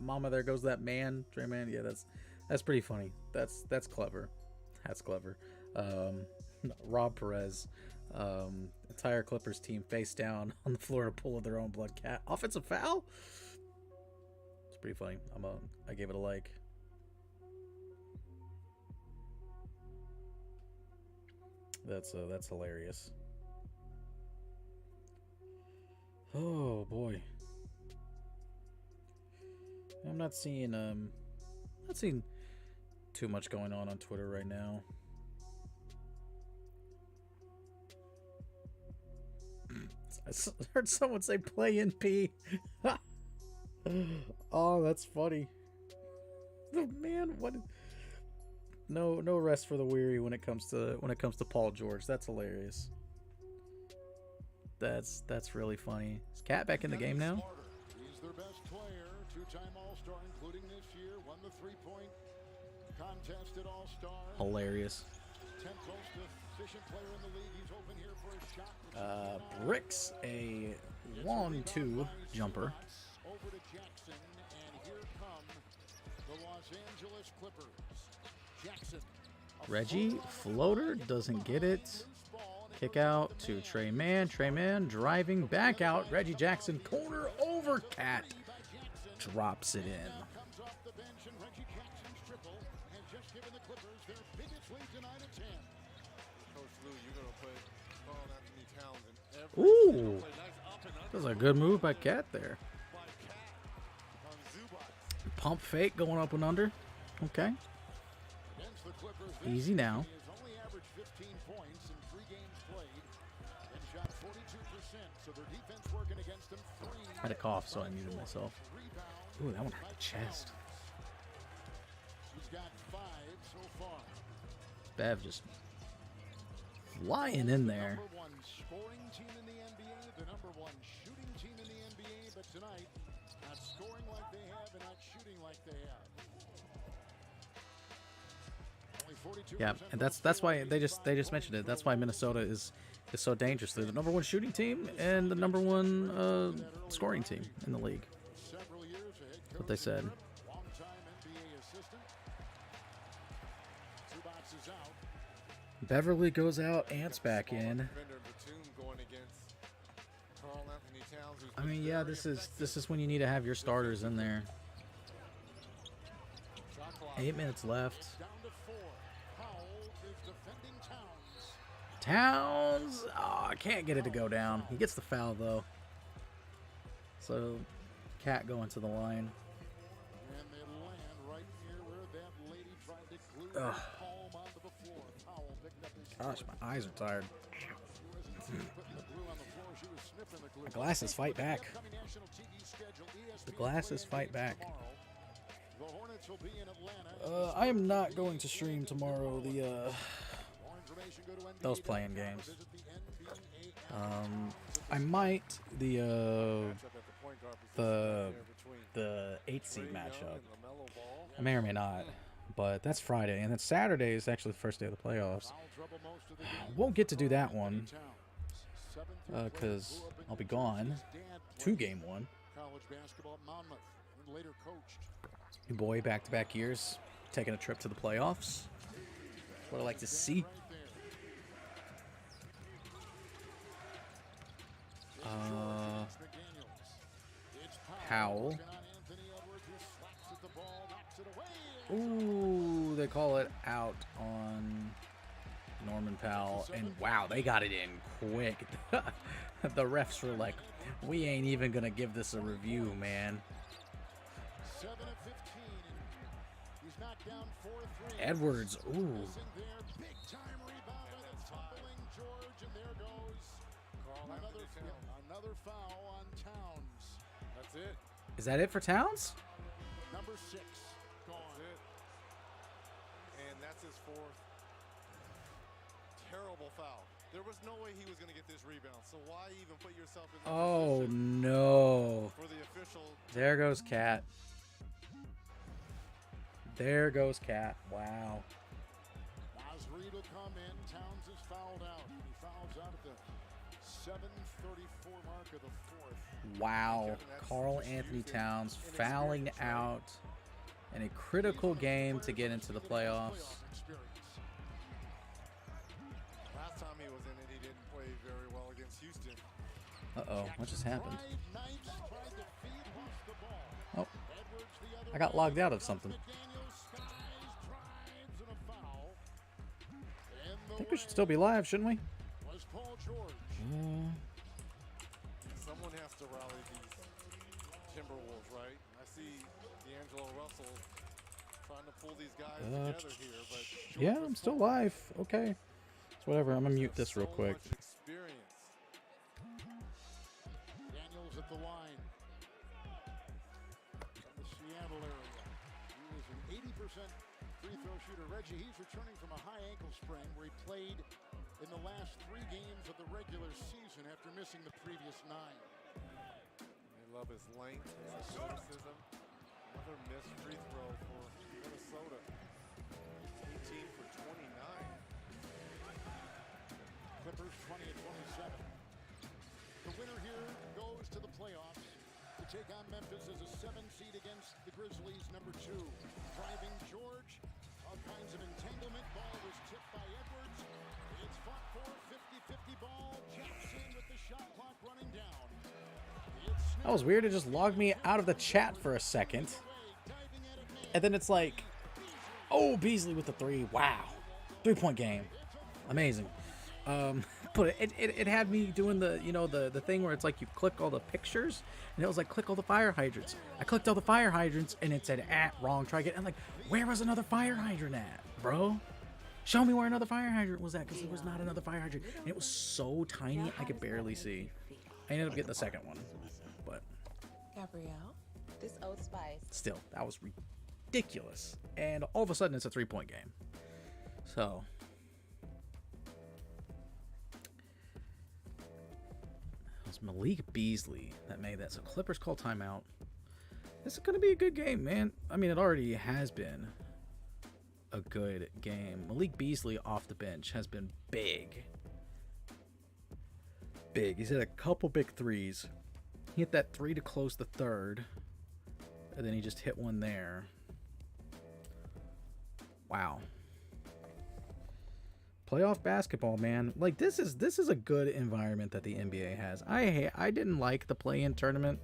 Mama, there goes that man, Trey Man. Yeah, that's pretty funny. That's clever. That's clever. Rob Perez, entire Clippers team face down on the floor to pull of their own blood. Cat offensive foul. It's pretty funny. I gave it a like. That's hilarious. Oh boy. I'm not seeing too much going on Twitter right now. I heard someone say play in P. Oh, that's funny. Man, what? No rest for the weary when it comes to Paul George. That's hilarious. That's really funny. Is Cat back in the game now? He's their best player, 2-time All-Star, including this year. Won the 3-point contest at All-Star. Hilarious. 10th most efficient player in the league. He's open here for a shot. Bricks a 1-2 jumper. Over to Jackson, and here come the Los Angeles Clippers. Jackson. Reggie floater doesn't get it. Kick out to Trey Man. Trey Man driving back out. Reggie Jackson corner over Cat. Drops it in. Comes off the bench, and Reggie Jackson's triple has just given the Clippers their biggest lead tonight at 10. Coach Lou, you're going to put Carl Anthony Towns in every Ooh. play. Nice up and That was a good move by Cat there. by Cat on Zubac. Pump fake going up and under. Okay. Against the Clippers, Easy now. he has only averaged 15 points in 3 games played and shot 42%. So their defense working against them. 3. I had a cough, so I muted myself. Ooh, that one hurt the chest. He's got 5 so far. Bev just flying in there. Number 1 scoring team in the NBA, the number 1 shooting team in the NBA, but tonight not scoring like they have and not shooting like they have. Only 42%. Yeah, and that's why they just mentioned it. That's why Minnesota is so dangerous. They're the number 1 shooting team and the number 1 scoring team in the league. Several years ahead. What they said. Long-time NBA assistant. Zubac is out. Beverly goes out. Ant's back in. Defender Batum going against Carl Anthony Towns, who's I mean, been yeah, very this is when you need to have your starters in there. Shot 8 minutes left. Down to 4. Powell is defending Towns. Towns! Oh, I can't get it to go down. He gets the foul, though. So, Cat going to the line. And they land right near where that lady tried to glue her palm onto the floor. Powell picked up his Gosh, my eyes are tired. She wasn't putting the glue on the floor. She was sniffing the glue. The glasses fight back. Upcoming national TV schedule, ESPN The glasses fight back. tomorrow. The Hornets will be in Atlanta. I am not going to stream tomorrow the More information, go to NBA. those playing games. Visit the NBA I might the Matchup at the point guard position there between the 8th seed Trae Young matchup. and LaMelo Ball. I may or may not, but that's Friday, and then Saturday is actually the first day of the playoffs. foul trouble most of the game. Won't get to do that one Towns. because I'll be gone to game 1. College basketball at Monmouth. And later coached. Your boy back-to-back years taking a trip to the playoffs. That's what I like to see. Right there. It's Powell. working on Anthony Edwards, who slaps at the ball, knocks it away. Ooh, they call it out on Norman Powell, and wow, they got it in quick. The refs were like, we ain't even gonna give this a review, man. 7 of 15. He's knocked down 4 3. Edwards, ooh. Missing there, big time rebound by the tumbling George, and there goes another foul on Towns. That's it. Is that it for Towns? Number 6 gone. That's it. And that's his 4th. Terrible foul. There was no way he was going to get this rebound. So why even put yourself in that Oh position no. for the official? There goes Cat. There goes Cat. Wow. Reed will come in. Towns is fouled out. He fouls out at the 7:34 mark of the 4th. Wow. Karl Anthony Towns fouling out in a critical game to get into the playoffs. Last time he was in it, he didn't play very well against Houston. Uh-oh, what just happened? Knights tried to feed, lost the ball. Oh, Edwards the other I got logged out of something. McDaniel skies, drives, and a foul. And I think we should still be live, shouldn't we? was Paul George. Someone has to rally these Timberwolves, right? I see D'Angelo Russell trying to pull these guys together here, but Yeah, I'm still live. Okay. It's whatever. I'm going to mute this real quick. Much experience. Daniels at the line. From the Seattle area. He is an 80% free throw shooter. Reggie, he's returning from a high ankle sprain where he played in the last 3 games of the regular season after missing the previous 9. They love his length, his athleticism. Another missed free throw for Minnesota. 18 for 29. Clippers 20 and 27. The winner here goes to the playoffs to take on Memphis as a 7 seed against the Grizzlies, number 2. Driving George, all kinds of entanglement. Ball was tipped by Edwards. It's fought for 50-50 ball. Jackson with the shot clock running down. That was weird. It just logged me out of the chat for a second. And then it's like, oh, Beasley with the 3. Wow. 3-point game. Amazing. But it had me doing the, you know, the thing where it's like you click all the pictures, and it was like, click all the fire hydrants. I clicked all the fire hydrants, and it said, wrong, try again. I'm like, where was another fire hydrant at, bro? Show me where another fire hydrant was at, because there was not another fire hydrant. And it was so tiny, I could barely see. I ended up getting the second one, but Gabrielle, this Old Spice. still, that was ridiculous. And all of a sudden, it's a 3-point game. So, it was Malik Beasley that made that. So, Clippers call timeout. This is going to be a good game, man. I mean, it already has been a good game. Malik Beasley off the bench has been big. Big. He's hit a couple big threes. He hit that 3 to close the third. And then he just hit one there. Wow. Playoff basketball, man. Like, this is a good environment that the NBA has. I didn't like the play-in tournament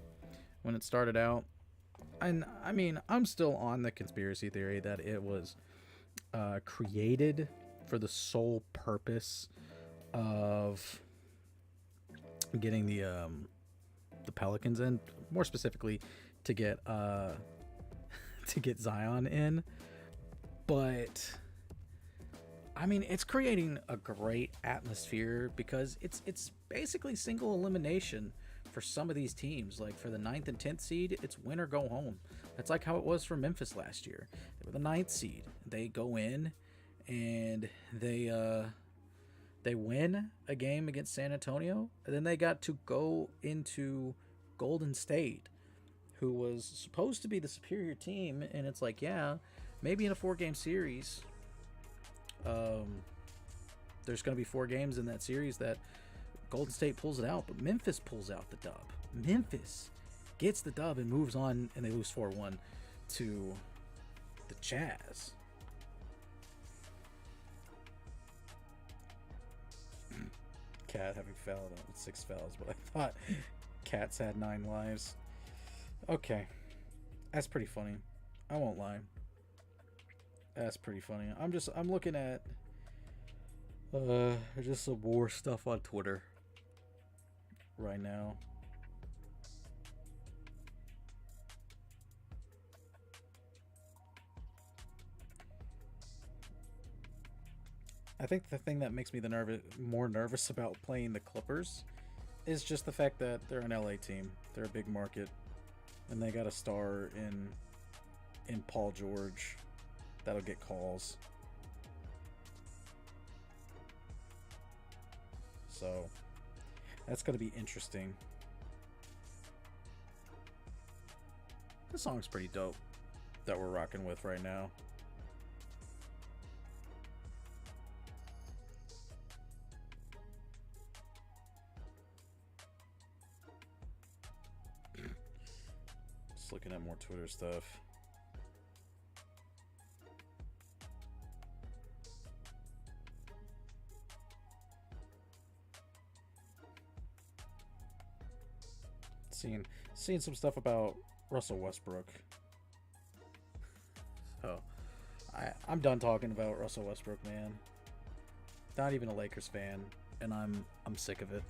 when it started out. And I mean, I'm still on the conspiracy theory that it was created for the sole purpose of getting the Pelicans in, more specifically to get to get Zion in. But I mean, it's creating a great atmosphere because it's basically single elimination for some of these teams. Like for the 9th and 10th seed, it's win or go home. That's like how it was for Memphis last year. They were the 9th seed. They go in and they win a game against San Antonio, and then they got to go into Golden State, who was supposed to be the superior team. And it's like, yeah, maybe in a 4-game series, there's going to be 4 games in that series that Golden State pulls it out, but Memphis pulls out the dub. Memphis gets the dub and moves on, and they lose 4-1 to the Jazz. Cat having fouled on 6 fouls, but I thought Cats had 9 lives. Okay, that's pretty funny. I won't lie. That's pretty funny. I'm looking at just some more stuff on Twitter right now. I think the thing that makes me more nervous about playing the Clippers is just the fact that they're an LA team. They're a big market, and they got a star in Paul George that'll get calls. So that's going to be interesting. This song's pretty dope that we're rocking with right now. Just looking at more Twitter stuff. Seeing some stuff about Russell Westbrook. So I'm done talking about Russell Westbrook, man. Not even a Lakers fan, and I'm sick of it.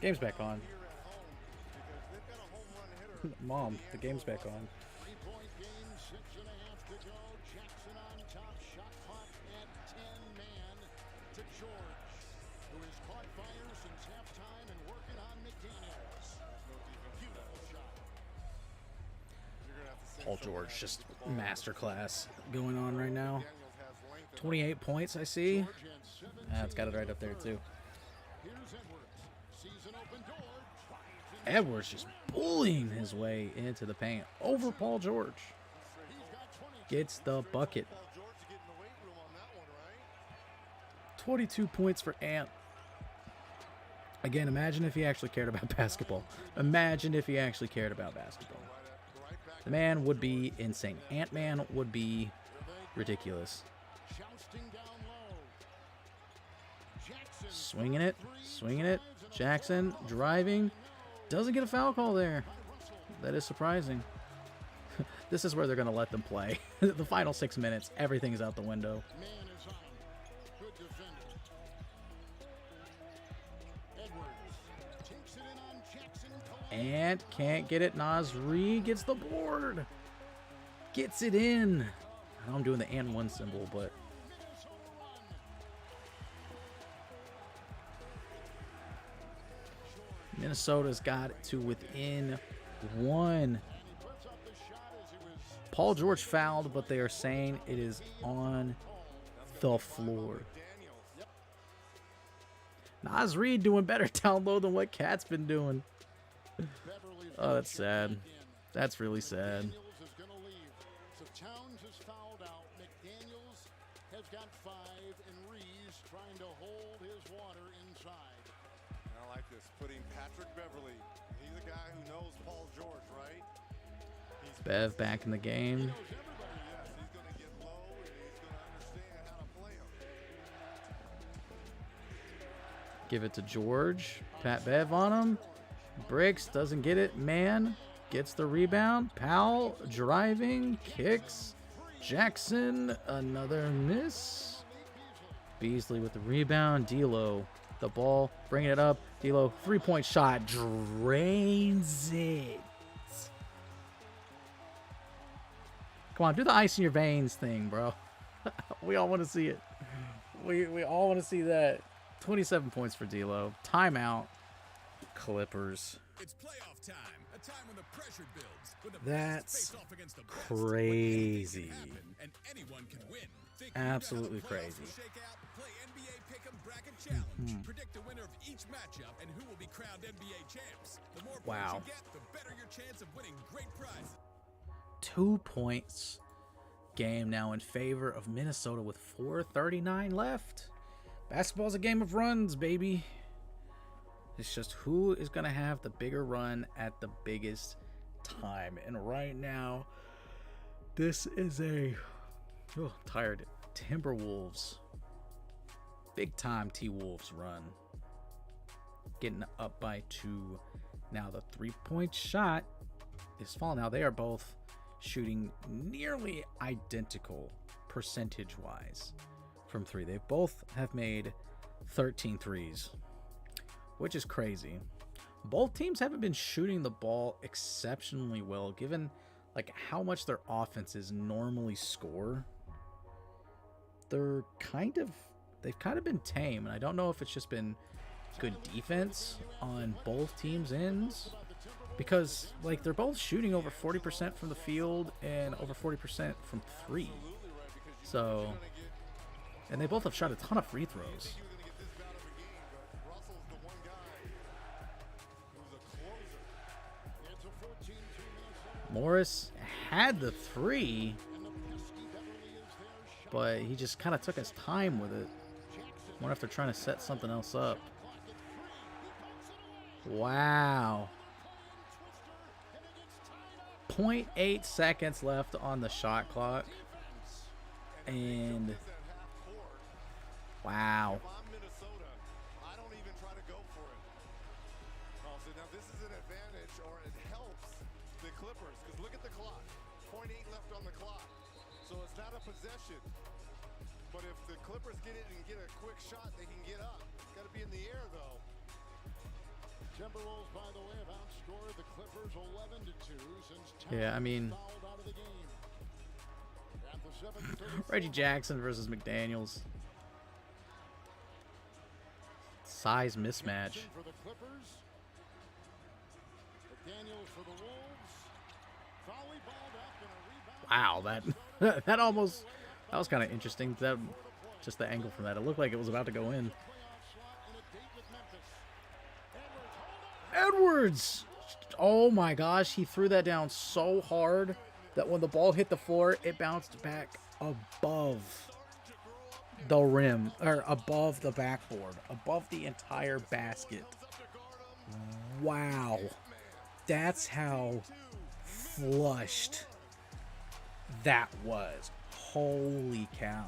Game's back on. Mom, the game's back on. 3-point game, 6.5 to go. Jackson on top, shot clock at 10 man to George, who has caught fire since halftime and working on McDaniels. Beautiful shot. Paul George, just masterclass going on right now. 28 points, I see. It's got it right up there too. Here's Edwards. Season open door. Edwards just bullying his way into the paint over Paul George. Gets the bucket. 22 points for Ant. Again, imagine if he actually cared about basketball. Imagine if he actually cared about basketball. The man would be insane. Ant-Man would be ridiculous. Swinging it. Jackson driving. Doesn't get a foul call there. That is surprising. This is where they're going to let them play. The final 6 minutes, everything is out the window. And can't get it. Nasri gets the board. Gets it in. I know I'm doing the and one symbol, but Minnesota's got it to within 1. Paul George fouled, but they are saying it is on the floor. Naz Reid doing better down low than what Cat's been doing. Oh, that's sad. That's really sad. Towns is fouled out. McDaniels has got 5, and Reeves trying to hold his water inside. I like this. Putting Patrick Beverly. He's a guy who knows Paul George, right? Bev back in the game. He knows everybody, yes. He's going to get low, and he's going to understand how to play him. Give it to George. Pat Bev on him. Bricks doesn't get it. Man. gets the rebound. Powell driving, kicks. Jackson, another miss. Beasley with the rebound. D'Lo, the ball, bringing it up. D'Lo, three-point shot, drains it. Come on, do the ice in your veins thing, bro. We all want to see it. We all want to see that. 27 points for D'Lo. Timeout. Clippers. It's playoff time, a time when the pressure builds. When the That's face off against the best, crazy. when anything can happen and anyone can win. Think Absolutely you know how the playoffs crazy. will shake out? Play NBA Pick'em Bracket Challenge. Predict the winner of each matchup and who will be crowned NBA champs. The more points Wow. you get, the better your chance of winning great prizes. 2 points. Game now in favor of Minnesota with 4:39 left. Basketball's a game of runs, baby. It's just who is going to have the bigger run at the biggest time. And right now, this is a tired Timberwolves. Big time T-Wolves run. Getting up by 2. Now the 3-point shot is falling. Now they are both shooting nearly identical percentage-wise from 3. They both have made 13 threes, which is crazy. Both teams haven't been shooting the ball exceptionally well, given like how much their offenses normally score. They've kind of been tame, and I don't know if it's just been good defense on both teams' ends, because like they're both shooting over 40% from the field and over 40% from 3. So, and they both have shot a ton of free throws. Morris had the 3, but he just kind of took his time with it. Wonder if they're trying to set something else up. Wow. 0.8 seconds left on the shot clock. And wow. Possession, but if the Clippers get it and get a quick shot, they can get up. Got to be in the air though. Timberwolves, by the way, have outscored the Clippers 11-2 since Yeah, I mean, fouled out of the game. At the 7:34 Reggie Jackson versus McDaniels. Size mismatch. for the Clippers. McDaniels for the Wolves. Fowley balled up and a rebound. Wow, that was kind of interesting. That just the angle from that. It looked like it was about to go in. Edwards! Oh my gosh, he threw that down so hard that when the ball hit the floor, it bounced back above the rim, or above the backboard, above the entire basket. Wow. That's how flushed that was. Holy cow.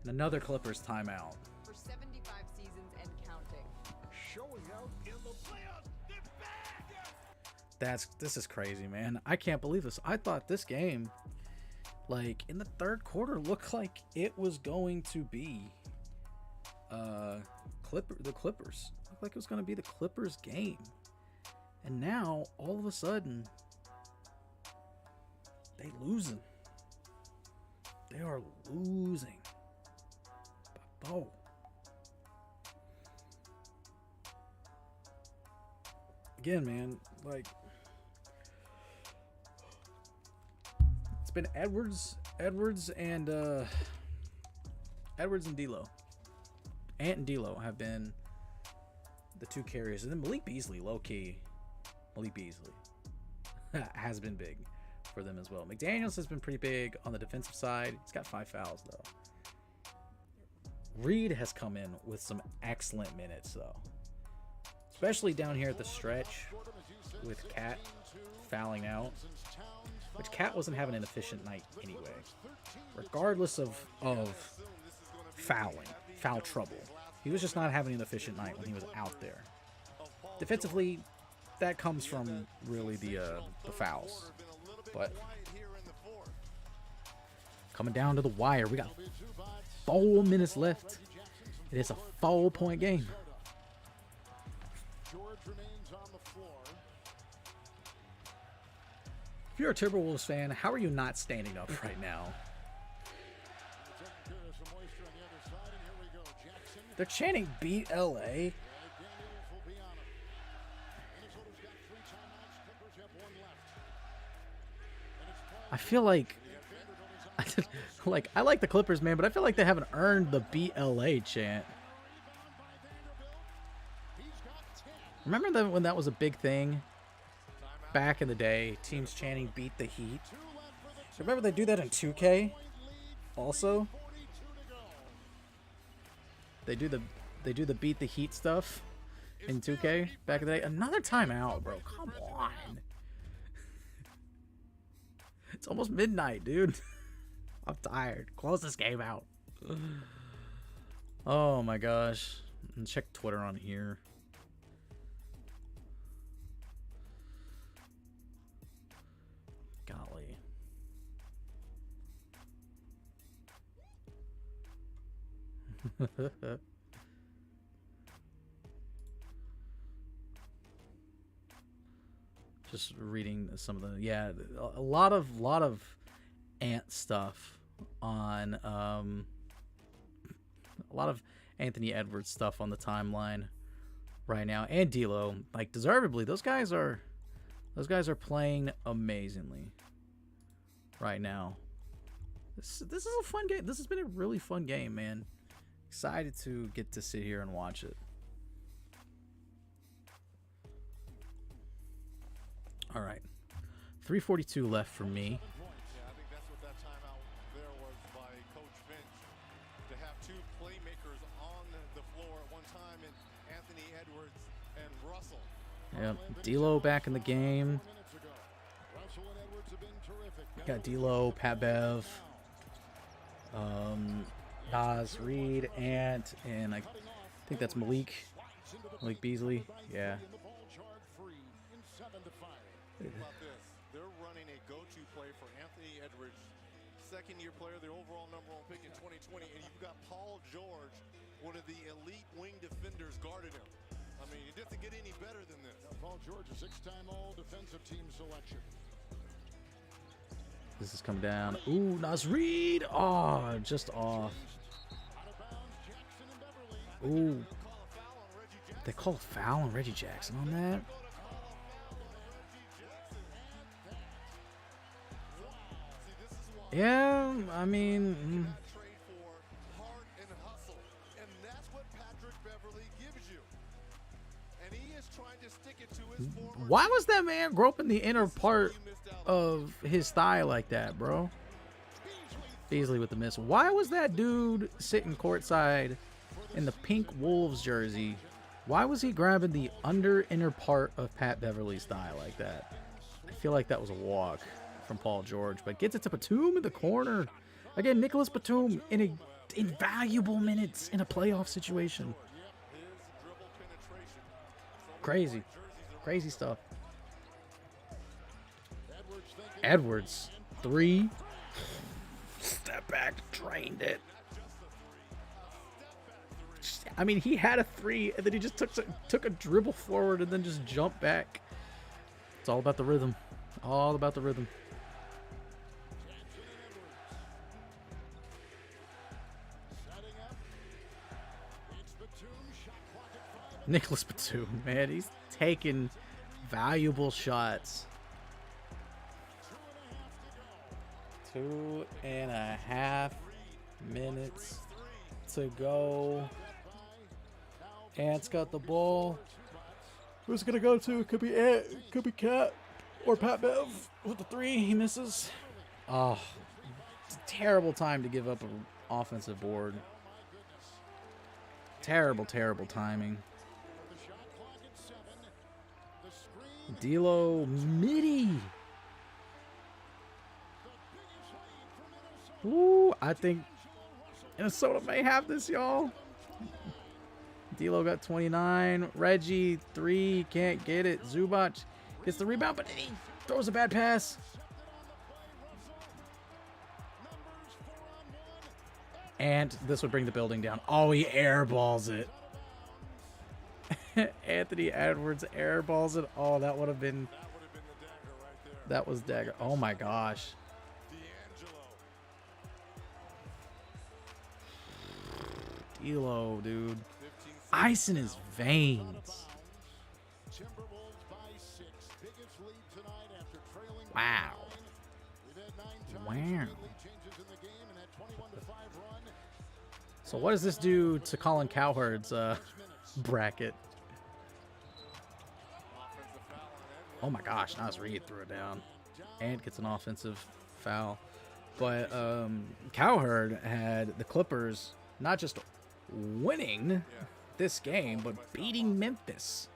And another Clippers timeout. For 75 seasons and counting. Showing out in the playoffs. They're back. This is crazy, man. I can't believe this. I thought this game, like in the third quarter, looked like it was going to be the Clippers. Looked like it was going to be the Clippers game. And now all of a sudden they losing. They are losing. Oh. Again, man, like it's been Edwards and D'Lo. Ant and D'Lo have been the two carriers, and then Malik Beasley, low key. Malik Beasley has been big for them as well. McDaniels has been pretty big on the defensive side. He's got 5 fouls though. Reed has come in with some excellent minutes though, especially down here at the stretch with Cat fouling out, which Cat wasn't having an efficient night anyway, regardless of foul trouble. He was just not having an efficient night when he was out there. Defensively, that comes from really the fouls. But coming down to the wire, we got 4 minutes left. It is a 4-point game. George remains on the floor. If you're a Timberwolves fan, how are you not standing up right now? Some moisture on the other side, and here we go. Jackson. They're chanting "Beat LA." Daniels will be on him. Minnesota's got 3 timeouts. Clippers have 1 left. And it's Paul I feel like, I like the Clippers, man, but I feel like they haven't earned the "Beat LA" chant. Remember that when that was a big thing back in the day? Teams chanting "Beat the Heat." Remember they do that in 2K. Also, they do the "Beat the Heat" stuff in 2K back in the day. Another timeout, bro. Come on. It's almost midnight, dude. I'm tired. Close this game out. Oh my gosh. And check Twitter on here. Golly. Just reading some of the, yeah, a lot of Ant stuff on a lot of Anthony Edwards stuff on the timeline right now, and D'Lo, like, deservedly. Those guys are playing amazingly right now. This is a fun game. This has been a really fun game, man. Excited to get to sit here and watch it. All right, 3:42 left for me. Yeah, I think that's what that timeout there was by Coach Finch, to have 2 playmakers on the floor at one time, and Anthony Edwards and Russell. Yeah, D'Lo back in the game. Got D'Lo, Pat Bev, Nas, Reed, Ant, and I think that's Malik Beasley. Yeah. Think about this. They're running a go-to play for Anthony Edwards, second-year player, the overall #1 pick in 2020, and you've got Paul George, one of the elite wing defenders, guarding him. I mean, it doesn't get any better than this. Paul George, a 6-time all-defensive team selection. This is coming down. Ooh, Nas Reed. Oh, just off. Ooh. They call a foul on Reggie Jackson on that? Yeah, I mean, Trade for heart and hustle, and that's what Patrick Beverley gives you. And he is trying to stick it to his former. why was that man groping the inner part of his thigh like that, bro? Beasley with the miss. Why was that dude sitting courtside in the pink Wolves jersey? Why was he grabbing the inner part of Pat Beverley's thigh like that? I feel like that was a walk from Paul George, but gets it to Batum in the corner. Again, Nicholas Batum in invaluable minutes in a playoff situation. Crazy stuff. Edwards, 3. Step back, drained it. I mean, he had a 3, and then he just took a dribble forward and then just jumped back. It's all about the rhythm. All about the rhythm. Nicholas Batum, man, he's taking valuable shots. 2.5 minutes to go. Ant's got the ball. Who's it gonna go to? Could be Ant, could be Cat, or Pat Bev with the 3. He misses. Oh, it's a terrible time to give up an offensive board. Terrible timing. D'Lo midi. Ooh, I think Minnesota may have this, y'all. D'Lo got 29. Reggie, 3. Can't get it. Zubac gets the rebound, but he throws a bad pass. And this would bring the building down. Oh, he airballs it. Anthony Edwards airballs it. Oh, that would have been... That was dagger. Oh, my gosh. D'Lo, dude. Ice in his veins. Wow. Wow. So what does this do to Colin Cowherd's bracket? Oh my gosh, Nas Reed threw it down and gets an offensive foul. But Cowherd had the Clippers not just winning this game, but beating Memphis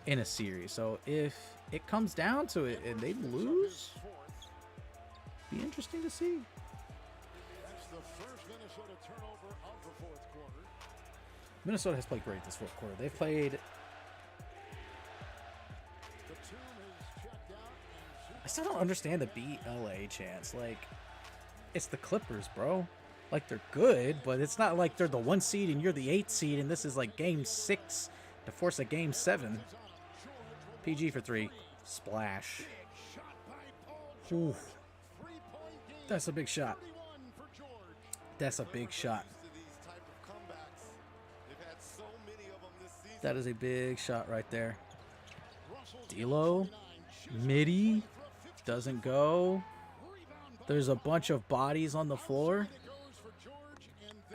in a series. So if it comes down to it and they lose, be interesting to see. Minnesota has played great this fourth quarter. They've played... I still don't understand the beat LA chants. Like, it's the Clippers, bro. Like, they're good, but it's not like they're the 1 seed and you're the 8 seed and this is like game 6 to force a game 7. PG for 3. Splash. Ooh. That's a big shot. That's a big shot. That is a big shot right there. D'Lo. Midi. Doesn't go. There's a bunch of bodies on the floor.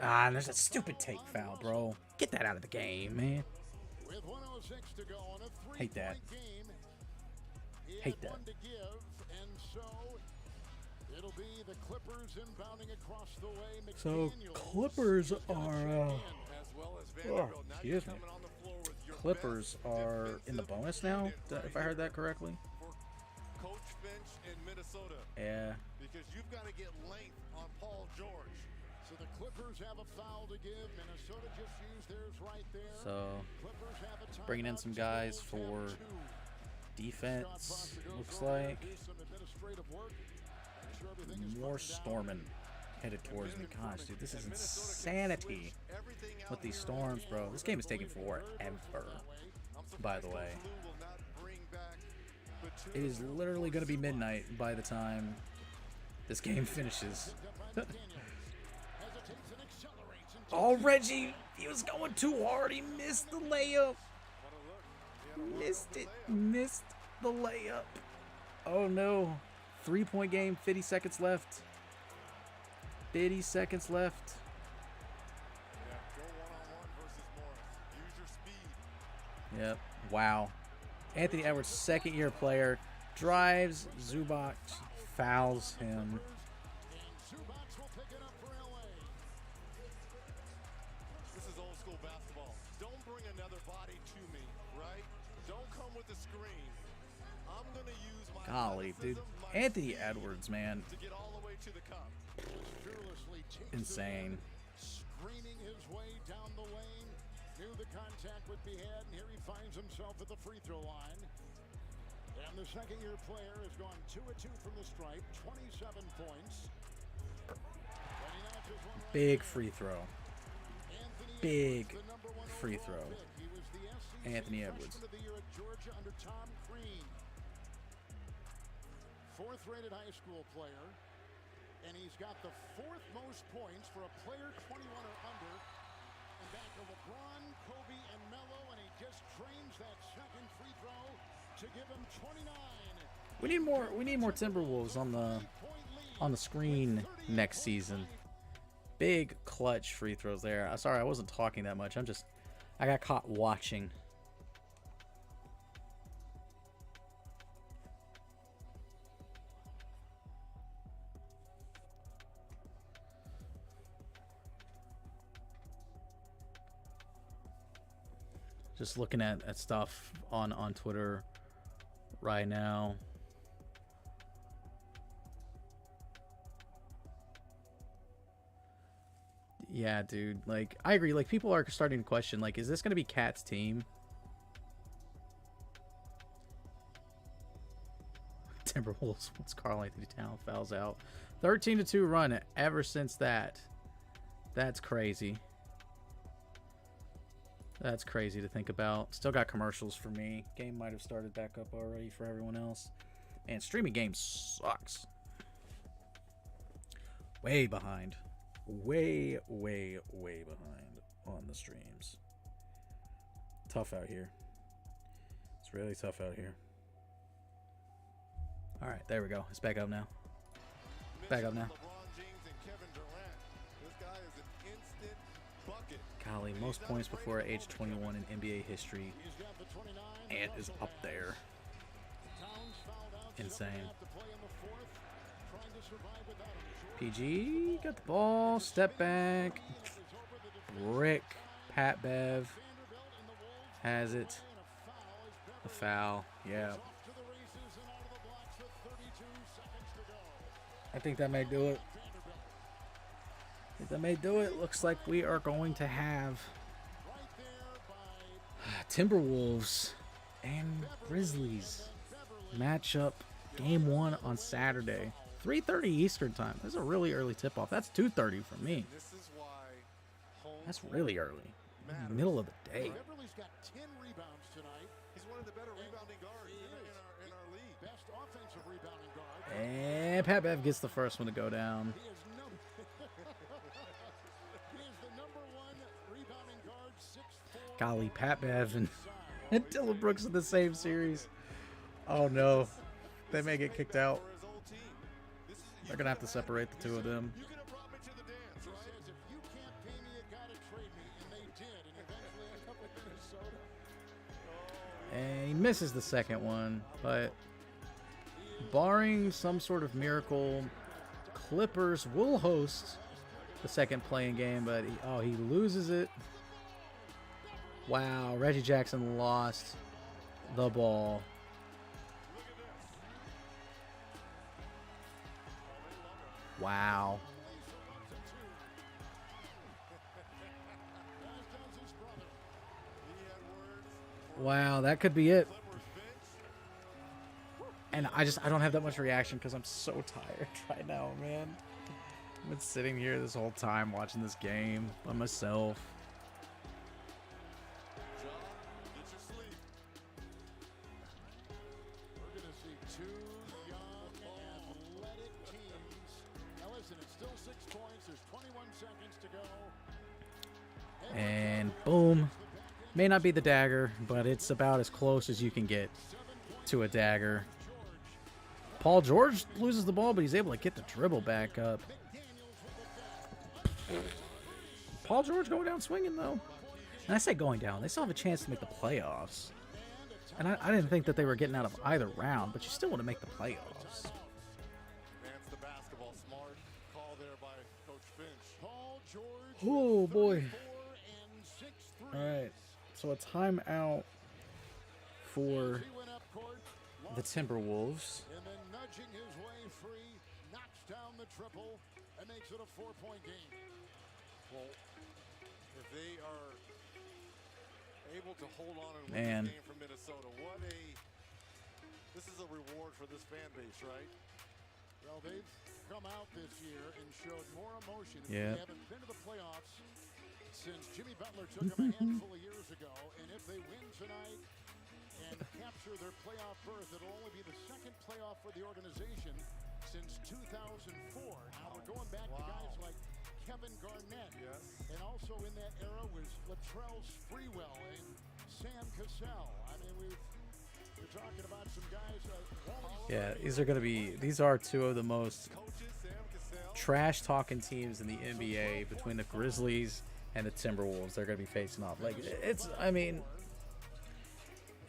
Ah, and there's a stupid take foul, bro. Get that out of the game, man. Hate that. Hate that. So Clippers are excuse me. Clippers are in the bonus now, if I heard that correctly. Coach Finch in Minnesota. Yeah. Because you've got to get length on Paul George. So the Clippers have a foul to give. Minnesota just used theirs right there. So bringing in some guys for defense, looks like. More Stormin headed towards me. Gosh, dude, this is insanity with these storms, bro. This game is taking forever, by the way. It is literally going to be midnight by the time this game finishes. Oh, Reggie, he was going too hard. He missed the layup. Missed it. Missed the layup. Oh, no. 3-point game, 50 seconds left. 50 seconds left. Yep. Wow. Anthony Edwards, second-year player, drives Zubac, fouls him. This is old school basketball. Don't bring another body to me, right? Don't come with the screen. I'm going to use my golly, dude. Anthony Edwards, man. To get all the way to the cup. Insane. Screaming his way down the lane. Knew the contact would be had, and here he finds himself at the free throw line. And the second-year player has gone 2 of 2 from the stripe, 27 points. Big free throw. Big free throw. Anthony Edwards. Fourth-rated high school player, and he's got the 4th most points for a player 21 or under. And back to LeBron, Kobe, and Melo, and he just trains that second free throw to give him 29. We need more Timberwolves on the screen next season. Big clutch free throws there. Sorry, I wasn't talking that much. I got caught watching. Just looking at stuff on Twitter right now. Yeah, dude. Like, I agree. Like, people are starting to question, like, is this going to be Cat's team? Timberwolves once Karl Anthony Towns fouls out. 13-2 run ever since that. That's crazy. That's crazy to think about. Still got commercials for me. Game might have started back up already for everyone else. And streaming games sucks. Way behind. Way behind on the streams. Tough out here. It's really tough out here. All right, there we go. It's back up now. Back up now. Golly, most points before age 21 in NBA history. Ant is up there. Insane. PG got the ball. Step back. Rick. Pat Bev has it. The foul. Yeah. I think that may do it. That may do it. Looks like we are going to have Timberwolves and Grizzlies matchup game 1 on Saturday, 3:30 Eastern time. This is a really early tip-off. That's 2:30 for me. That's really early. Middle of the day. Beverly's got 10 rebounds tonight. He's one of the better rebounding guards in our league. Best offensive rebounding guard. And Pat Bev gets the first one to go down. He is the number 1 rebounding guard, 6'4". Golly, Pat Bev and Dylan Brooks in the same series. Oh no. They may get kicked out. They're going to have to separate the two of them. And he misses the second one, but barring some sort of miracle, Clippers will host the second playing game, but he loses it. Wow, Reggie Jackson lost the ball. Wow. Wow, that could be it. And I don't have that much reaction because I'm so tired right now, man. I've been sitting here this whole time watching this game by myself. We're going to see 2 young, athletic teams. Now listen, it's still 6 points. There's 21 seconds to go. And boom. May not be the dagger, but it's about as close as you can get to a dagger. Paul George loses the ball, but he's able to get the dribble back up. Paul George going down swinging, though. And I say going down. They still have a chance to make the playoffs. And I didn't think that they were getting out of either round, but you still want to make the playoffs. That's the basketball smart call there by Coach Finch. Paul George. Oh, boy. 4 and 6 threes. All right. So a timeout for He went up court, the Timberwolves. and then nudging his way free, knocks down the triple, and makes it a 4-point game. Well, if they are able to hold on and Man. win this game from Minnesota, this is a reward for this fan base, right? Well, they've come out this year and showed more emotion. Yeah. They haven't been to the playoffs since Jimmy Butler took them a handful of years ago. And if they win tonight and capture their playoff berth, it'll only be the second playoff for the organization since 2004. Now we're going back to guys like Kevin Garnett. Yes. And also in that era was Latrell Sprewell and Sam Cassell. I mean, we're talking about some guys. Yeah, these are two of the most trash-talking teams in the NBA between the Grizzlies and the Timberwolves. They're going to be facing off. Like,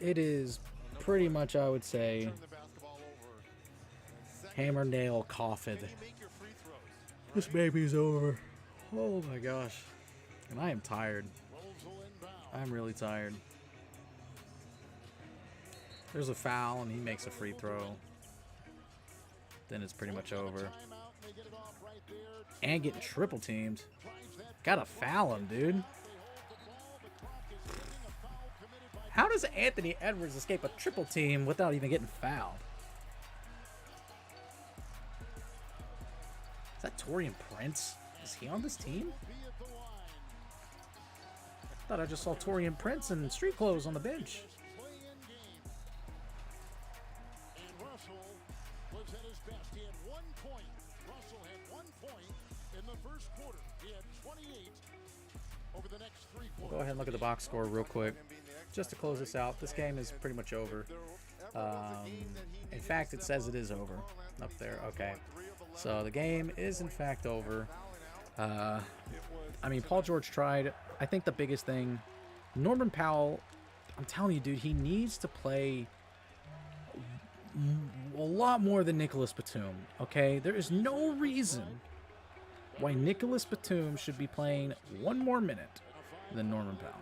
it is pretty much, I would say, hammer, nail, coffin. This baby's over. Oh my gosh. And I am tired. I'm really tired. There's a foul and he makes a free throw. Then it's pretty much over. And getting triple teamed. Gotta foul him, dude. How does Anthony Edwards escape a triple team without even getting fouled? Is that Taurean Prince? Is he on this team? I thought I just saw Taurean Prince in street clothes on the bench. And Russell was at his best. He had 1 point. Russell had 1 point in the first quarter. He had 28 over the next 3 quarters. Go ahead and look at the box score real quick. Just to close this out, this game is pretty much over. In fact, it says it is over up there. Okay. So the game is in fact over. I mean, Paul George tried. I think the biggest thing, Norman Powell, I'm telling you, dude, he needs to play a lot more than Nicholas Batum, okay? There is no reason why Nicholas Batum should be playing 1 more minute than Norman Powell.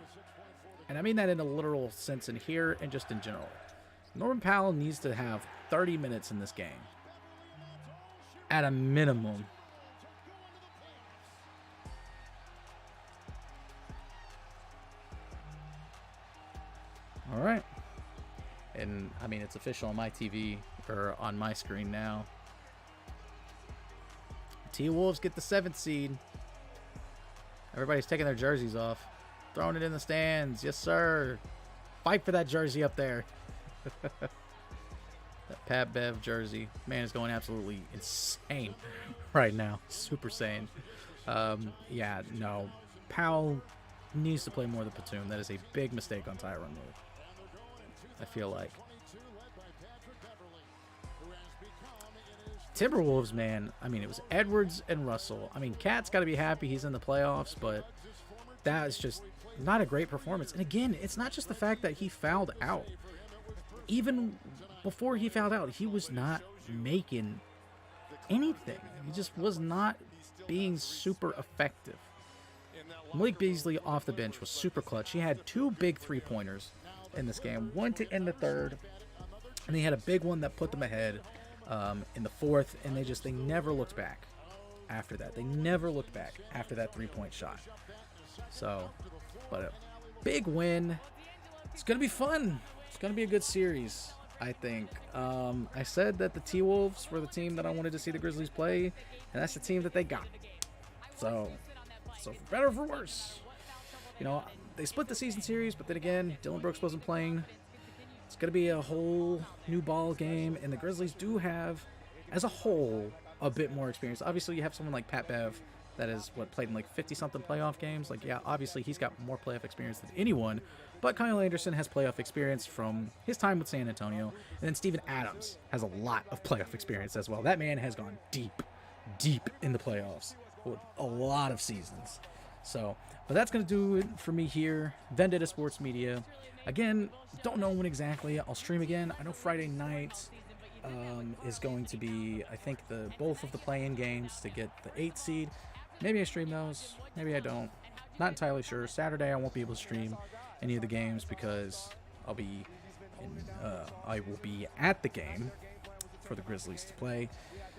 And I mean that in a literal sense in here and just in general. Norman Powell needs to have 30 minutes in this game. At a minimum. All right. And I mean, it's official on my TV or on my screen now. T-Wolves get the 7th seed. Everybody's taking their jerseys off. Throwing it in the stands. Yes, sir. Fight for that jersey up there. That Pat Bev jersey. Man is going absolutely insane right now. Super sane. Yeah, no. Powell needs to play more than Batum. That is a big mistake on Tyronn Lue, I feel like. Timberwolves, man. I mean, it was Edwards and Russell. I mean, Cat's got to be happy he's in the playoffs, but that is just not a great performance. And again, it's not just the fact that he fouled out. Even before he fouled out, he was not making anything. He just was not being super effective. Malik Beasley off the bench was super clutch. He had 2 big 3-pointers in this game. One to end the third, and he had a big one that put them ahead in the fourth, and they never looked back after that. They never looked back after that 3-point shot. So, but a big win. It's going to be fun. It's going to be a good series, I think. I said that the T-Wolves were the team that I wanted to see the Grizzlies play, and that's the team that they got. So for better or for worse, you know, they split the season series, but then again, Dylan Brooks wasn't playing. It's going to be a whole new ball game, and the Grizzlies do have, as a whole, a bit more experience. Obviously, you have someone like Pat Bev that is, played in like 50-something playoff games. Like, yeah, obviously, he's got more playoff experience than anyone, but Kyle Anderson has playoff experience from his time with San Antonio, and then Steven Adams has a lot of playoff experience as well. That man has gone deep in the playoffs with a lot of seasons. So, but that's going to do it for me here. Vendetta Sports Media. Again, don't know when exactly I'll stream again. I know Friday night is going to be, I think, both of the play-in games to get the 8th seed. Maybe I stream those. Maybe I don't. Not entirely sure. Saturday I won't be able to stream any of the games because I will be at the game for the Grizzlies to play.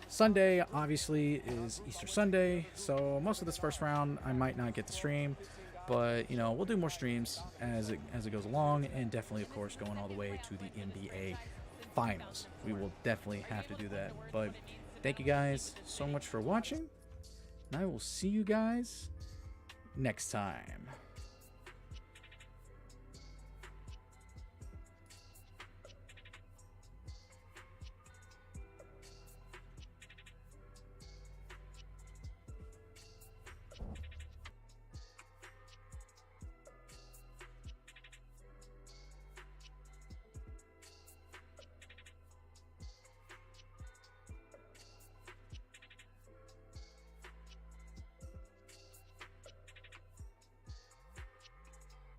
Sunday, obviously, is Easter Sunday, so most of this first round I might not get to stream, but, you know, we'll do more streams as it goes along, and definitely, of course, going all the way to the NBA Finals. We will definitely have to do that, but thank you guys so much for watching, and I will see you guys next time.